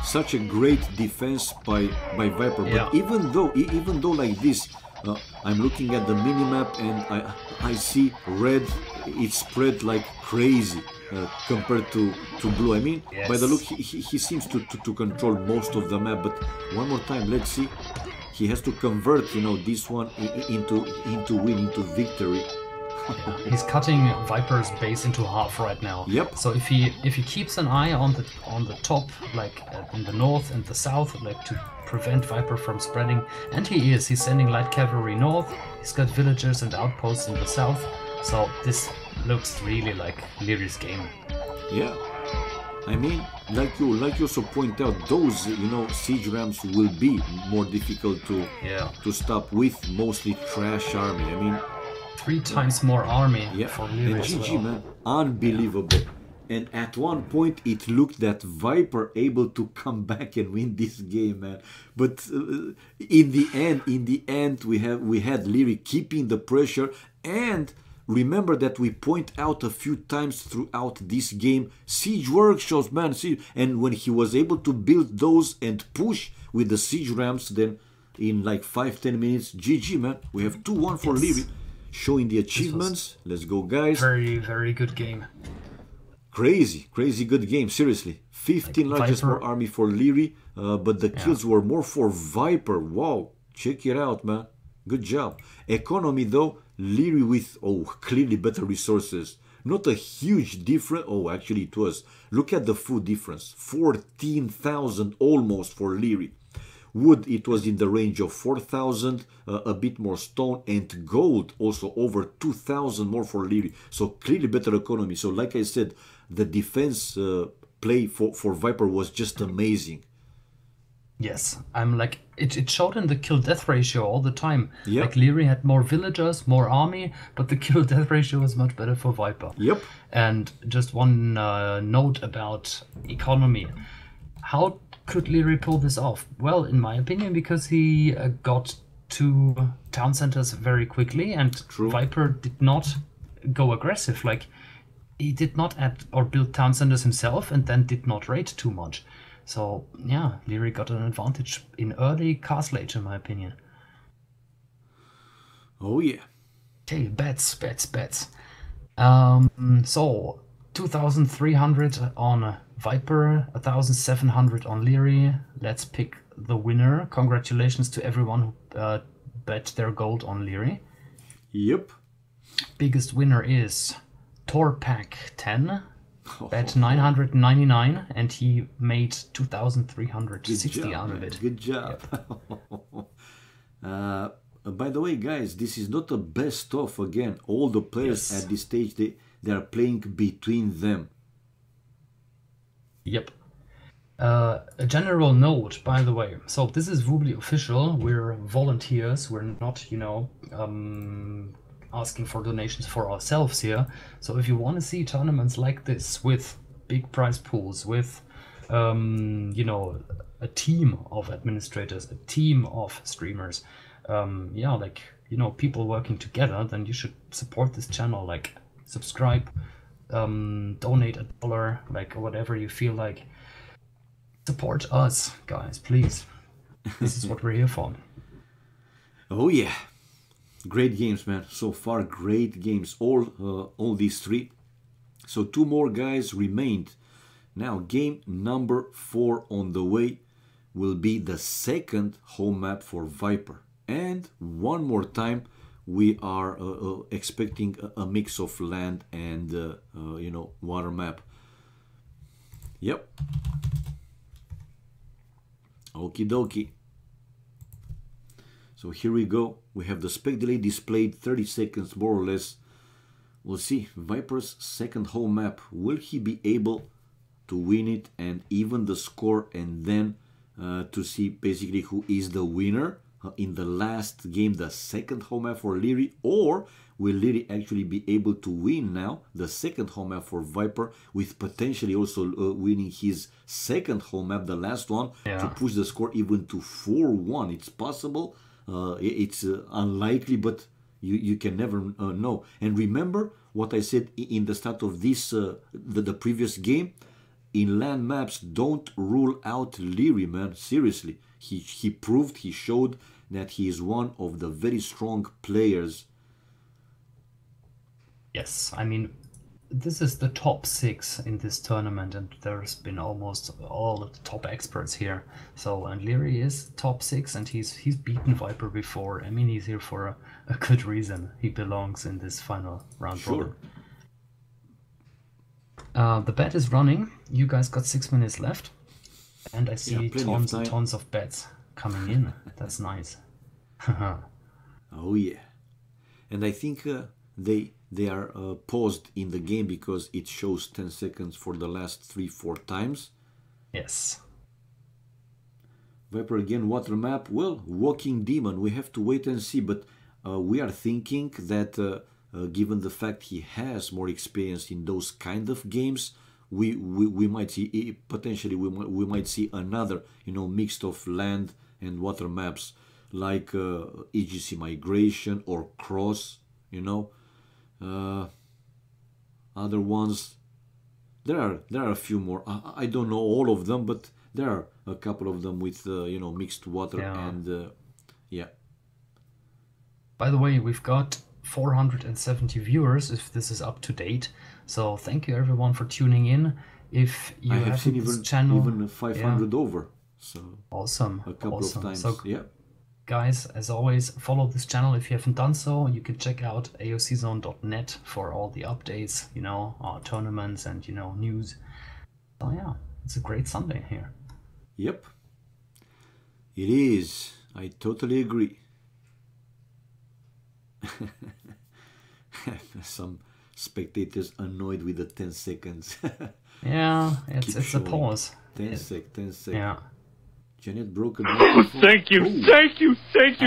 Such a great defense by Viper. But even though like this, I'm looking at the minimap and I see red, it's spread like crazy compared to blue. I mean, by the look, he seems to control most of the map. But one more time, let's see. He has to convert, you know, this one into win, into victory. He's cutting Viper's base into half right now. Yep. So if he keeps an eye on the top, like in the north and the south, like to prevent Viper from spreading, and he's sending light cavalry north. He's got villagers and outposts in the south. So this looks really like Lierey's game. Yeah. I mean, like you also point out, those siege ramps will be more difficult to stop with mostly trash army. I mean, 3 times more army yeah, for and Liereyy as GG, well. man, unbelievable. And at one point, it looked that Viper able to come back and win this game, man. But in the end, we had Liereyy keeping the pressure. And remember that we point out a few times throughout this game, siege workshops, man. And when he was able to build those and push with the siege ramps, then in like 5-10 minutes, GG, man. We have 2-1 for Liereyy, showing the achievements. Let's go, guys. Very, very good game. Crazy good game, seriously. 15 largest more army for Liereyy, but the kills were more for Viper. Wow, check it out, man. Good job. Economy, though, Liereyy with, clearly better resources. Not a huge difference. Oh, actually it was. Look at the food difference. 14,000 almost for Liereyy. Wood, it was in the range of 4,000, a bit more stone, and gold also over 2,000 more for Liereyy. So clearly better economy. So like I said, the defense play for Viper was just amazing. Yes, I'm like, it showed in the kill-death ratio all the time. Yep. Like Liereyy had more villagers, more army, but the kill-death ratio was much better for Viper. Yep. And just one note about economy. How could Liereyy pull this off? Well, in my opinion, because he got 2 town centers very quickly, and Viper did not go aggressive. Like, he did not add or build town centers himself, and then did not raid too much. So yeah, Liereyy got an advantage in early castle age, in my opinion. Oh yeah. Okay, bets. So 2,300 on Viper, 1,700 on Liereyy. Let's pick the winner. Congratulations to everyone who bet their gold on Liereyy. Yep. Biggest winner is Torpak 10. Bet 999, and he made 2,360 out of it. Good job. Yep. By the way, guys, this is not a best of. Again, all the players at this stage, they are playing between them. Yep. A general note, by the way. So this is Woobly official. We're volunteers. We're not, asking for donations for ourselves here. So if you want to see tournaments like this with big prize pools, with a team of administrators, a team of streamers, people working together, then you should support this channel. Like, subscribe, donate $1, like whatever you feel like. Support us, guys, please. This is what we're here for. Oh yeah. Great games, man. So far, great games. All these 3. So 2 more guys remained. Now, game number 4 on the way will be the second home map for Viper. And one more time, we are expecting a mix of land and, water map. Yep. Okie dokie. So here we go. We have the spec delay displayed 30 seconds more or less. We'll see. Viper's second home map. Will he be able to win it and even the score, and then to see basically who is the winner in the last game, the second home map for Liereyy? Or will Liereyy actually be able to win now the second home map for Viper, with potentially also winning his second home map, the last one, to push the score even to 4-1? It's possible. It's unlikely, but you can never know. And remember what I said in the start of this the previous game. In land maps, don't rule out Liereyy, man. Seriously, he proved, he showed that he is one of the very strong players. Yes, I mean, this is the top 6 in this tournament, and there's been almost all of the top experts here. So, and Liereyy is top 6, and he's beaten Viper before. I mean, he's here for a good reason. He belongs in this final round robin. The bet is running. You guys got 6 minutes left, and I see tons and tons of bets coming in. That's nice. Oh yeah, and I think they are paused in the game because it shows 10 seconds for the last 3-4 times. Yes. Viper again, water map. Well, walking demon. We have to wait and see, but we are thinking that given the fact he has more experience in those kind of games, we might see potentially we might see another, you know, mixed of land and water maps like EGC migration or cross, you know. Other ones, there are a few more. I don't know all of them, but there are a couple of them with you know, mixed water and yeah. By the way, we've got 470 viewers if this is up to date. So thank you everyone for tuning in. If you have seen this channel, even 500 over. So awesome. A couple of times. So, yeah. Guys, as always, follow this channel if you haven't done so. You can check out aoczone.net for all the updates, you know, tournaments and, you know, news. So yeah, it's a great Sunday here. Yep. It is. I totally agree. Some spectators annoyed with the 10 seconds. Yeah, it's a pause. 10 sec. Yeah. Genette broke a Oh, thank you, thank you,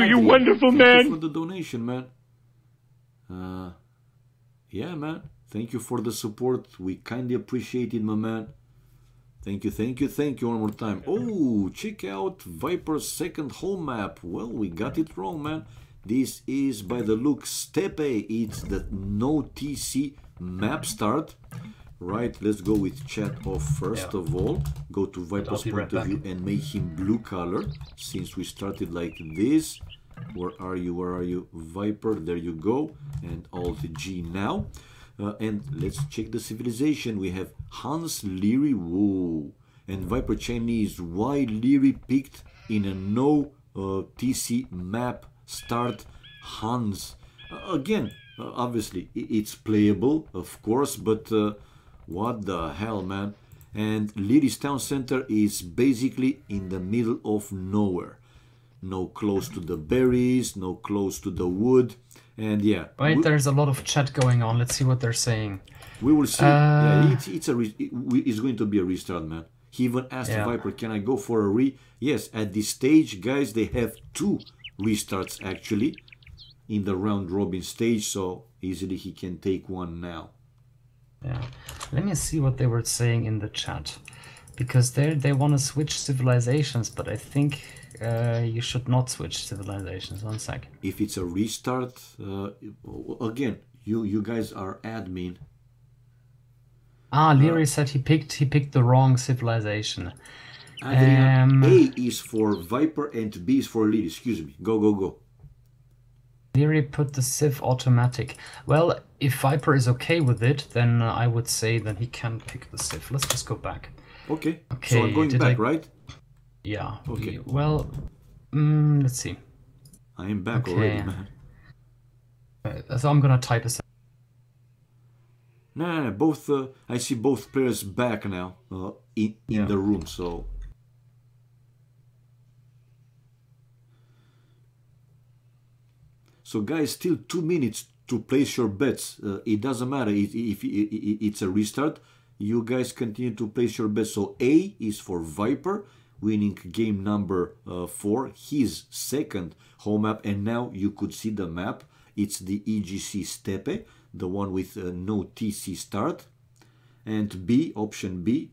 you wonderful man. Thank you for the donation, man. Yeah, man. Thank you for the support. We kindly appreciate it, my man. Thank you one more time. Oh, check out Viper's second home map. Well, we got it wrong, man. This is, by the look, Steppe. It's the no TC map start. Right, let's go with chat off first of all. Go to Viper's point of view and make him blue color. Since we started like this. Where are you, Viper? There you go. And Alt G now. And let's check the civilization. We have Hans Liereyy. Whoa. And Viper Chinese. Why Liereyy picked in a no TC map start Hans? Again, obviously it's playable, of course, but what the hell, man. And Lierey's town center is basically in the middle of nowhere. No close to the berries, no close to the wood. And yeah. Wait, there's a lot of chat going on. Let's see what they're saying. We will see. Yeah, it's going to be a restart, man. He even asked Viper, can I go for a re? Yes, at this stage, guys, they have 2 restarts actually in the round robin stage, so easily he can take one now. Yeah, let me see what they were saying in the chat, because they want to switch civilizations, but I think you should not switch civilizations. 1 second. If it's a restart, again, you guys are admin. Liereyy said he picked the wrong civilization. Adrian, A is for Viper and B is for Liereyy. Excuse me. Go. Liereyy put the Civ automatic. Well, if Viper is okay with it, then I would say that he can pick the Civ. Let's just go back. Okay. So I'm going back, right? Yeah. Okay. Well, let's see. I am back already, man. So I'm gonna type a. No. Both. I see both players back now in the room. So. So guys, still 2 minutes to place your bets. It doesn't matter if it's a restart. You guys continue to place your bets. So A is for Viper, winning game number 4, his second home map. And now you could see the map. It's the EGC Steppe, the one with no TC start. And B, option B,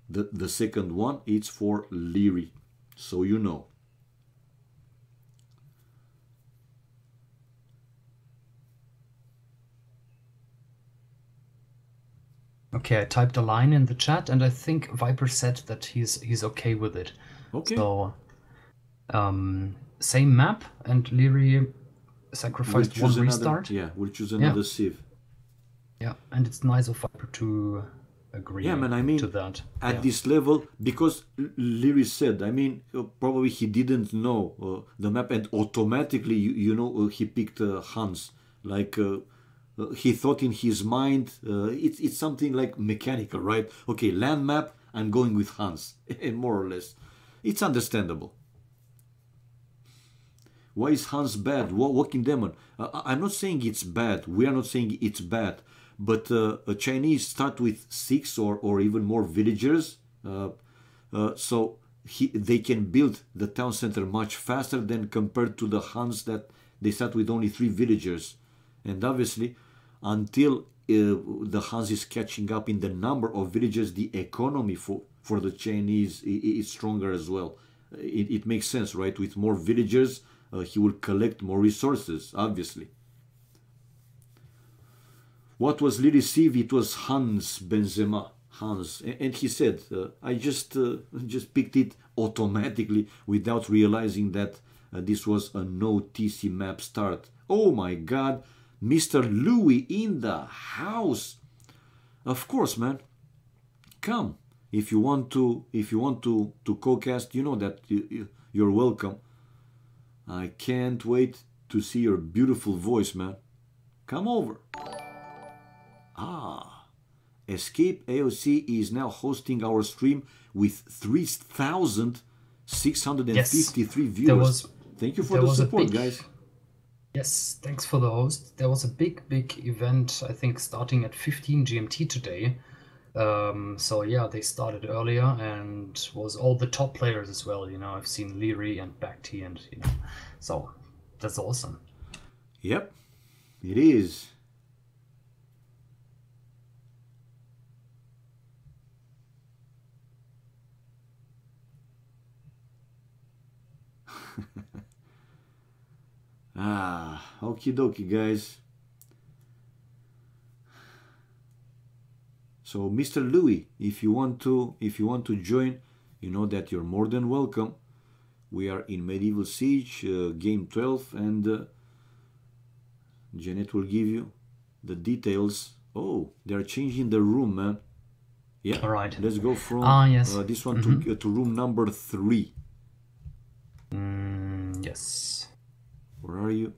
the second one, it's for Liereyy. So you know. Okay, I typed a line in the chat, and I think Viper said that he's okay with it. Okay. So, same map, and Liereyy sacrificed one restart. We'll choose another Civ. Yeah, and it's nice of Viper to agree to that. At this level, because Liereyy said, I mean, probably he didn't know the map, and automatically, he picked Hans. Like, he thought in his mind, it's something like mechanical, right? Okay, land map, I'm going with Hans, more or less. It's understandable. Why is Hans bad? Walking Demon. I'm not saying it's bad. We are not saying it's bad. But a Chinese start with 6 or even more villagers. So they can build the town center much faster than compared to the Hans that they start with only 3 villagers. And obviously, until the Hans is catching up in the number of villagers, the economy for the Chinese is stronger as well. It makes sense, right? With more villagers, he will collect more resources, obviously. What was Liereyy? It was Hans Benzema. Hans. And he said, I just picked it automatically without realizing that this was a no TC map start. Oh my god, Mr. Louis in the house. Of course, man. Come. If you want to co-cast, you know that you're welcome. I can't wait to see your beautiful voice, man. Come over. Ah, Escape AOC is now hosting our stream with 3,653 viewers. Thank you for the support, guys. Yes, thanks for the host. There was a big event, I think, starting at 15 GMT today. So yeah, they started earlier and was all the top players as well. You know, I've seen Liereyy and Bacti and, you know, so that's awesome. Yep, it is. Okie dokie, guys. So, Mr. Louis, if you want to join, you know that you're more than welcome. We are in Medieval Siege, game 12, and Genette will give you the details. Oh, they're changing the room, man. Yeah. All right. Let's go from yes. This one to room number 3. Yes. Where are you?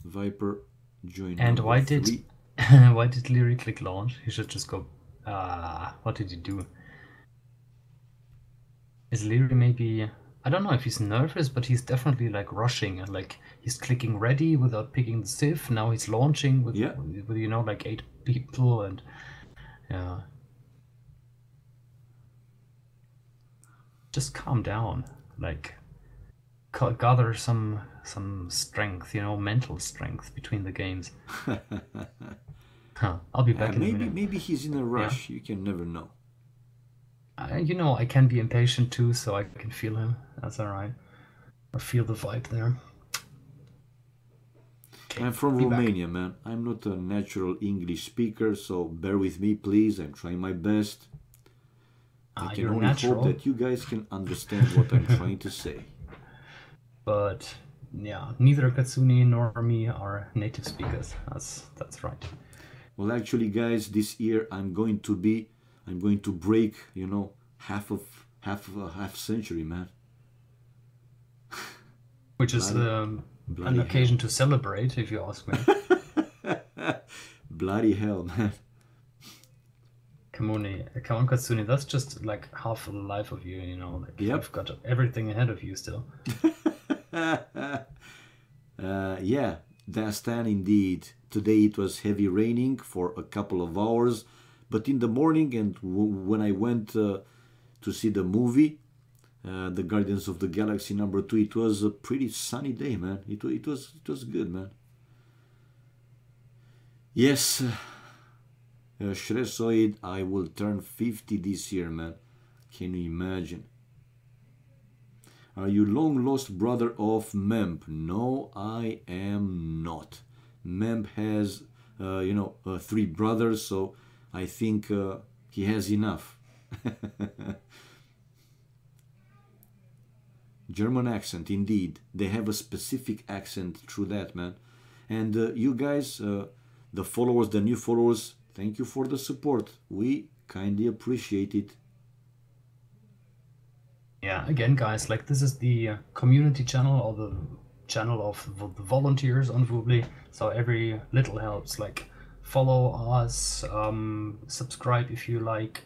Viper, join. And why 3. did why did Liereyy click launch? He should just go. What did he do? Is Liereyy maybe? I don't know if he's nervous, but he's definitely like rushing and like he's clicking ready without picking the Civ. Now he's launching with you know, like 8 people, and yeah. Just calm down, like gather some strength, you know, mental strength between the games. I'll be back in a minute. Maybe he's in a rush. Yeah. You can never know. You know, I can be impatient too, so I can feel him. That's all right. I feel the vibe there. Okay, I'm from Romania, man. I'm not a natural English speaker, so bear with me, please. I'm trying my best. I can only hope that you guys can understand what I'm trying to say. But yeah, neither Katsuni nor me are native speakers. That's right. Well, actually, guys, this year I'm going to break, you know, half a half century, man. Which is an occasion to celebrate, if you ask me. Bloody hell, man. Come on, Katsuni, that's just like half of the life of you, you know. Like, you've got everything ahead of you still. Yeah, Dastan indeed. Today it was heavy raining for a couple of hours, but in the morning and when I went to see the movie, The Guardians of the Galaxy #2, it was a pretty sunny day, man. It was good, man. Yes, Shresoid, I will turn 50 this year, man. Can you imagine? Are you long lost brother of Memp? No, I am not. Memp has, 3 brothers, so I think he has enough. German accent, indeed. They have a specific accent, true that, man. And you guys, the followers, the new followers, thank you for the support. We kindly appreciate it. Yeah, again, guys, like this is the community channel or the channel of the volunteers on Voobly, so every little helps. Like follow us, subscribe if you like,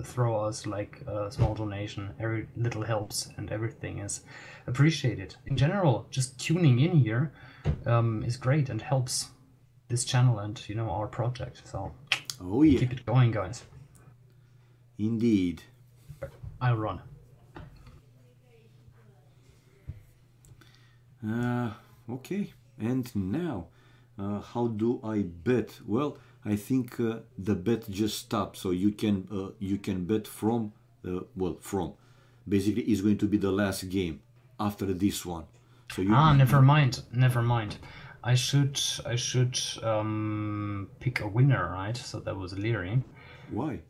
throw us like a small donation. Every little helps and everything is appreciated. In general, just tuning in here is great and helps this channel and, you know, our project. So Oh yeah, keep it going, guys. indeed. I'll run. Okay, and now, how do I bet? Well, I think the bet just stopped, so you can bet from basically is going to be the last game after this one. So you Never mind. Never mind. I should pick a winner, right? So that was Liereyy. why?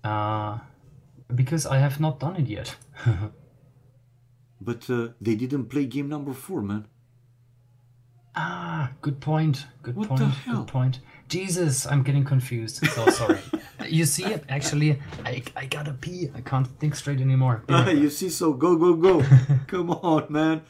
Because I have not done it yet. But they didn't play game number 4, man. Good point. Good What point. the hell? Good point. Jesus, I'm getting confused. So sorry. You see it? Actually, I gotta pee. I can't think straight anymore. You see, so go. Come on, man.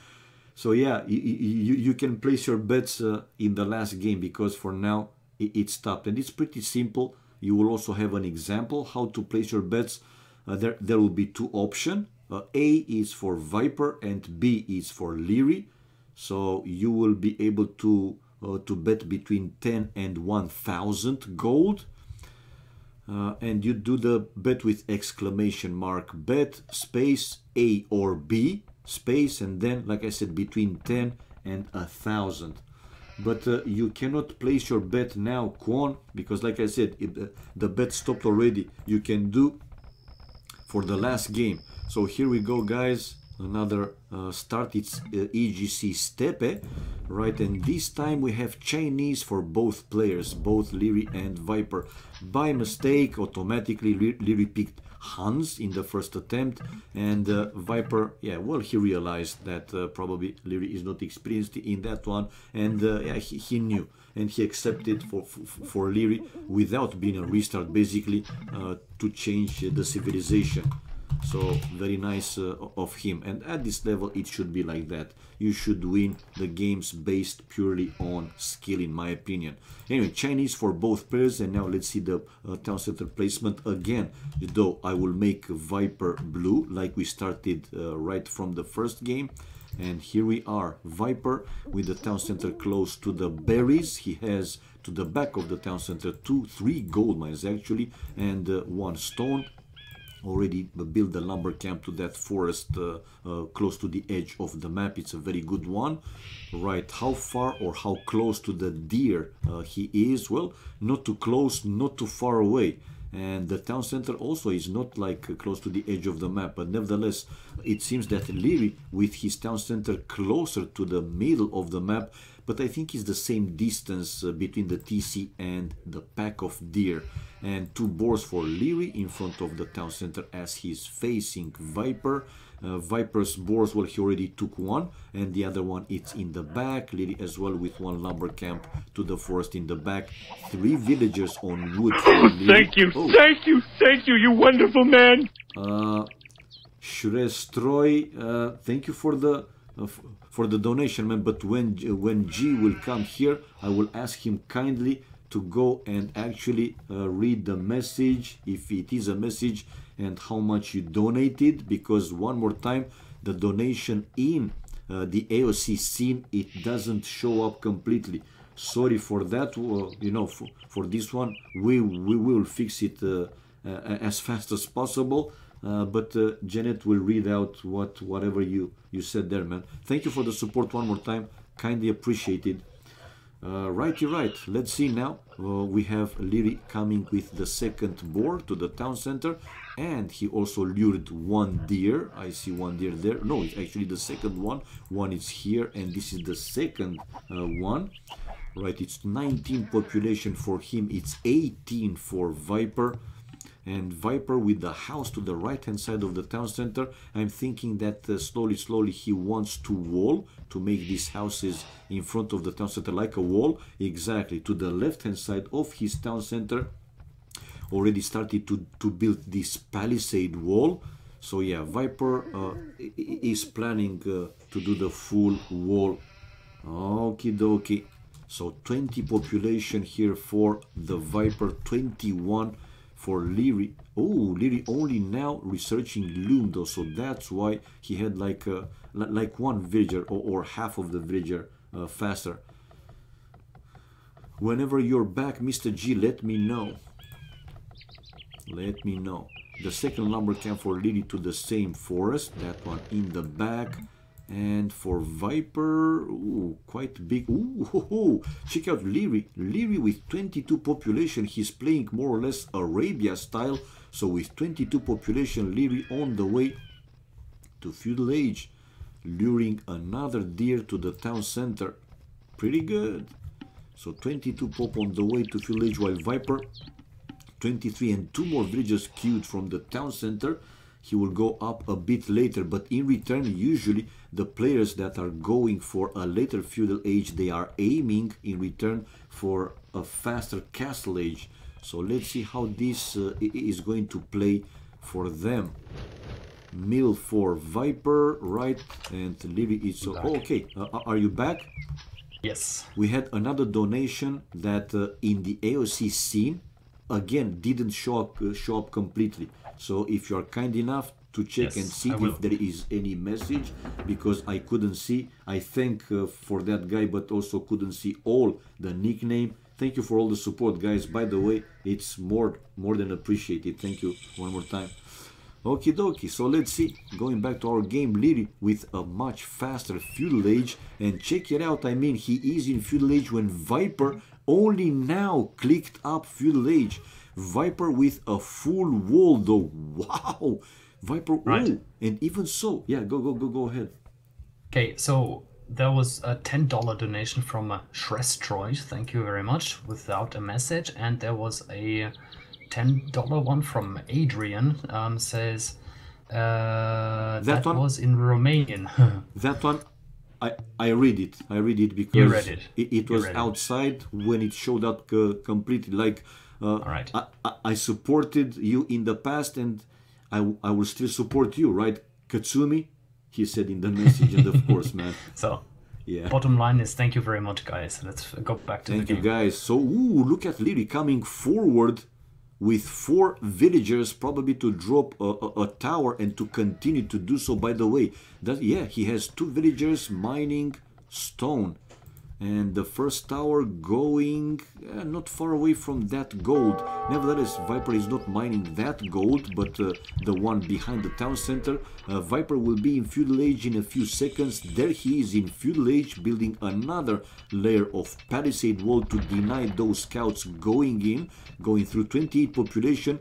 So yeah, you can place your bets in the last game, because for now it stopped, and it's pretty simple. You will also have an example how to place your bets. There will be 2 options. A is for Viper and B is for Liereyy. So you will be able to bet between 10 and 1,000 gold. And you do the bet with exclamation mark bet space A or B space, and then, like I said, between 10 and 1,000. But you cannot place your bet now, Kwon, because like I said, the bet stopped already. You can do for the last game. So here we go, guys. Another start. It's EGC Steppe, right? And this time we have Chinese for both players, both Liereyy and Viper. By mistake, automatically Liereyy picked Hans in the first attempt, and Viper, yeah, well, he realized that probably Liereyy is not experienced in that one, and yeah, he knew, and he accepted for Liereyy without being a restart, basically, to change the civilization. So very nice of him, and at this level it should be like that. You should win the games based purely on skill, in my opinion. Anyway, Chinese for both players, and now let's see the town center placement again. Though I will make Viper blue like we started right from the first game. And here we are, Viper with the town center close to the berries. He has to the back of the town center 3 gold mines actually, and 1 stone. Already built the lumber camp to that forest close to the edge of the map. It's a very good one. Right, how far or how close to the deer he is? Well, not too close, not too far away. And the town center also is not like close to the edge of the map, but nevertheless it seems that Liereyy with his town center closer to the middle of the map, but I think it's the same distance between the TC and the pack of deer. And 2 boars for Liereyy in front of the town center as he's facing Viper. Viper's boars, well, he already took 1, and the other one it's in the back. Liereyy as well with 1 lumber camp to the forest in the back. 3 villagers on wood for Oh, Liereyy. thank you, you wonderful man. Shrestroy, thank you for the donation, man. But when G will come here, I will ask him kindly to go and actually read the message, if it is a message, and how much you donated, because one more time the donation in the AOC scene, it doesn't show up completely. Sorry for that. You know, for this one we will fix it as fast as possible, but Genette will read out whatever you said there, man. Thank you for the support one more time, kindly appreciated. Righty right, let's see now. We have Liereyy coming with the 2nd boar to the town center, and he also lured 1 deer. I see 1 deer there. No, it's actually the 2nd one. 1 is here, and this is the 2nd one. Right, it's 19 population for him, it's 18 for Viper. And Viper with the house to the right hand side of the town center. I'm thinking that slowly he wants to wall, to make these houses in front of the town center like a wall. Exactly, to the left hand side of his town center already started to build this palisade wall. So yeah, Viper is planning to do the full wall. Okie dokie. So 20 population here for the Viper, 21 for Liereyy. Oh, Liereyy only now researching Loom though, so that's why he had like one villager or half of the villager faster. Whenever you're back, Mr. G, let me know. Let me know. The second lumber camp for Liereyy to the same forest. That one in the back. And for Viper, ooh, quite big. Ooh, check out Liereyy. Liereyy with 22 population. He's playing more or less Arabia style. So with 22 population, Liereyy on the way to Feudal Age. Luring another deer to the town center. Pretty good. So 22 pop on the way to Feudal Age, while Viper 23 and 2 more villages queued from the town center. He will go up a bit later, but in return, usually the players that are going for a later Feudal Age, they are aiming in return for a faster Castle Age. So let's see how this is going to play for them. Mill for Viper, right? And Liereyy is so... Oh, okay, are you back? Yes. We had another donation that in the AOC scene, again, didn't show up completely. So if you are kind enough to check and see if there is any message, because I couldn't see. I thank for that guy, but also couldn't see all the nickname. Thank you for all the support, guys. By the way, it's more than appreciated. Thank you one more time. Okie dokie, so let's see. Going back to our game, Liereyy with a much faster Feudal Age. And check it out, I mean, he is in Feudal Age when Viper only now clicked up Feudal Age. Viper with a full wall though. Wow! Viper, right. Ooh, and even so, yeah, go ahead. Okay, so there was a $10 donation from Shrestroid, thank you very much, without a message. And there was a $10 one from Adrian, says that one was in Romanian. That one, I read it because you read it. It was outside when it showed up completely. Like, right. I supported you in the past, and I will still support you, right, Katsuni? He said in the message, and of course, man. So, yeah. Bottom line is thank you very much, guys. Let's go back to the game. Thank you, guys. So, ooh, look at Liereyy coming forward with 4 villagers, probably to drop a tower and to continue to do so. By the way, that he has 2 villagers mining stone, and the first tower going not far away from that gold. Nevertheless, Viper is not mining that gold, but the one behind the town center. Viper will be in Feudal Age in a few seconds. There he is in Feudal Age, building another layer of palisade wall to deny those scouts going in, going through 28 population,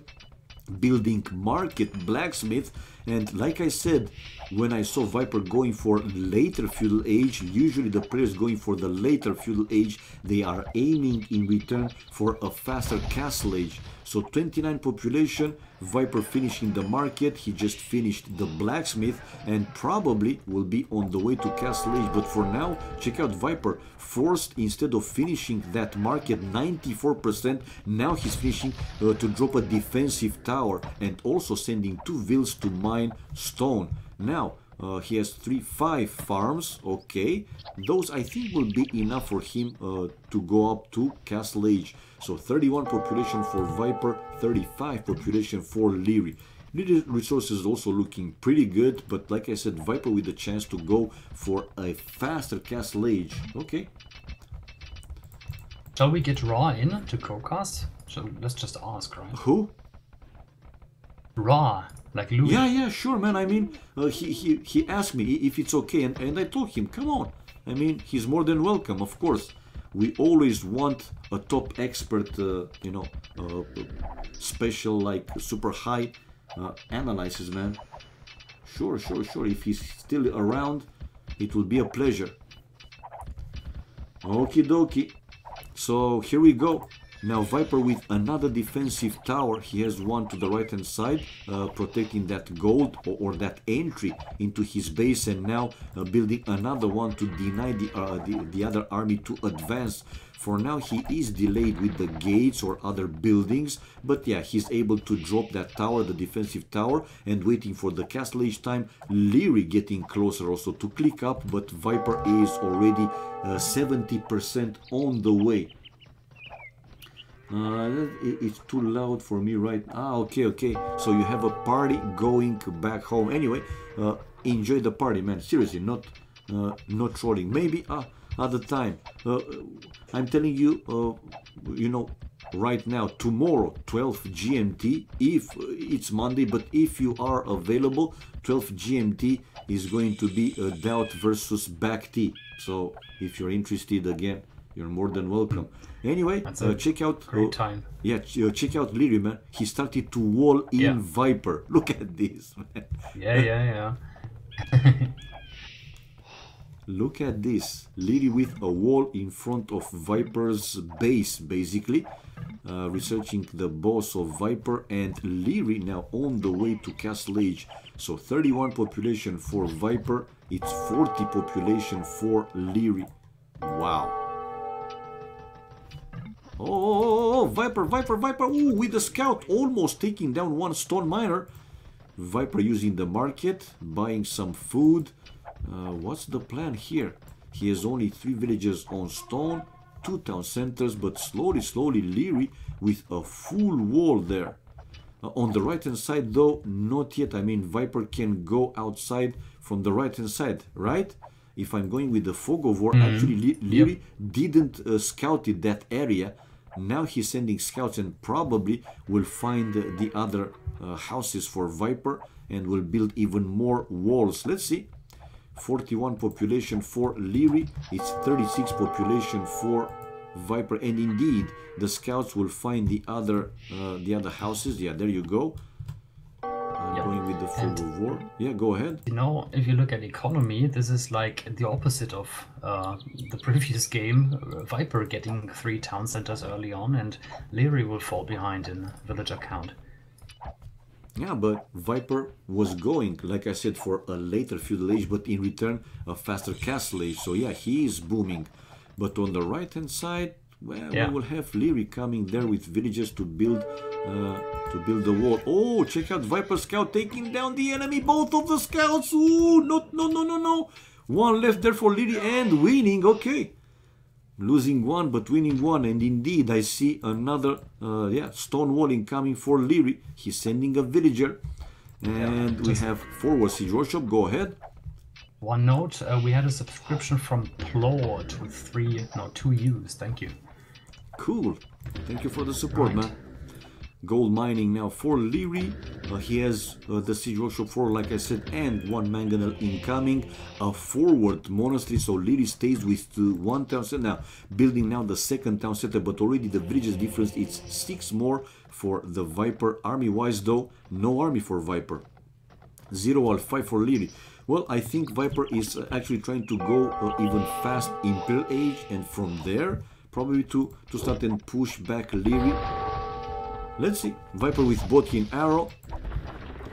building market, blacksmith. And like I said, when I saw Viper going for later Feudal Age, usually the players going for the later Feudal Age, they are aiming in return for a faster Castle Age. So 29 population, Viper finishing the market, he just finished the blacksmith and probably will be on the way to Castle Age. But for now, check out Viper, forced instead of finishing that market 94%, now he's finishing to drop a defensive tower and also sending 2 vills to mine stone. Now, he has 5 farms, okay. Those I think will be enough for him to go up to Castle Age. So 31 population for Viper, 35 population for Liereyy. Liereyy resources also looking pretty good, but like I said, Viper with the chance to go for a faster Castle Age. Okay. Shall we get Ra in to co-cast? So let's just ask, right? Who? Ra, like Louis. Yeah, sure, man. I mean, he asked me if it's okay, and I told him, come on. I mean, he's more than welcome, of course. We always want a top expert, you know, special, like super high analysis, man. Sure. If he's still around, it will be a pleasure. Okie dokie. So here we go. Now Viper with another defensive tower. He has one to the right hand side, protecting that gold or that entry into his base, and now building another one to deny the other army to advance For now, he is delayed with the gates or other buildings, but yeah, he's able to drop that tower, the defensive tower, and waiting for the castle age time. Liereyy getting closer also to click up, but Viper is already 70% on the way. It's too loud for me right now. Okay. So you have a party going back home. Anyway, enjoy the party, man. Seriously, not trolling. Maybe other time. I'm telling you, you know, right now, tomorrow, 12 GMT, if it's Monday, but if you are available, 12 GMT is going to be a Doubt versus Back T. So if you're interested, again, you're more than welcome. Anyway, check out great time. Yeah, check out Liereyy, man. He started to wall in Viper. Look at this, man. Yeah. Look at this. Liereyy with a wall in front of Viper's base, basically. Researching the boss of Viper, and Liereyy now on the way to Castle Age. So 31 population for Viper. It's 40 population for Liereyy. Wow. Oh, Viper. Ooh, with the scout almost taking down one stone miner. Viper using the market, buying some food. What's the plan here? He has only 3 villages on stone, 2 town centers, but slowly Liereyy with a full wall there. On the right hand side though, not yet. I mean, Viper can go outside from the right hand side, right? If I'm going with the fog of war, actually Liereyy didn't scout it, that area. Now he's sending scouts and probably will find the other houses for Viper and will build even more walls. Let's see. 41 population for Liereyy. It's 36 population for Viper, and indeed the scouts will find the other houses. Yeah, there you go. Going with the fog of war. Yeah, go ahead. You know, if you look at economy, this is like the opposite of the previous game. Viper getting 3 town centers early on, and Liereyy will fall behind in villager count. Yeah, but Viper was going, like I said, for a later feudal age, but in return a faster castle age. So yeah, he is booming. But on the right hand side, well, we will have Liereyy coming there with villagers to build the wall. Oh, check out Viper scout taking down the enemy, both of the scouts. Ooh, no. One left there for Liereyy and winning. Okay. Losing one, but winning one. And indeed, I see another, stone walling coming for Liereyy. He's sending a villager. And we have forward siege workshop. Go ahead. One note, we had a subscription from Plord with 2 U's. Thank you. Cool. Thank you for the support, man. Gold mining now for Liereyy. He has the siege workshop 4, like I said, and 1 mangonel incoming. A forward monastery, so Liereyy stays with 1 town center. Now, building now the 2nd town center, but already the villages difference, it's 6 more for the Viper. Army-wise though, no army for Viper. 0 al 5 for Liereyy. Well, I think Viper is actually trying to go even fast Imperial Age, and from there, probably to start and push back Liereyy. Let's see. Viper with Bodkin arrow.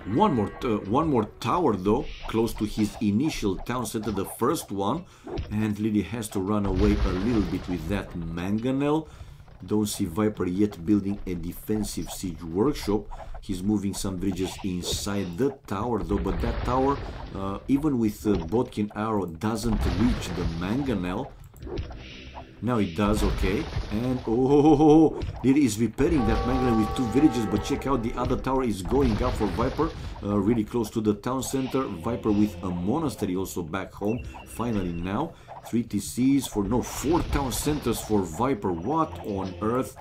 One more tower though, close to his initial town center, the first one, and Liereyy has to run away a little bit with that mangonel. Don't see Viper yet building a defensive siege workshop. He's moving some bridges inside the tower though, but that tower, even with the Bodkin arrow, doesn't reach the mangonel. Now it does, okay. And Liereyy is repairing that mangonel with 2 villages, but check out the other tower is going up for Viper, really close to the town center. Viper with a monastery also back home, finally now. 3 TCs for 4 town centers for Viper. What on earth?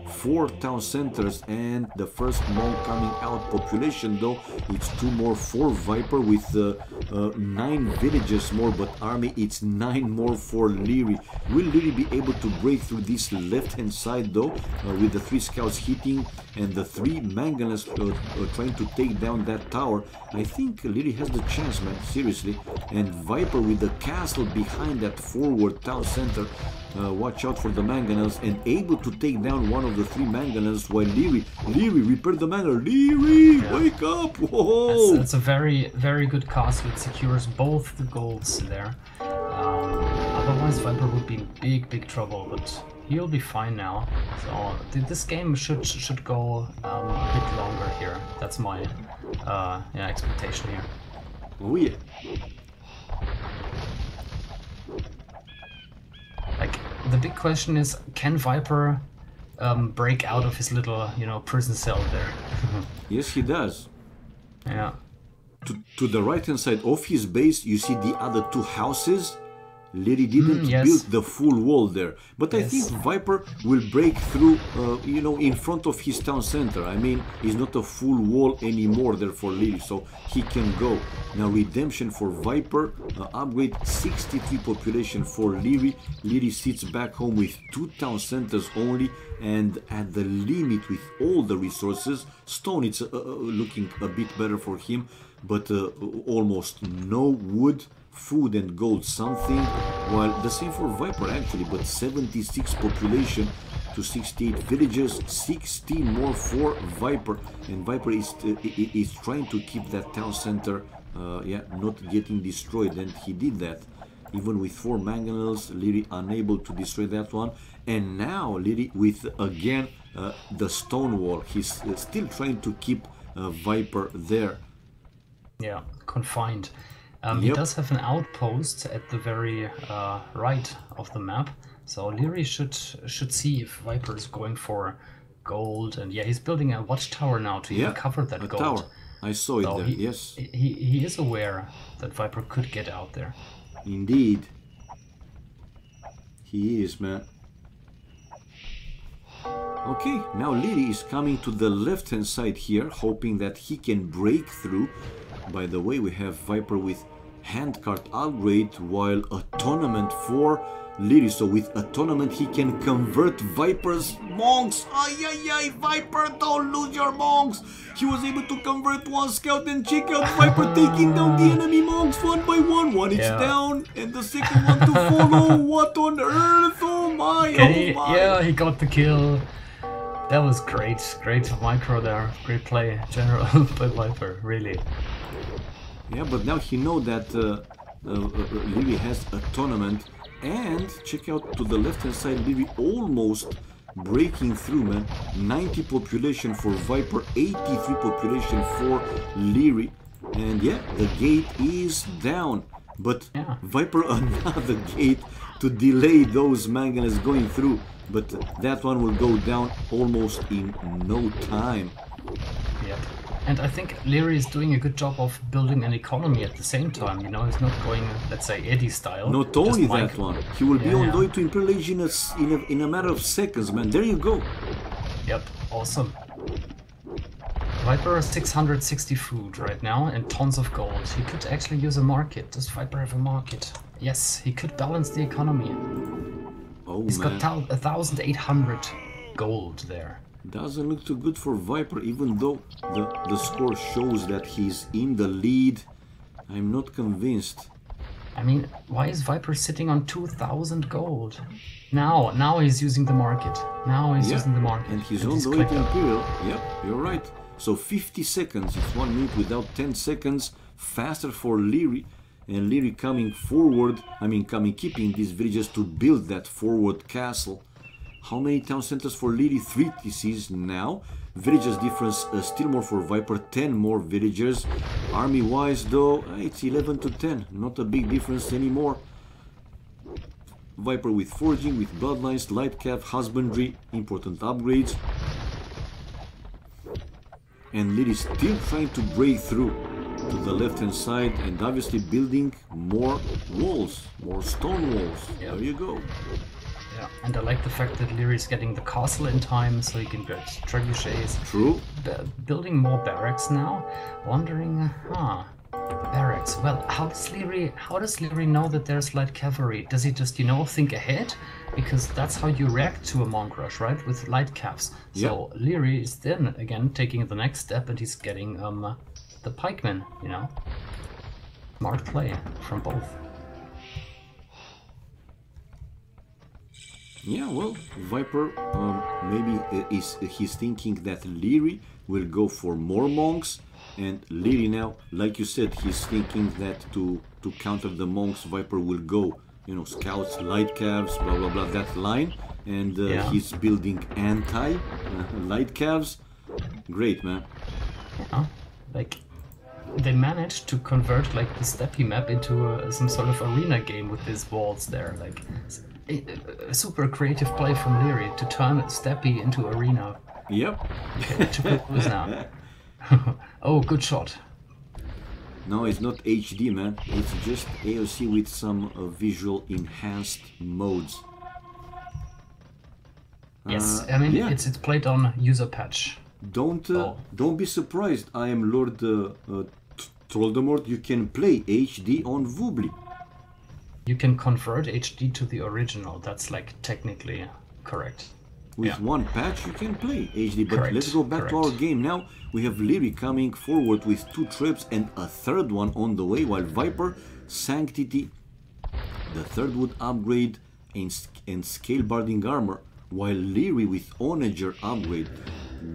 4 town centers, and the first monk coming out population though, it's 2 more for Viper with 9 villages more, but army it's 9 more for Liereyy. Will Liereyy be able to break through this left hand side though, with the 3 scouts hitting and the 3 mangonels trying to take down that tower? I think Liereyy has the chance, man, seriously. And Viper with the castle behind that forward town center. Watch out for the mangonels, and able to take down one of the 3 mangonels, while Liereyy repair the mangonel. Liereyy, wake up! Whoa! It's a very, very good castle. It secures both the golds there. Otherwise, Viper would be in big trouble, but he'll be fine now. So this game should go a bit longer here. That's my yeah, expectation here. Oh yeah. Like, the big question is, can Viper break out of his little, you know, prison cell there? Yes, he does. Yeah. To the right hand side of his base, you see the other two houses. Liereyy didn't yes. build the full wall there, but I think Viper will break through, you know, in front of his town center. I mean, it's not a full wall anymore there for Liereyy, so he can go. Now, redemption for Viper, upgrade 63 population for Liereyy. Liereyy sits back home with 2 town centers only, and at the limit with all the resources. Stone, it's looking a bit better for him, but almost no wood. Food and gold something, while the same for Viper actually, but 76 population to 68 villages, 16 more for Viper, and Viper is trying to keep that town center yeah, not getting destroyed, and he did that. Even with 4 mangonels, Liereyy unable to destroy that one, and now Liereyy with again the stone wall. He's still trying to keep Viper there. Yeah, confined. He does have an outpost at the very right of the map, so Liereyy should see if Viper is going for gold, and yeah, he's building a watchtower now to even cover that gold. Tower. I saw it so there. Yes. He is aware that Viper could get out there. Indeed. He is, man. Okay, now Liereyy is coming to the left hand side here, hoping that he can break through. By the way, we have Viper with handcart upgrade, while a tournament for Liereyy. So with a tournament he can convert Viper's monks. Ay ay ay, Viper, don't lose your monks. He was able to convert 1 scout, and check out Viper taking down the enemy monks one by one. One is down and the second one to follow. What on earth? Oh my, my. Yeah, he got the kill. That was great. Great micro there. Great play, general by Viper, really. Yeah, but now he knows that Liereyy has a tournament, and check out to the left hand side, Liereyy almost breaking through, man. 90 population for Viper, 83 population for Liereyy, and yeah, the gate is down. But Viper another gate to delay those mangonels going through, but that one will go down almost in no time. Yep. And I think Liereyy is doing a good job of building an economy at the same time, you know, he's not going, let's say, Eddie style. Not only that one, he will be on the way to Imperial Age in a matter of seconds, man. There you go. Yep, awesome. Viper has 660 food right now and tons of gold. He could actually use a market. Does Viper have a market? Yes, he could balance the economy. Oh, He's got 1,800 gold there. Doesn't look too good for Viper, even though the score shows that he's in the lead. I'm not convinced. I mean, why is Viper sitting on 2,000 gold? Now he's using the market. Now he's using the market. And he's on the way to Imperial. Yep, you're right. So 50 seconds, it's 1 minute without 10 seconds. Faster for Liereyy. And Liereyy coming forward, keeping these villages to build that forward castle. How many town centers for Liereyy? 3 TCs now. Villages difference still more for Viper, 10 more villagers. Army wise though, it's 11 to 10. Not a big difference anymore. Viper with forging, with bloodlines, light cav, husbandry, important upgrades. And Liereyy still trying to break through to the left hand side, and obviously building more walls, more stone walls. There you go. Yeah, and I like the fact that Liereyy is getting the castle in time, so he can get trebuchets. True. Building more barracks now. Wondering, barracks. Well, how does Liereyy know that there's light cavalry? Does he just, you know, think ahead? Because that's how you react to a monk rush, right? With light cavs. So Liereyy is then again taking the next step, and he's getting the pikemen, you know. Smart play from both. Yeah, well, Viper maybe he's thinking that Liereyy will go for more monks, and Liereyy now, like you said, he's thinking that to counter the monks, Viper will go you know, scouts, light calves, blah blah blah, that line, and he's building anti light calves. Great, man. Yeah, like they managed to convert like the steppe map into some sort of arena game with these walls there. Like a super creative play from Liereyy to turn steppe into arena. Yep. Okay, 2 clues now. Oh, good shot. No, it's not HD, man. It's just AOC with some visual enhanced modes. Yes, I mean it's played on user patch. Don't be surprised. I am Lord Troldemort. You can play HD on Voobly. You can convert HD to the original. That's like technically correct. With one patch you can play HD, but Correct, let's go back to our game now. We have Liereyy coming forward with 2 trips and a third one on the way, while Viper, Sanctity, the third would upgrade and scale barding armor, while Liereyy with Onager upgrade.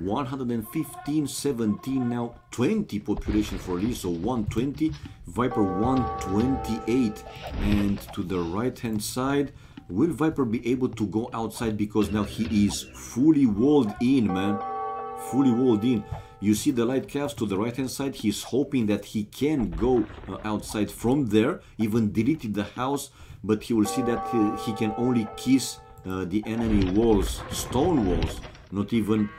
115, 17 now, 20 population for Liereyy, so 120, Viper 128, and to the right hand side, will Viper be able to go outside, because now he is fully walled in, man, fully walled in. You see the light calves to the right hand side, he's hoping that he can go outside from there, even deleted the house, but he will see that he can only kiss the enemy walls, stone walls, not even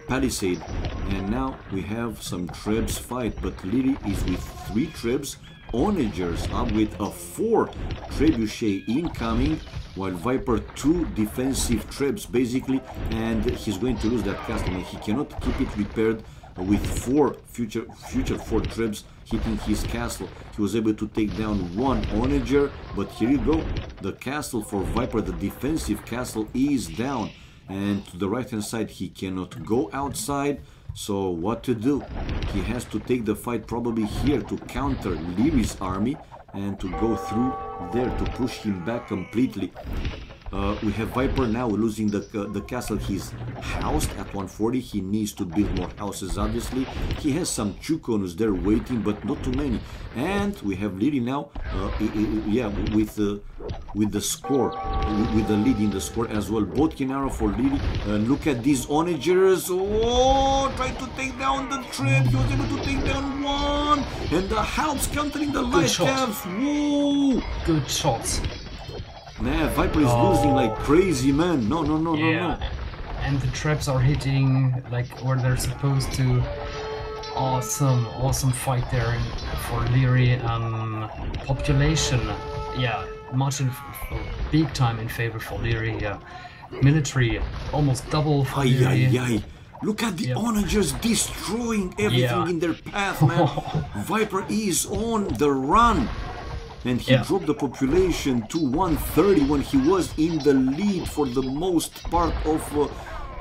palisade. And now we have some trebs fight, but Liereyy is with 3 trebs, Onagers up with a 4 trebuchet incoming, while Viper 2 defensive trebs basically, and he's going to lose that castle. He cannot keep it repaired with 4 future 4 trebs hitting his castle. He was able to take down 1 Onager, but here you go, the castle for Viper, the defensive castle is down, and to the right hand side he cannot go outside. So what to do? He has to take the fight probably here to counter Lierey's army and to go through there to push him back completely. We have Viper now losing the castle. He's housed at 140. He needs to build more houses, obviously. He has some Chukonus there waiting, but not too many. And we have Liereyy now, with the score, with the lead in the score as well. Both Kinaro for Liereyy. Look at these Onagers. Oh, trying to take down the trip. He was able to take down 1. And the helps countering the light calves. Whoa! Good shots. Man, Viper is losing like crazy, man. No. And the traps are hitting like where they're supposed to. Awesome fight there for Liereyy. Population, big time in favor for Liereyy. Military, almost double for Liereyy. Look at the Onagers destroying everything in their path, man. Viper is on the run. And he dropped the population to 130 when he was in the lead for the most part of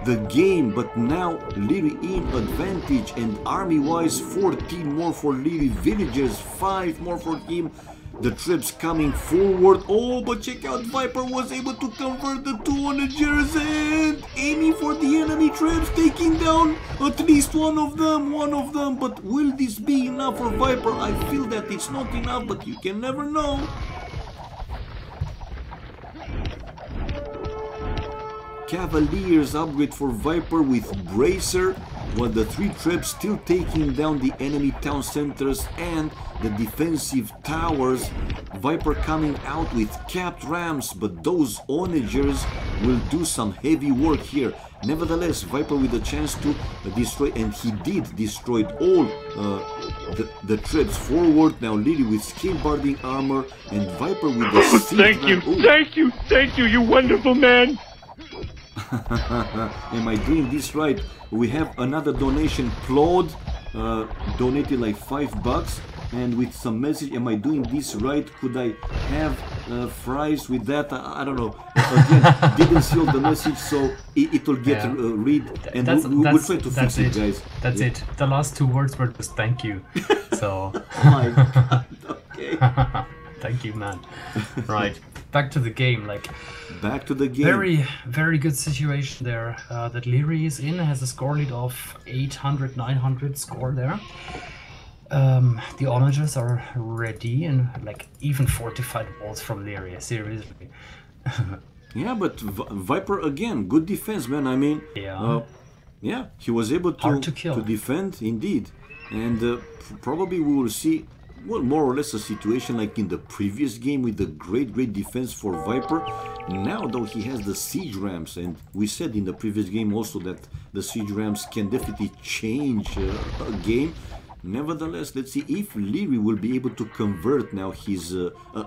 the game. But now Liereyy in advantage, and army-wise 14 more for Liereyy, villagers 5 more for him. The troops coming forward. Oh, but check out, Viper was able to convert the 2 Onagers and aiming for the enemy troops, taking down at least one of them. But will this be enough for Viper? I feel that it's not enough, but you can never know. Cavaliers upgrade for Viper with Bracer, while the 3 troops still taking down the enemy town centers and the defensive towers. Viper coming out with capped rams, but those Onagers will do some heavy work here. Nevertheless, Viper with a chance to destroy, and he did destroy all the troops forward. Now Liereyy with scale barding armor, and Viper with the Thank you, you wonderful man. Am I doing this right? We have another donation. Claude donated like $5, and with some message. Am I doing this right? Could I have fries with that? I don't know. Again, didn't see all the message, so it will get read, and we'll try to fix it, guys. That's it. The last 2 words were just thank you. So. Oh my God. Okay. Thank you, man. Right. Back to the game, back to the game. Very good situation there that Liereyy is in. Has a score lead of 800, 900 score there. The onagers are ready and like even fortified walls from Liereyy, seriously. Yeah, but Viper again, good defense, man. I mean, Yeah. yeah, he was able Hard to kill. defend indeed, and probably we will see, well, more or less a situation like in the previous game with the great defense for Viper. Now though he has the siege rams, and we said in the previous game also that the siege rams can definitely change a game. Nevertheless, let's see if Liereyy will be able to convert now his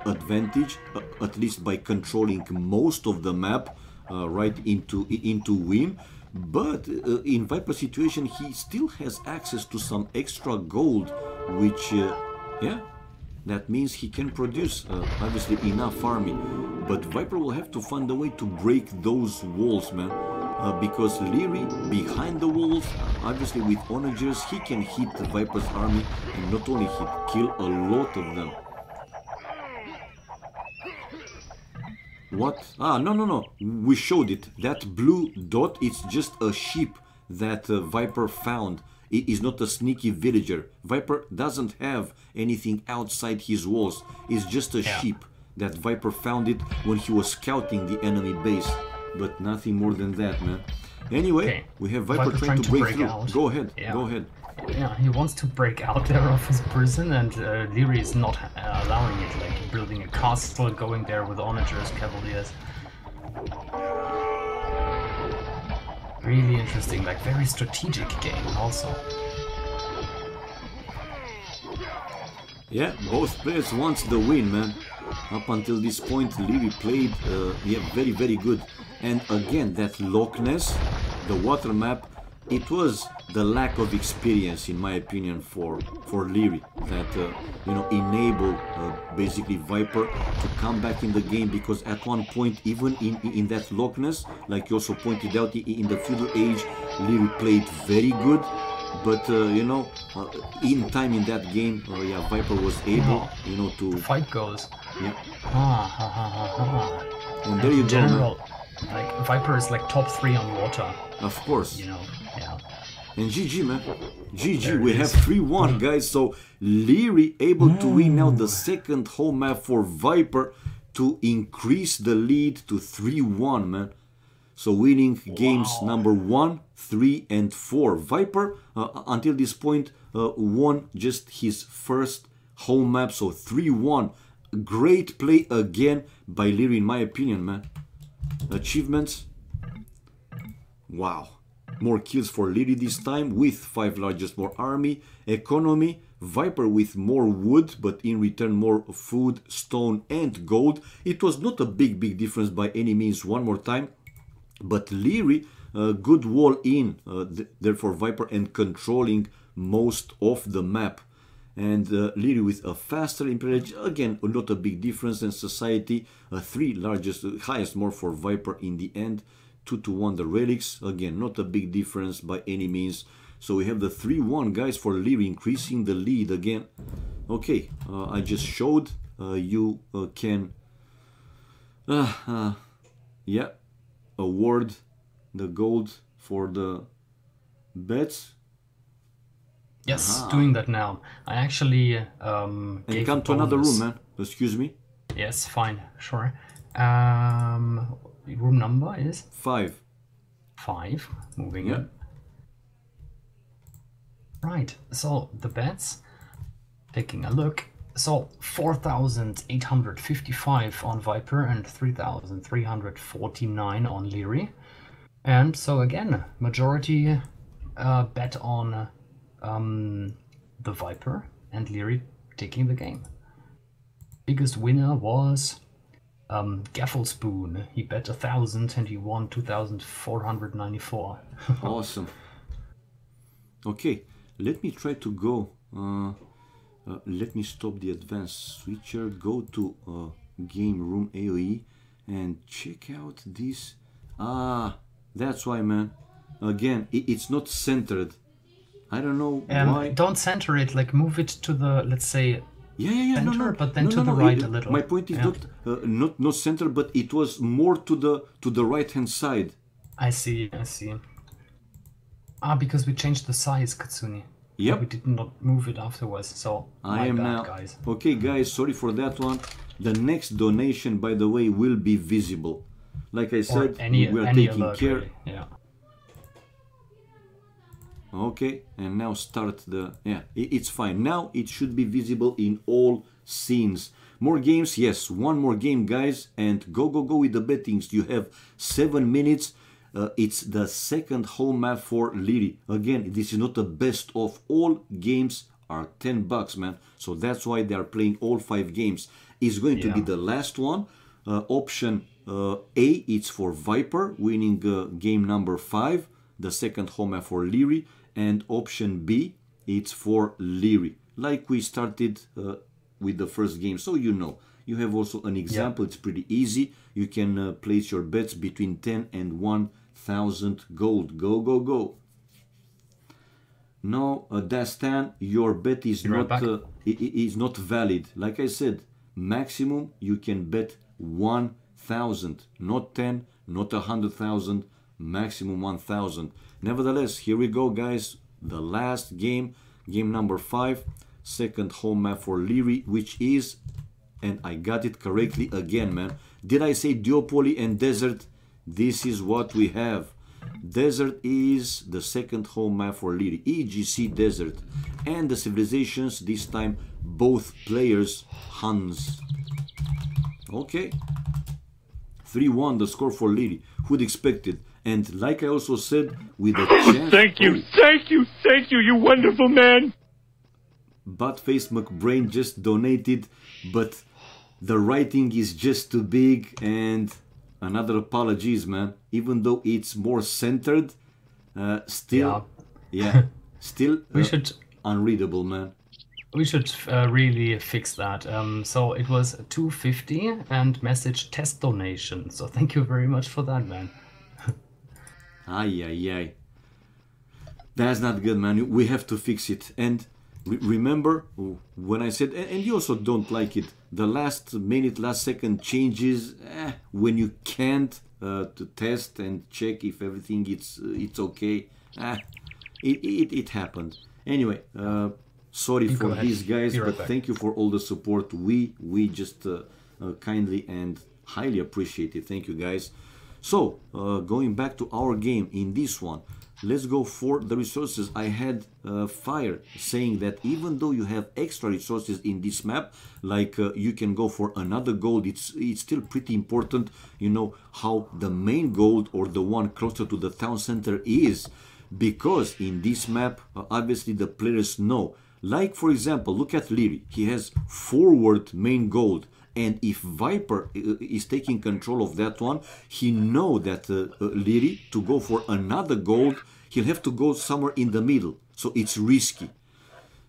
advantage, at least by controlling most of the map, right into win. But in Viper situation, he still has access to some extra gold, which, yeah, that means he can produce, obviously, enough army. But Viper will have to find a way to break those walls, man. Because Liereyy, behind the walls, obviously with onagers, he can hit the Viper's army, and not only hit, kill a lot of them. What? Ah, no. We showed it. That blue dot, it's just a sheep that Viper found. It is not a sneaky villager. Viper doesn't have anything outside his walls. It's just a sheep that Viper found it when he was scouting the enemy base. But nothing more than that, man. Anyway, we have Viper trying to break through. Out. Go ahead, go ahead. Yeah, he wants to break out there of his prison, and Liereyy is not allowing it, like building a castle, going there with onagers, cavaliers. Really interesting, like very strategic game also. Yeah, both players wants the win, man. Up until this point, Liereyy played very good. And again, that Loch Ness, the water map, it was the lack of experience, in my opinion, for Liereyy that you know, enable basically Viper to come back in the game, because at one point, even in that Loch Ness, like you also pointed out, in the Feudal Age, Liereyy played very good. But you know, in time in that game, yeah, Viper was able, you know, to fight goes. Yeah. And there you go, man. Like Viper is like top 3 on water. Of course. You know, yeah. And GG, man. GG. We have 3-1, guys. So Liereyy able to win now the second home map for Viper to increase the lead to 3-1, man. So winning games number 1, 3, and 4. Viper, until this point, won just his first home map. So 3-1. Great play again by Liereyy, in my opinion, man. Achievements. Wow. More kills for Liereyy this time with 5 largest more army. Economy. Viper with more wood, but in return more food, stone, and gold. It was not a big difference by any means one more time. But Liereyy, good wall in, therefore Viper, and controlling most of the map. And Liereyy with a faster Imperial, again, not a big difference. And Society, 3 largest, highest more for Viper in the end. 2-1 the relics, again, not a big difference by any means. So we have the 3-1, guys, for Liereyy, increasing the lead again. Okay, I just showed, you can, yeah, award the gold for the bets. Yes, doing that now. I actually and come to another room, man. Excuse me. Yes, fine, sure. Room number is 5. 5. Moving in. Right. So the bets. Taking a look. So 4,855 on Viper and 3,349 on Liereyy. And so again, majority bet on the Viper, and Liereyy taking the game. Biggest winner was Gaffelspoon. He bet 1,000 and he won 2,494. Awesome. Okay, let me try to go. Let me stop the advanced switcher, go to game room AOE and check out this. Ah, that's why, man. Again, it's not centered. I don't know why. Don't center it, like move it to the, let's say, center, no, but then to the right a little. My point is not center, but it was more to the right hand side. I see. Ah, because we changed the size, Katsuni. Yep. We did not move it afterwards, so I am bad, now. guys. Okay, guys, sorry for that one. The next donation, by the way, will be visible. Like I said, we are taking alert, care. really. Yeah. Okay, and now start the... Yeah, it's fine. Now it should be visible in all scenes. More games? Yes, one more game, guys. And go with the bettings. You have 7 minutes. It's the second home map for Liereyy. Again, this is not the best of all games are $10, man. So that's why they are playing all 5 games. It's going to be the last one. Option A, it's for Viper, winning game number 5. The second home map for Liereyy. And option B, it's for Liereyy. Like we started with the first game. So you know. You have also an example. It's pretty easy. You can place your bets between 10 and 1,000 gold. Go. No, Dastan, your bet is not valid. Like I said, maximum you can bet 1,000, not 10, not 100,000, maximum 1,000. Nevertheless, here we go, guys. The last game, game number 5, second home map for Liereyy, which is, and I got it correctly again, man. Did I say duopoly and desert? This is what we have. Desert is the second home map for Liereyy, EGC Desert. And the civilizations, this time both players, Huns. Okay. 3-1 the score for Liereyy. Who'd expect it? And like I also said, with a chance... Thank you, you wonderful man! Buttface McBrain just donated, but the writing is just too big, and another apologies, man. Even though it's more centered, still, still we should unreadable, man. We should really fix that. So it was 250 and message test donation. So thank you very much for that, man. Ay. That's not good, man. We have to fix it. And remember when I said, and you also don't like it, the last minute, last second changes, when you can't to test and check if everything it's okay. It happened. Anyway, sorry for these guys, but thank you for all the support. We just kindly and highly appreciate it. Thank you, guys. So, going back to our game in this one, let's go for the resources. I had Fire saying that even though you have extra resources in this map, like you can go for another gold, it's still pretty important, you know, how the main gold or the one closer to the town center is. Because in this map, obviously the players know. Like, for example, look at Liereyy. He has forward main gold. And if Viper is taking control of that one, he know that Liereyy, to go for another gold, he'll have to go somewhere in the middle. So it's risky.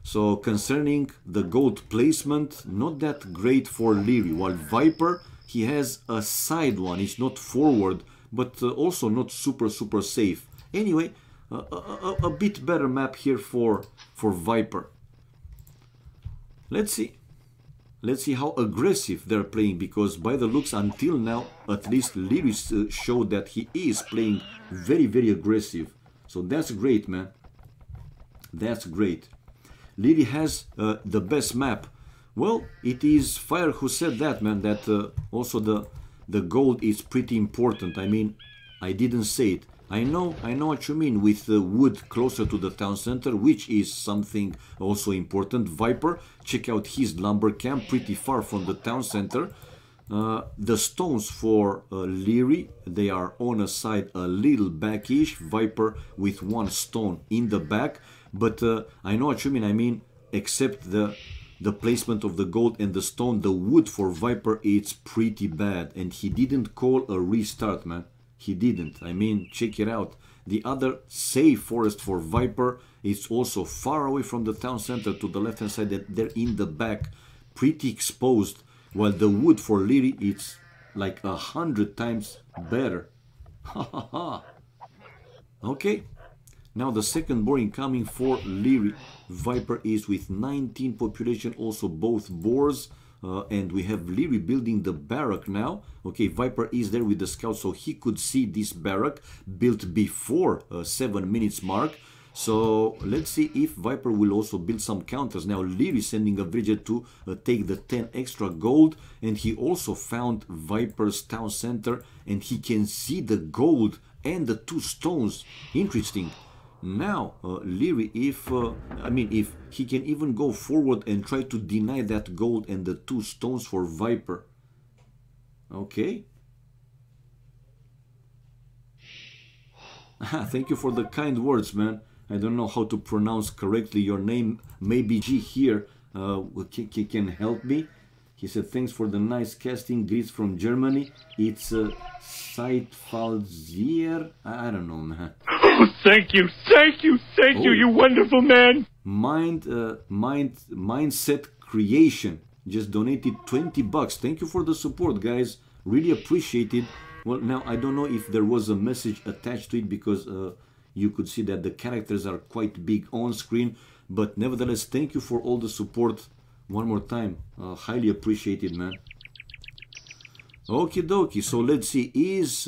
So concerning the gold placement, not that great for Liereyy. While Viper, he has a side one. It's not forward, but also not super safe. Anyway, a bit better map here for Viper. Let's see. Let's see how aggressive they're playing, because by the looks until now, at least Liereyy showed that he is playing very aggressive. So that's great, man. That's great. Liereyy has the best map. Well, it is Fire who said that, man, that also the gold is pretty important. I mean, I didn't say it. I know what you mean with wood closer to the town center, which is something also important. Viper, check out his lumber camp, pretty far from the town center. The stones for Liereyy, they are on a side a little backish. Viper with one stone in the back. But I know what you mean. I mean, except the placement of the gold and the stone, the wood for Viper, it's pretty bad. And he didn't call a restart, man. He didn't. I mean, check it out. The other safe forest for Viper is also far away from the town center to the left hand side. That they're in the back, pretty exposed. While the wood for Liereyy, it's like 100 times better. Ha ha ha. Okay. Now the second boar incoming for Liereyy. Viper is with 19 population, also both boars. And we have Liereyy building the barrack now. Okay, Viper is there with the scout, so he could see this barrack built before 7 minutes mark. So let's see if Viper will also build some counters. Now Liereyy sending a villager to take the 10 extra gold, and he also found Viper's town center, and he can see the gold and the 2 stones. Interesting. Now Liereyy, if he can even go forward and try to deny that gold and the 2 stones for Viper. Okay. Thank you for the kind words, man. I don't know how to pronounce correctly your name. Maybe G here can help me. He said, thanks for the nice casting. Greets from Germany. It's Zeitfalzier. I don't know, man. Oh, thank you, you wonderful man. Mindset Creation just donated 20 bucks. Thank you for the support, guys. Really appreciate it. Well, now I don't know if there was a message attached to it, because you could see that the characters are quite big on screen, but nevertheless, thank you for all the support one more time. Highly appreciated, man. Okie dokie, so let's see, is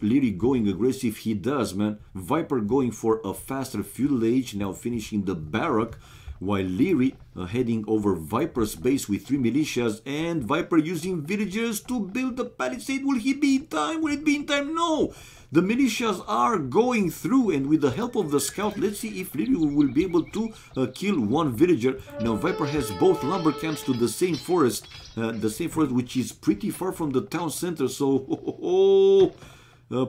Liereyy going aggressive? He does, man. Viper going for a faster feudal age, now finishing the barrack, while Liereyy heading over Viper's base with 3 militias, and Viper using villagers to build the palisade. Will he be in time? Will it be in time? No! The militias are going through, and with the help of the scout, let's see if Liereyy will be able to kill 1 villager. Now Viper has both lumber camps to the same forest, which is pretty far from the town center, so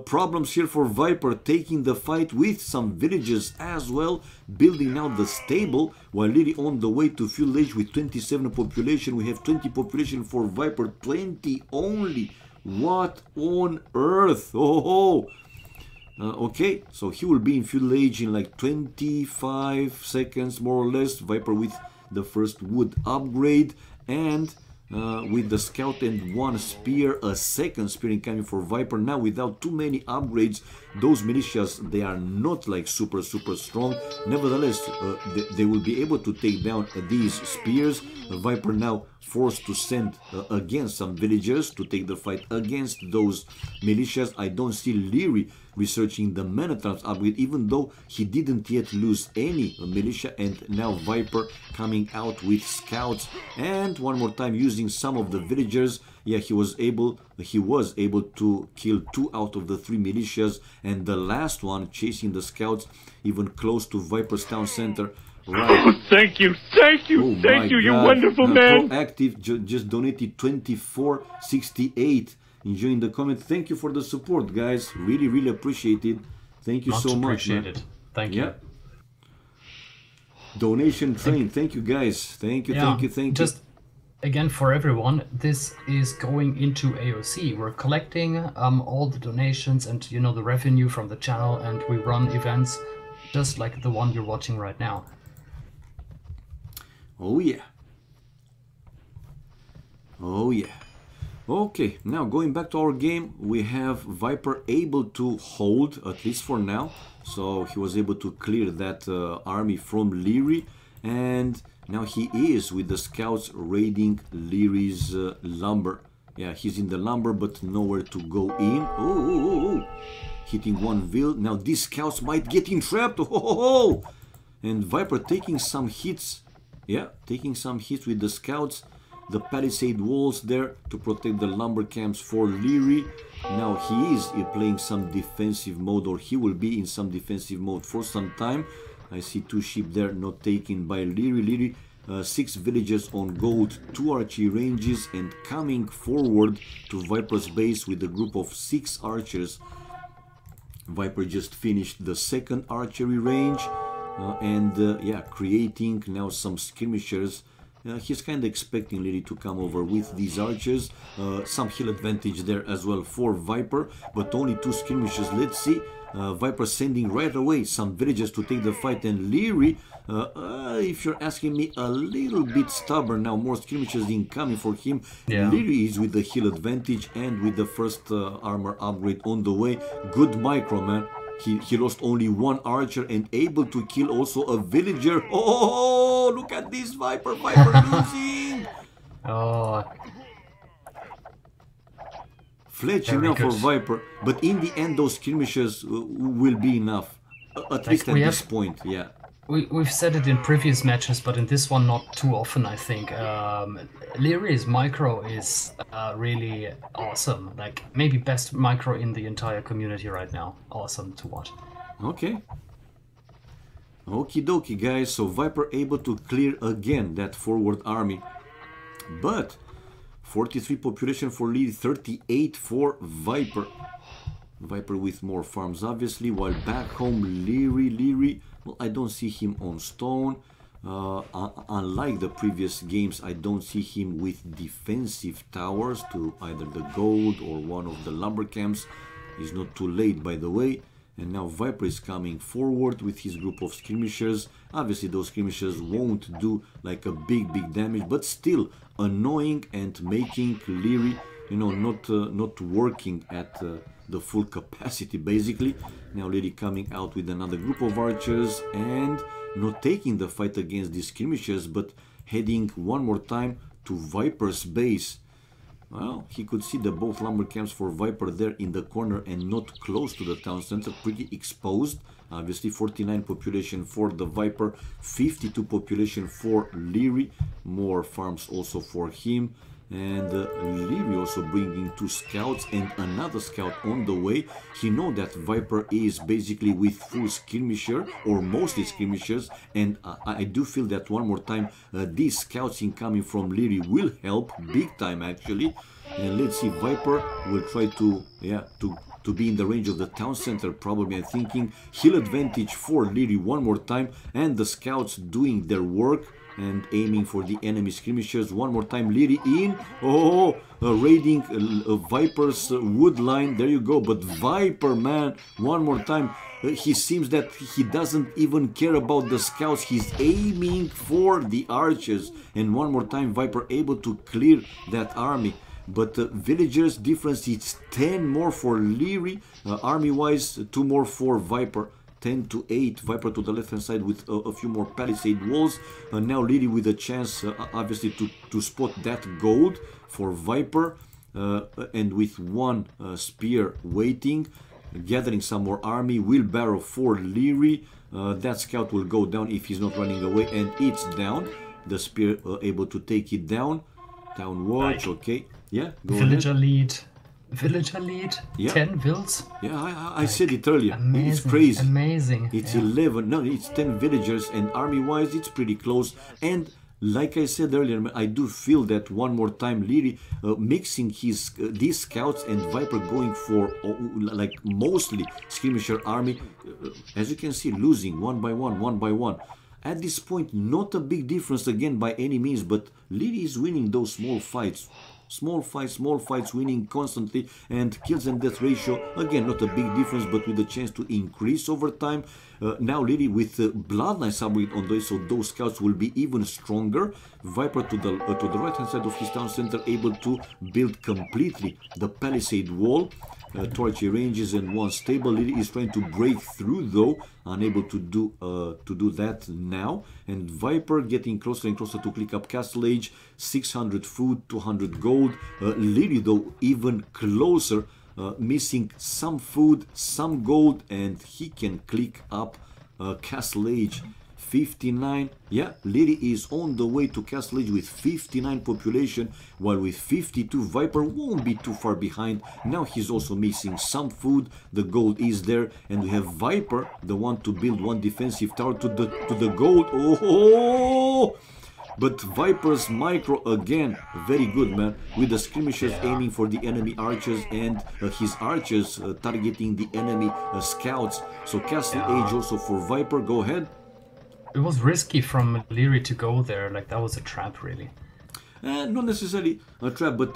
problems here for Viper, taking the fight with some villages as well, building out the stable, while Liereyy on the way to feudal age with 27 population. We have 20 population for Viper, 20 only. What on earth? Okay, so he will be in feudal age in like 25 seconds more or less. Viper with the first wood upgrade, and with the scout and 1 spear, a second spear incoming for Viper. Now without too many upgrades, those militias, they are not like super strong. Nevertheless, they will be able to take down these spears. Viper now forced to send again some villagers to take the fight against those militias. I don't see Liereyy researching the Menetrans upgrade, even though he didn't yet lose any militia, and now Viper coming out with scouts, and one more time using some of the villagers. Yeah, he was able to kill 2 out of the 3 militias, and the last one chasing the scouts even close to Viper's town center. Right. Oh, thank you, you wonderful man. Proactive just donated 24.68. Enjoying the comment. Thank you for the support, guys. Really appreciate it. Thank you so much. Appreciate it. Thank you. Donation train. Thank you, guys. Thank you. Just again, for everyone, this is going into AOC. We're collecting all the donations and the revenue from the channel, and we run events just like the one you're watching right now. Oh yeah. Okay, now going back to our game, we have Viper able to hold, at least for now. So he was able to clear that army from Liereyy, and now he is with the scouts raiding Lierey's lumber. Yeah, he's in the lumber, but nowhere to go in. Oh. Hitting 1 vill. Now these scouts might get entrapped. And Viper taking some hits. Yeah, taking some hits with the scouts. The palisade walls there to protect the lumber camps for Liereyy. Now he is playing some defensive mode, or he will be in some defensive mode for some time. I see 2 sheep there not taken by Liereyy. 6 villages on gold, 2 archery ranges, and coming forward to Viper's base with a group of 6 archers. Viper just finished the 2nd archery range, creating now some skirmishers. He's kind of expecting Liereyy to come over with these archers. Some hill advantage there as well for Viper, but only 2 skirmishes. Let's see. Viper sending right away some villagers to take the fight, and Liereyy, if you're asking me, a little bit stubborn now. More skirmishes incoming for him. Liereyy is with the hill advantage and with the first armor upgrade on the way. Good micro, man. He lost only 1 archer and able to kill also a villager. Oh, look at this Viper losing. Fletching now for Viper, but in the end those skirmishes will be enough. At least at this point, yeah. We've said it in previous matches, but in this one not too often, I think. Lierey's micro is really awesome. Like, maybe best micro in the entire community right now. Awesome to watch. Okay. Okie dokie, guys. So Viper able to clear again that forward army. But 43 population for Liereyy, 38 for Viper. Viper with more farms, obviously, while back home, Liereyy, well, I don't see him on stone. Unlike the previous games, I don't see him with defensive towers to either the gold or one of the lumber camps. It's not too late, by the way. And now Viper is coming forward with his group of skirmishers. Obviously, those skirmishers won't do like a big damage, but still annoying and making Liereyy, you know, not working at the full capacity, basically. Now Liereyy coming out with another group of archers and not taking the fight against these skirmishers, but heading one more time to Viper's base. Well, he could see the both lumber camps for Viper there in the corner and not close to the town center, pretty exposed. Obviously 49 population for the Viper, 52 population for Liereyy, more farms also for him. And Liereyy also bringing 2 scouts and another scout on the way. He know that Viper is basically with full skirmisher or mostly skirmishers, and I do feel that one more time these scouts incoming from Liereyy will help big time actually. And let's see, Viper will try to to be in the range of the town center, probably. I'm thinking hill advantage for Liereyy one more time, and the scouts doing their work and aiming for the enemy skirmishers one more time. Liereyy in, raiding Viper's wood line. There you go. But Viper, man, one more time, he seems that he doesn't even care about the scouts. He's aiming for the archers, and one more time Viper able to clear that army. But villagers difference, it's 10 more for Liereyy, army wise 2 more for Viper. 10 to 8, Viper to the left hand side with a few more palisade walls. Now Liereyy with a chance obviously to spot that gold for Viper, and with 1 spear waiting, gathering some more army. Wheelbarrow for Liereyy. That scout will go down if he's not running away, and it's down. The spear able to take it down. Town watch, okay. Yeah, go Villager ahead. lead. Villager lead, yeah. 10 vills. Yeah, I said it earlier. Amazing, it's crazy. Amazing. It's 11. No, it's 10 villagers, and army-wise, it's pretty close. And like I said earlier, I do feel that one more time, Liereyy mixing his these scouts and Viper going for like mostly skirmisher army. As you can see, losing one by one. At this point, not a big difference again by any means, but Liereyy is winning those small fights. Small fights, winning constantly, and kills and death ratio, again, not a big difference, but with a chance to increase over time. Now Liereyy with Bloodline subject on those, so those scouts will be even stronger. Viper to the right hand side of his town center, able to build completely the palisade wall. Torchy ranges and 1 stable. Liereyy is trying to break through though, unable to do that now. And Viper getting closer and closer to click up Castle Age. 600 food, 200 gold. Liereyy though even closer, missing some food, some gold, and he can click up Castle Age. 59. Yeah, Liereyy is on the way to Castle Age with 59 population, while with 52 Viper won't be too far behind. Now he's also missing some food, the gold is there, and we have Viper, the one to build 1 defensive tower to the gold. Oh! But Viper's micro again, very good, man, with the skirmishers aiming for the enemy archers, and his archers targeting the enemy scouts. So Castle Age also for Viper. Go ahead. It was risky from Liereyy to go there, like that was a trap, really. Not necessarily a trap, but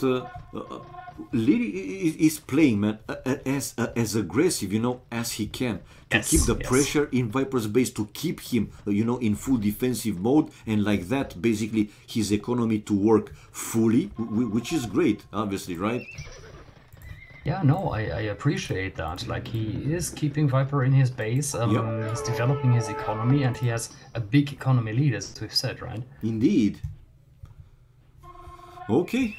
Liereyy is playing, man, as aggressive, you know, as he can, to keep the pressure in Viper's base, to keep him, you know, in full defensive mode, and like that, basically, his economy to work fully, which is great, obviously, right? Yeah, no, I appreciate that. Like, he is keeping Viper in his base, he's developing his economy, and he has a big economy lead, as we've said, right? Indeed. Okay.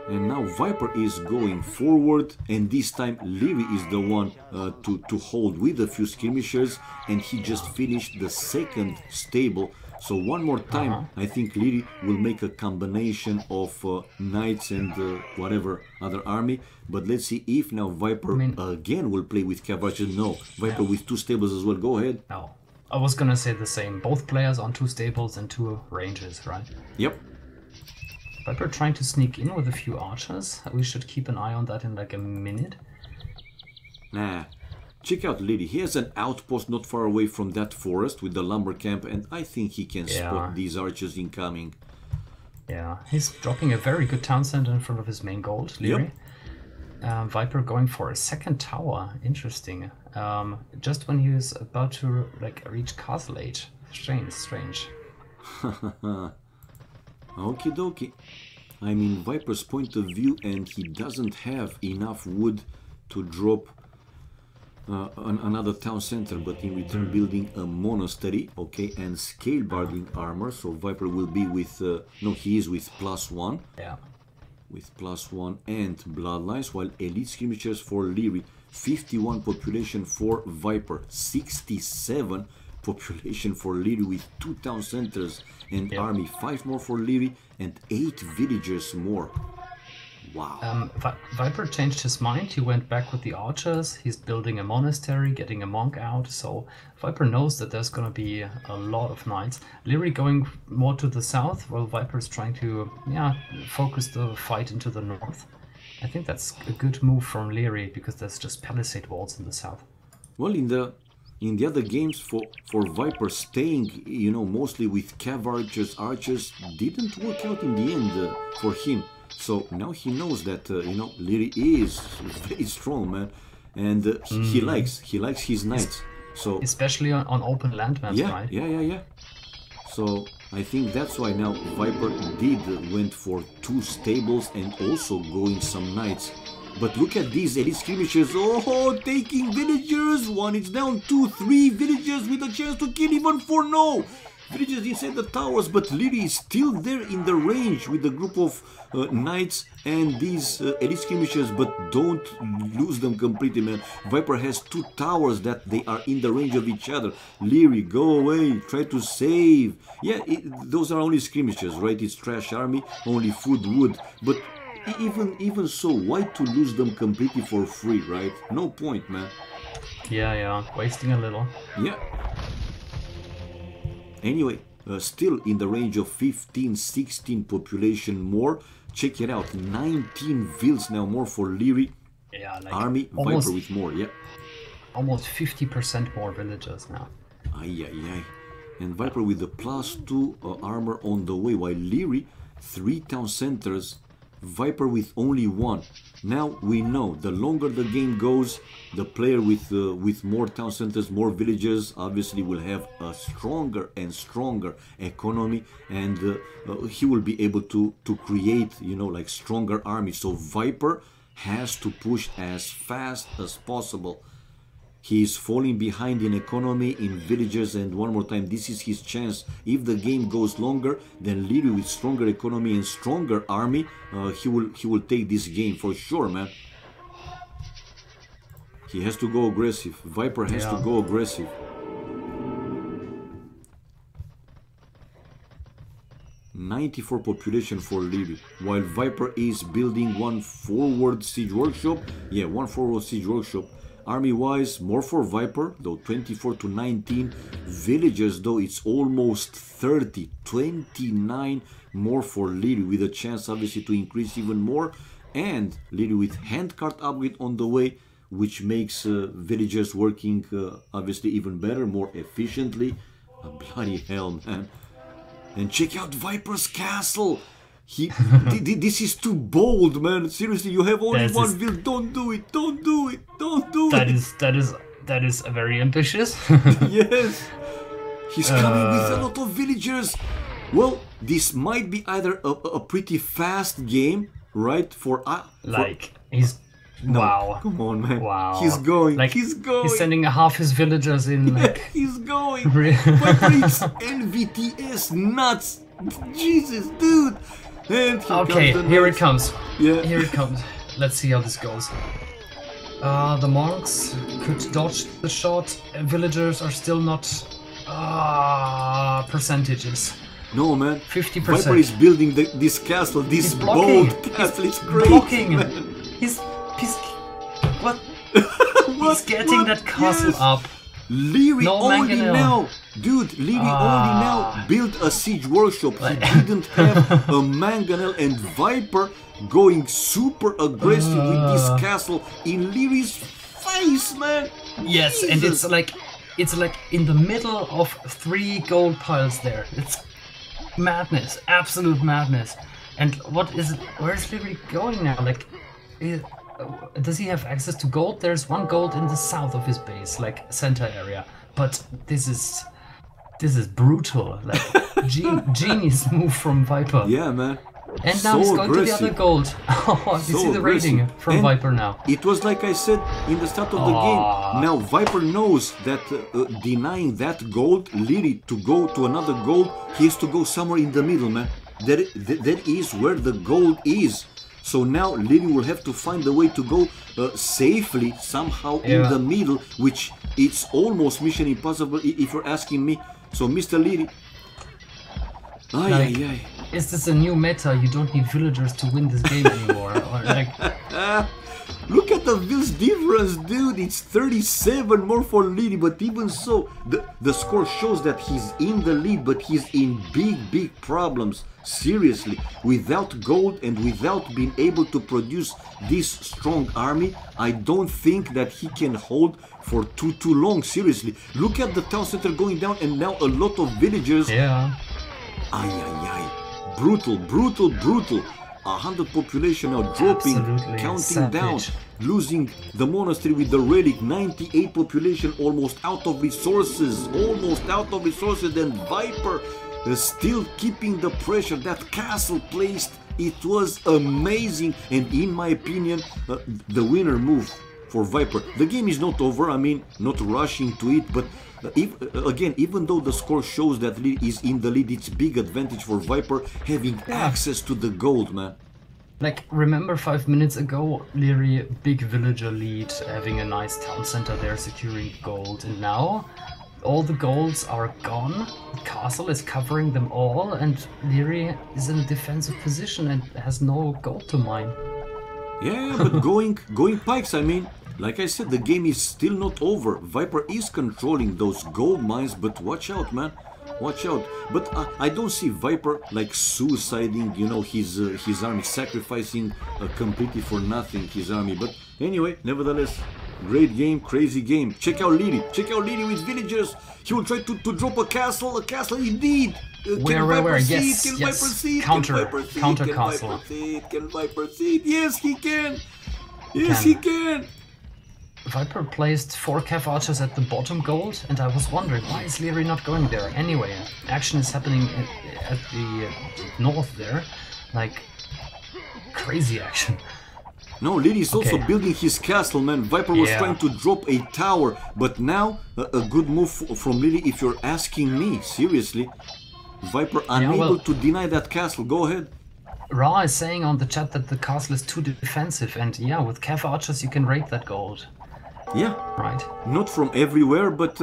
And now Viper is going forward, and this time Liereyy is the one to hold with a few skirmishers, and he just finished the second stable. So one more time, I think Liereyy will make a combination of knights and whatever other army. But let's see if now Viper again will play with cavalry. No, Viper with 2 stables as well. Go ahead. No, I was gonna say the same. Both players on 2 stables and 2 ranges, right? Yep. Viper trying to sneak in with a few archers. We should keep an eye on that in like a minute. Nah. Check out Liereyy. He has an outpost not far away from that forest with the lumber camp, and I think he can spot these archers incoming. Yeah, he's dropping a very good town center in front of his main gold, Liereyy. Yep. Viper going for a second tower. Interesting. Just when he was about to like reach castle age. Strange. Okie dokie. I'm in Viper's point of view, and he doesn't have enough wood to drop another town center, but in return building a monastery, okay, and scale barding armor. So Viper will be with no, he is with +1. Yeah. With +1 and bloodlines, while elite skirmishers for Liereyy, 51 population for Viper, 67 population for Liereyy with 2 town centers and army, 5 more for Liereyy and 8 villagers more. Wow. Viper changed his mind. He went back with the archers. He's building a monastery, getting a monk out. So Viper knows that there's going to be a lot of knights. Liereyy going more to the south, while Viper's trying to focus the fight into the north. I think that's a good move from Liereyy because there's just palisade walls in the south. Well, in the other games for Viper, staying, you know, mostly with cav archers didn't work out in the end for him. So now he knows that you know, Liereyy is very strong, man, and he likes his knights. So especially on open land maps, right? Yeah. So I think that's why now Viper went for 2 stables and also going some knights. But look at these elite skirmishers. Oh, taking villagers. 1 is down, 2, 3 villagers with a chance to kill even 4. No. Villagers inside the towers, but Liereyy is still there in the range with a group of knights and these elite skirmishers, but don't lose them completely, man. Viper has 2 towers that they are in the range of each other. Liereyy, go away, try to save. Yeah, those are only skirmishers, right? It's trash army, only food, wood, but even so, why to lose them completely for free, right? No point, man. Yeah, wasting a little. Yeah. Anyway, still in the range of 15, 16 population more. Check it out, 19 vills now more for Liereyy. Yeah, like army, Viper with more, yeah. Almost 50% more villagers now. Ay. And Viper with the +2 armor on the way, while Liereyy, 3 town centers, Viper with only 1. Now we know the longer the game goes, the player with more town centers, more villages, obviously will have a stronger and stronger economy, and he will be able to create, you know, like stronger armies. So Viper has to push as fast as possible. He is falling behind in economy, in villages, and one more time, this is his chance. If the game goes longer, then Liereyy with stronger economy and stronger army, he will take this game for sure, man. He has to go aggressive. Viper has to go aggressive. .94 population for Liereyy, while Viper is building 1 forward siege workshop. Yeah, 1 forward siege workshop. Army-wise, more for Viper, though 24 to 19. Villagers, though, it's almost 30. 29 more for Liereyy, with a chance, obviously, to increase even more. And Liereyy with handcart upgrade on the way, which makes villagers working, obviously, even better, more efficiently. Bloody hell, man. And check out Viper's castle! This is too bold, man. Seriously, you have only 1 ville. Don't do it. Don't do it. Don't do it. That is very ambitious. Yes. He's coming with a lot of villagers. Well, this might be either a pretty fast game, right? He's no, wow. Come on, man. Wow. He's going. Like, he's going. He's sending half his villagers in. Like, he's going. But it's LVTS nuts. Jesus, dude. And Okay, here it comes. Yeah. Here it comes. Let's see how this goes. The monks could dodge the shot. Villagers are still not... percentages. No, man. 50%. Viper is building this castle, this bold castle. It's great. Blocking. He's what? He's getting that castle Yes. up. Liereyy No only mangonel. now, dude. Liereyy only now built a siege workshop. He didn't have a mangonel, and Viper going super aggressive with this castle in Lierey's face, man. Yes, and it's like in the middle of 3 gold piles there. It's madness, absolute madness. And what is it? Where's Liereyy going now? Like, does he have access to gold? There's 1 gold in the south of his base, like center area. But this is brutal. Like genius move from Viper. Yeah, man. And now he's going to the other gold. Oh, you see the rating from And Viper now. It was like I said in the start of the game. Now Viper knows that denying that gold, Liereyy to go to another gold, he has to go somewhere in the middle, man. That is where the gold is. So now Liereyy will have to find a way to go safely somehow in the middle, which it's almost mission impossible if you're asking me. So Mr. Liereyy, is this a new meta? You don't need villagers to win this game anymore. Or like, look at the Ville's difference, dude. It's 37 more for Liereyy, but even so, the score shows that he's in the lead, but he's in big problems. Seriously, without gold and without being able to produce this strong army, I don't think that he can hold for too long. Seriously, look at the town center going down, and now a lot of villagers. yeah. Brutal. 100 population now dropping, Absolutely counting savage. down, losing the monastery with the relic. 98 population, almost out of resources. Then Viper is still keeping the pressure. That castle placed, it was amazing, and in my opinion, the winner move for Viper. The game is not over. I mean, not rushing to it, but even though the score shows that Liereyy is in the lead, it's big advantage for Viper having access to the gold, man. Like, remember 5 minutes ago, Liereyy, big villager lead, having a nice town center there, securing gold, and now all the golds are gone. The castle is covering them all, and Liereyy is in a defensive position and has no gold to mine. Yeah, but going pikes, I mean, like I said, the game is still not over. Viper is controlling those gold mines, but watch out, man. Watch out. But I don't see Viper like suiciding, you know, his army, sacrificing completely for nothing his army. But anyway, nevertheless, great game, crazy game. Check out Liereyy. Check out Liereyy with villagers. He will try to drop a castle. A castle indeed. Where? Yes, Can yes. Viper see it? Counter Can castle. Can Viper see it? Yes, he can. Yes, he can. Viper placed 4 Cav archers at the bottom gold, and I was wondering, why is Liereyy not going there? Anyway, action is happening at the north there, like crazy action. No, Liereyy is also building his castle, man. Viper was trying to drop a tower, but now a good move from Liereyy if you're asking me, seriously. Viper unable to deny that castle, go ahead. Ra is saying on the chat that the castle is too defensive, and yeah, with Cav archers you can raid that gold. Yeah, right. Not from everywhere, but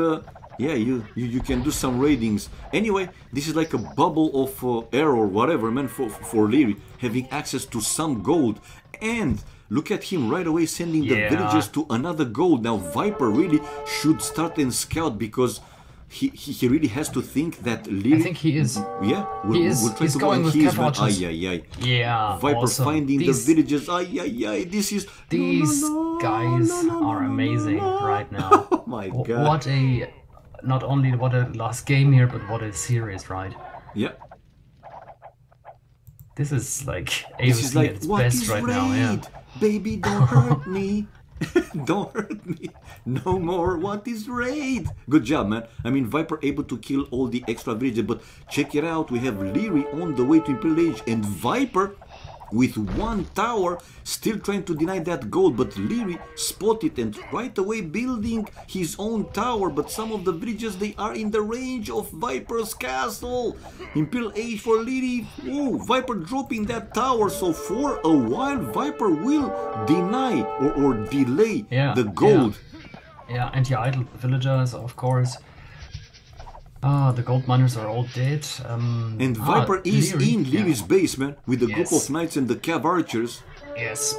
yeah, you can do some raidings. Anyway, this is like a bubble of air or whatever, man, for Liereyy, having access to some gold. And look at him right away sending the villagers to another gold. Now Viper really should start and scout, because he really has to think that Liereyy... I think he is. Yeah? We'll try to going with Cav archers. Yeah, Viper also, finding the villagers. This is... These guys are amazing right now. Oh my god. What a... Not only what a last game here, but what a series, right? Yeah. This is like AOC at its best right now, yeah. Baby, don't hurt me. Don't hurt me. No more. What is raid? Good job, man. I mean, Viper able to kill all the extra villagers, but check it out. We have Liereyy on the way to Imperial Age, and Viper with one tower, still trying to deny that gold, but Liereyy spotted and right away building his own tower, but some of the villages, they are in the range of Viper's castle. Imperial Age for Liereyy. Oh, Viper dropping that tower, so for a while Viper will deny or delay the gold. Yeah, anti-idle villagers, of course. The gold miners are all dead. And Viper is in Lierey's base, man, with a group of knights and the cav archers. Yes.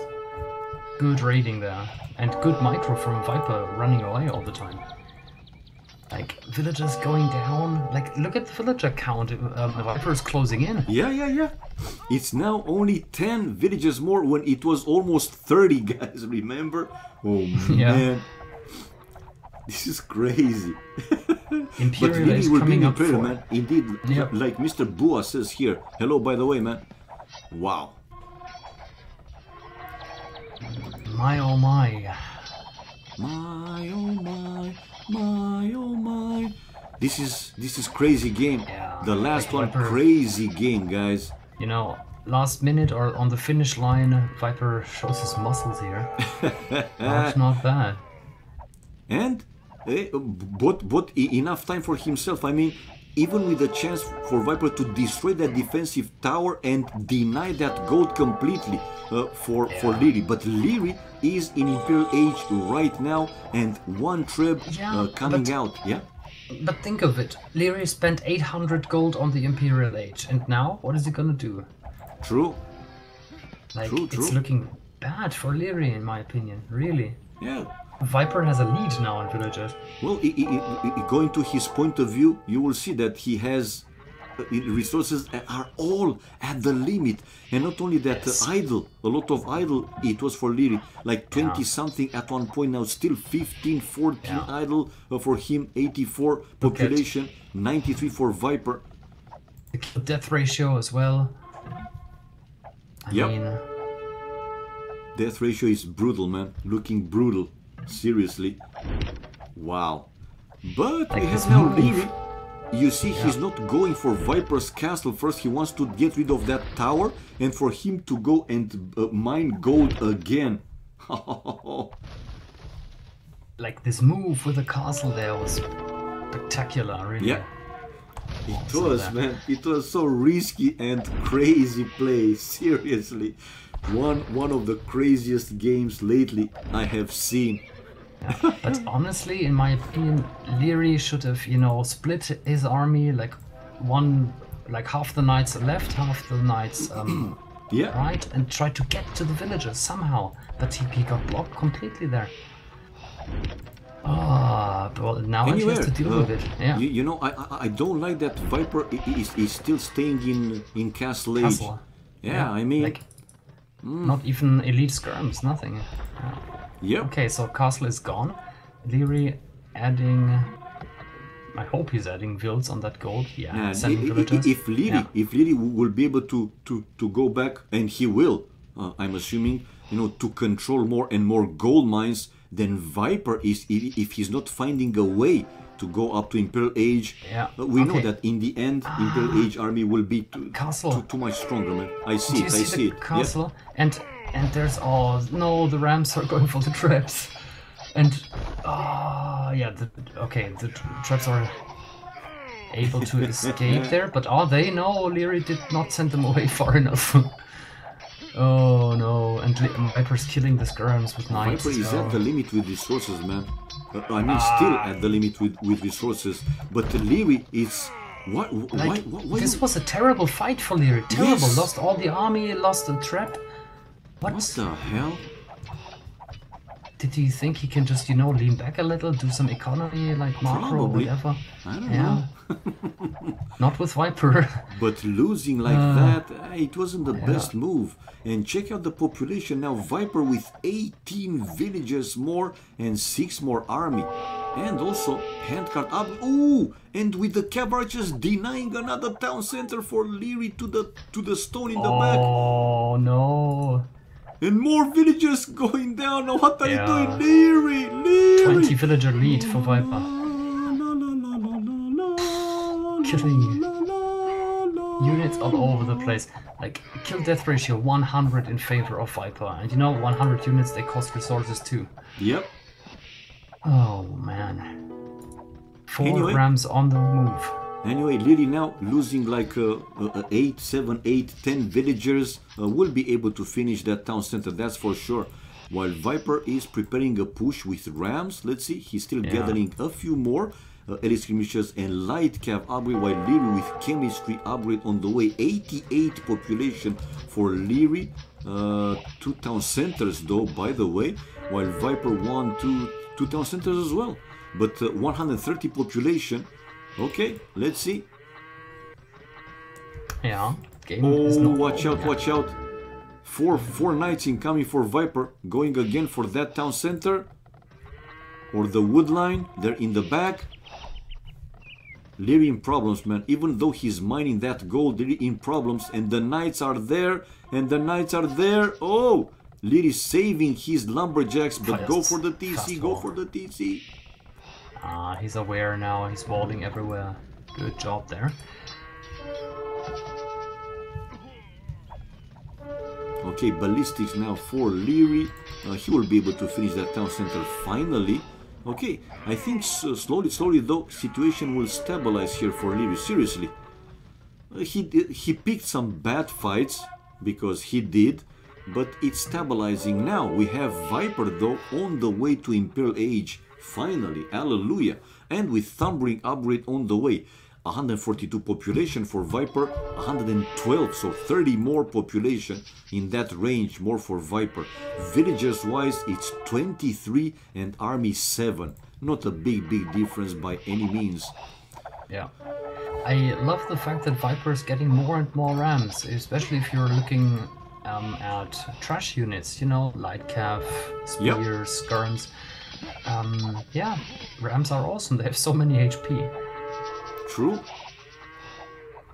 Good raiding there. And good micro from Viper running away all the time. Like, villagers going down. Like, look at the villager count. Viper is closing in. Yeah. It's now only 10 villages more when it was almost 30, guys, remember? Oh, man. This is crazy. Imperial is coming up Imperial, for man. Indeed, like Mr. Bua says here. Hello, by the way, man. Wow. My oh my. My oh my, my oh my. This is crazy game. Yeah, the last like one, Viper, crazy game, guys. You know, last minute or on the finish line, Viper shows his muscles here. That's not bad. And but enough time for himself. I mean, even with the chance for Viper to destroy that defensive tower and deny that gold completely for Liereyy. But Liereyy is in Imperial Age right now, and one trib coming out. Yeah. But think of it. Liereyy spent 800 gold on the Imperial Age, and now what is he gonna do? True. Like, true. It's looking bad for Liereyy, in my opinion. Really. Yeah. Viper has a lead now on villagers. Well, going to his point of view, you will see that he has resources are all at the limit, and not only that, idle, a lot of idle. It was for Liereyy, like 20 something at one point. Now still 15, 14 idle for him. 84 population, 93 for Viper. The death ratio as well. I mean, death ratio is brutal, man. Looking brutal. Seriously. Wow. But like we have now Liereyy. You see, he's not going for Viper's castle first. He wants to get rid of that tower and for him to go and mine gold again. Like, this move with the castle there was spectacular, really. Yeah. It was, man. It was so risky and crazy play. Seriously. One of the craziest games lately I have seen. Yeah, but honestly, in my opinion, Liereyy should have, you know, split his army, like half the knights left, half the knights right, and try to get to the villages somehow. But he got blocked completely there. Well, now he has to deal with it. Yeah. You know, I don't like that Viper is still staying in Castle Age. Yeah, I mean, like, not even elite skirms, nothing. Yep. Okay, so castle is gone. Liereyy adding. I hope he's adding builds on that gold. Yeah, sending villagers. If Liereyy will be able to go back, and he will, I'm assuming, you know, to control more and more gold mines, then Viper is, if he's not finding a way to go up to Imperial Age, we know that in the end Imperial Age army will be too much stronger, man. I see it. I see it. Castle, and there's no, the rams are going for the traps, and the traps are able to escape there, but they no, Liereyy did not send them away far enough. Oh no, and Viper's killing the skirms with knights. Viper is at the limit with resources, man. I mean, still at the limit with resources, but Liereyy is... Why this was a terrible fight for Liereyy, terrible. Yes. Lost all the army, lost the trap. What the hell? Did he think he can just, you know, lean back a little, do some economy, like macro or whatever? I don't know. Not with Viper. But losing like that, it wasn't the best move. And check out the population now. Viper with 18 villages more and 6 more army. And also handcart up. Ooh! And with the cav archers denying another town center for Liereyy to the stone in the back. Oh no. And more villagers going down. Now what are you doing? Liereyy! 20 villager lead for Viper. Killing units all over the place. Like, kill-death ratio 100 in favor of Viper. And you know, 100 units, they cost resources too. Yep. Oh, man. 4 Anyway. rams on the move. Anyway, Liereyy now losing like 8, 7, 8, 10 villagers will be able to finish that town center, that's for sure. While Viper is preparing a push with rams, let's see, he's still gathering a few more elite skirmishes and light cav upgrade, while Liereyy with chemistry upgrade on the way. 88 population for Liereyy, 2 town centers though, by the way, while Viper 2 town centers as well, but 130 population. Okay, let's see. Yeah, game is not watch out, over watch out. Four knights incoming for Viper, going again for that town center. Or the wood line, they're in the back. Liereyy in problems, man. Even though he's mining that gold, Liereyy in problems. And the knights are there, and the knights are there. Oh, Liereyy saving his lumberjacks, but go for the TC, go for the TC. He's aware now, he's walling everywhere. Good job there. Okay, ballistics now for Liereyy. He will be able to finish that town center finally. Okay, I think slowly though, situation will stabilize here for Liereyy, seriously. He picked some bad fights, because he did, but it's stabilizing now. We have Viper though on the way to Imperial Age. Finally, hallelujah. And with Thumbring upgrade on the way. 142 population for Viper, 112, so 30 more population in that range, more for Viper. Villagers wise, it's 23 and army 7. Not a big difference by any means. Yeah. I love the fact that Viper is getting more and more rams, especially if you're looking at trash units, you know, light cav, spears, skirms. Yeah, rams are awesome, they have so many HP. True.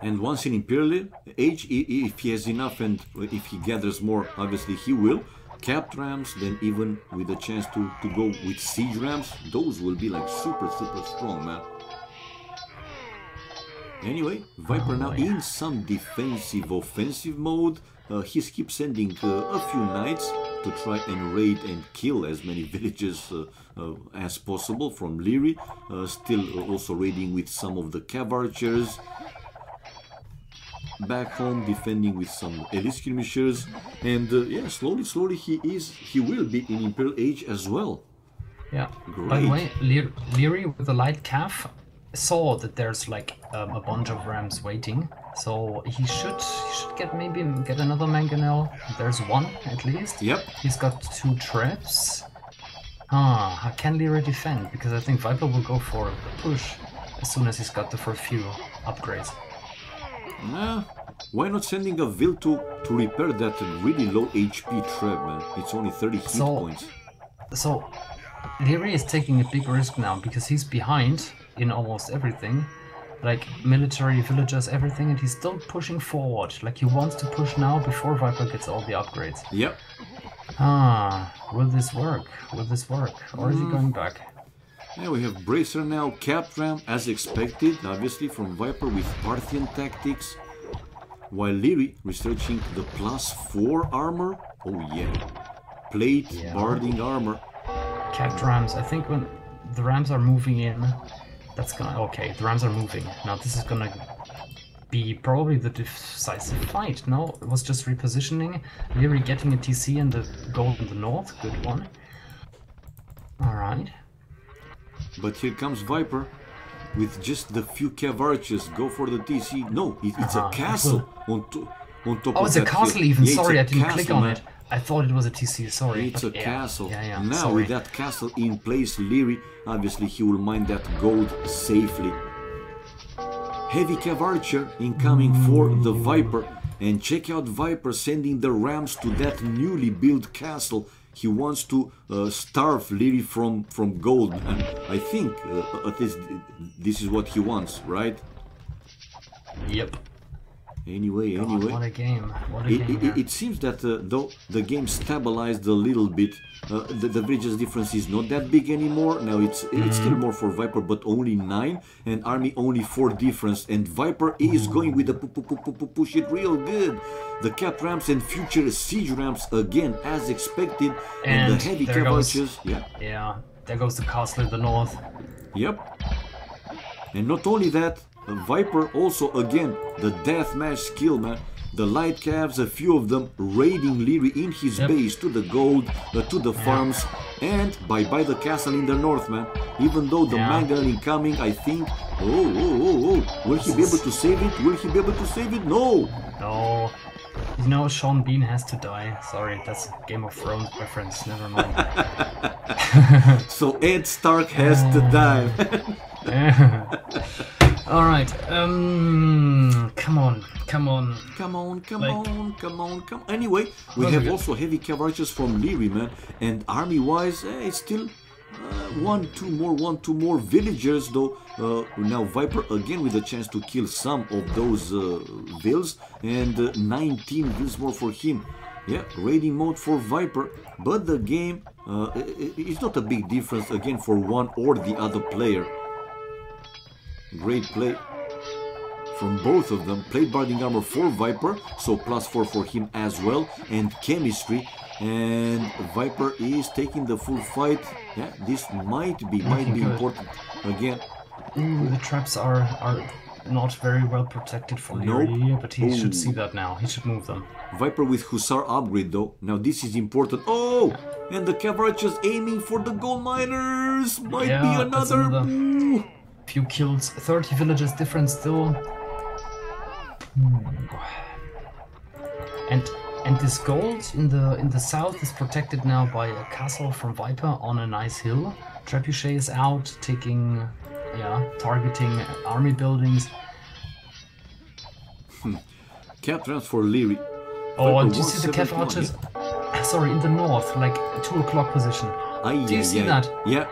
And once in Imperial Age, if he has enough and if he gathers more, obviously he will. Capped rams, then even with a chance to go with siege rams, those will be like super strong, man. Anyway, Viper now in some defensive offensive mode. He keeps sending a few knights to try and raid and kill as many villages as possible from Liereyy. Still also raiding with some of the cav archers. Back home defending with some elite skirmishers. And yeah, slowly he will be in Imperial Age as well. Yeah. Great. By the way, Liereyy with the light cav saw that there's like a bunch of rams waiting, so he should get another mangonel. There's one at least. Yep. He's got 2 traps. How can Liereyy defend? Because I think Viper will go for the push as soon as he's got the first few upgrades. Why not sending a Vil to repair that really low HP trap, man? It's only 30 hit points. So Liereyy is taking a big risk now because he's behind in almost everything, like military, villagers, everything, and he's still pushing forward. Like he wants to push now before Viper gets all the upgrades. Yep. Will this work? Will this work? Or is he going back? Yeah, we have Bracer now, capped ram as expected, obviously from Viper with Parthian tactics. While Liereyy researching the +4 armor. Oh yeah. Plate, barding armor. Capped rams, I think when the rams are moving in, that's gonna... Okay, the rams are moving. Now this is gonna be probably the decisive fight. No, it was just repositioning. Liereyy getting a TC and the gold in the north. Good one. Alright. But here comes Viper with just the few cav archers. Go for the TC. No, it's a castle on top of that. Oh, it's a castle even. Yeah, sorry, I didn't castle, click on man. it. I thought it was a TC, sorry. It's a castle. Yeah, now sorry. with that castle in place, Liereyy, obviously he will mine that gold safely. Heavy cav archer incoming for the Viper. And check out Viper sending the rams to that newly built castle. He wants to starve Liereyy from gold, and I think at least this is what he wants, right? Yep. Anyway, God, what a game. What a game here. It seems that though the game stabilized a little bit, the villages difference is not that big anymore. Now it's still more for Viper, but only 9, and Army only 4 difference. And Viper is going with the push it real good. The cap ramps and future siege ramps again as expected, and the heavy cavalries. Yeah, there goes the castle in the north. Yep. And not only that, Viper also again the deathmatch skill, man. The light calves, a few of them raiding Liereyy in his base to the gold, to the farms, and bye-bye the castle in the north, man. Even though the Mangal incoming, I think. Oh. Will he be able to save it? Will he be able to save it? No. No. You know, Sean Bean has to die. Sorry, that's Game of Thrones reference. Never mind. So Ed Stark has to die. All right. Come on. Anyway, we have also heavy cavalries from Liereyy, man. And army-wise, it's still one, two more villagers, though. Now Viper again with a chance to kill some of those vills, and 19 vills more for him. Yeah, raiding mode for Viper, but the game is not a big difference again for one or the other player. Great play from both of them. Plate barding armor for Viper, so +4 for him as well, and chemistry. And Viper is taking the full fight. Yeah, this might be important again. The traps are not very well protected for Liereyy, but he should see that now. He should move them. Viper with Hussar upgrade though. Now this is important. Oh! And the cavalry just aiming for the gold miners. Might be another. Few kills, 30 villages difference still. And this gold in the south is protected now by a castle from Viper on a nice hill. Trebuchet is out, taking, targeting army buildings. Cap trans for Liereyy. Oh, and do you see the cav archers? Sorry, in the north, like 2 o'clock position. Do you see that? Yeah.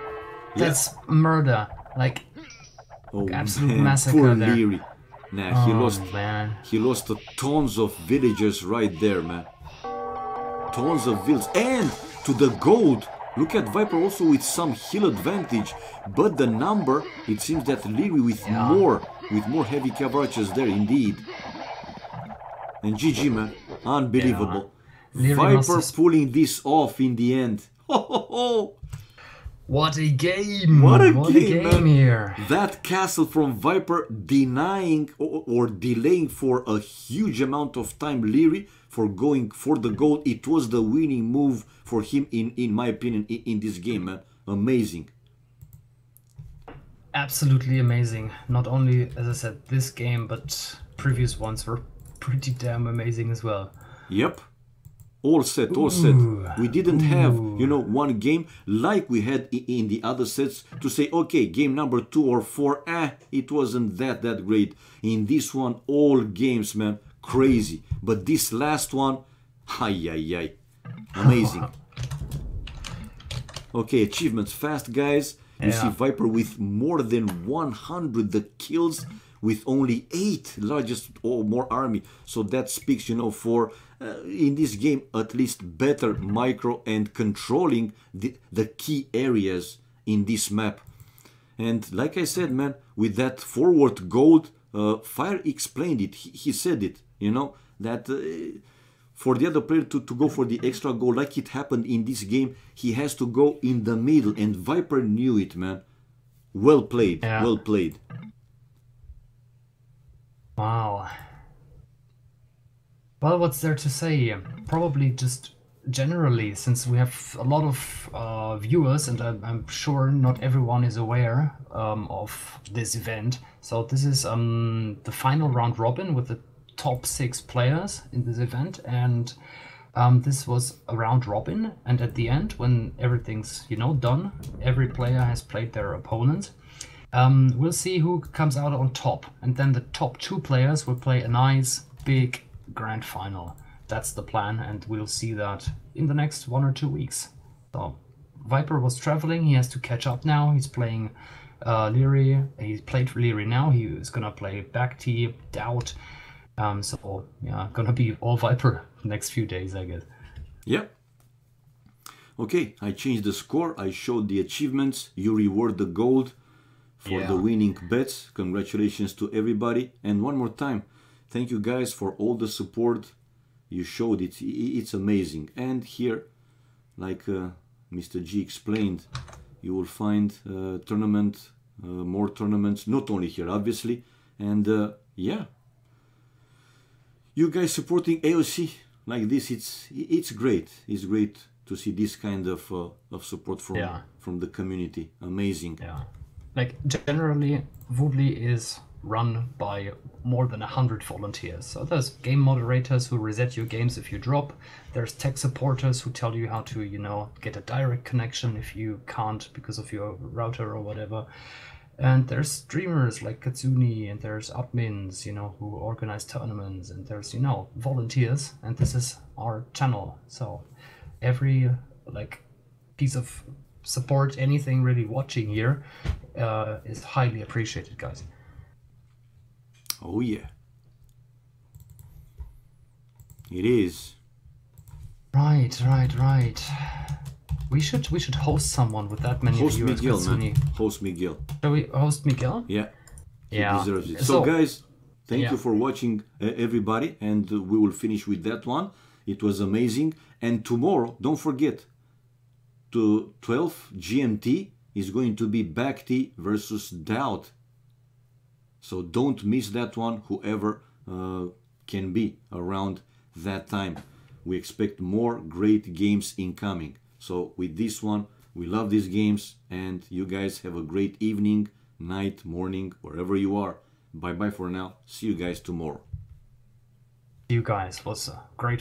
That's murder. Like, absolute massacre poor there. Liereyy. Nah, he lost tons of villagers right there, man. Tons of vills. And to the gold. Look at Viper also with some hill advantage. But the number, it seems that Liereyy with more heavy cavalries there indeed. And GG, man. Unbelievable. Viper pulling this off in the end. Ho ho ho! What a game! What a game man. Here! That castle from Viper denying or delaying for a huge amount of time Liereyy for going for the gold. It was the winning move for him, in my opinion, in this game, man. Amazing. Absolutely amazing. Not only, as I said, this game, but previous ones were pretty damn amazing as well. Yep. All set. We didn't have, one game like we had in the other sets to say, okay, game number 2 or 4, it wasn't that great. In this one, all games, man, crazy. But this last one, amazing. Okay, achievements fast, guys. You see Viper with more than 100 the kills with only 8 largest or more army. So that speaks, for in this game at least better micro and controlling the key areas in this map. And like I said, man, with that forward gold, Fire explained it. He said it, that for the other player to go for the extra goal like it happened in this game, he has to go in the middle, and Viper knew it, man. Well played, well played. Wow. Well, what's there to say? Probably just generally, since we have a lot of viewers, and I'm sure not everyone is aware of this event. So this is the final round robin with the top 6 players in this event, and this was a round robin, and at the end, when everything's done, every player has played their opponent. We'll see who comes out on top, and then the top 2 players will play a nice big grand final. That's the plan, and we'll see that in the next 1 or 2 weeks. So Viper was traveling, he has to catch up now. He's playing Liereyy. He played for Liereyy now. He is gonna play Bacti, Doubt, So yeah, gonna be all Viper next few days, I guess. Yeah. Okay, I changed the score. I showed the achievements. You reward the gold for the winning bets. Congratulations to everybody. And one more time, thank you guys for all the support you showed. It's amazing. And here, like Mr. G explained, you will find more tournaments, not only here, obviously. And yeah, you guys supporting AOC like this, it's great. It's great to see this kind of support from the community. Amazing. Yeah, like generally, Woodley is run by more than 100 volunteers. So there's game moderators who reset your games if you drop. There's tech supporters who tell you how to, you know, get a direct connection if you can't because of your router or whatever. And there's streamers like Katsuni, and there's admins, you know, who organize tournaments, and there's, you know, volunteers, and this is our channel. So every like piece of support, anything really watching here is highly appreciated, guys. Oh yeah, it is. Right. We should host someone with that many Host viewers. Miguel, Katsuni. man. Host Miguel. Shall we host Miguel? Yeah. He Yeah. deserves it. So guys, thank yeah. you for watching, everybody, and we will finish with that one. It was amazing. And tomorrow, don't forget, to 12 GMT is going to be Bhakti versus Doubt. So don't miss that one, whoever can be around that time. We expect more great games incoming. So with this one, we love these games, and you guys have a great evening, night, morning, wherever you are. Bye bye for now. See you guys tomorrow. You guys, was a great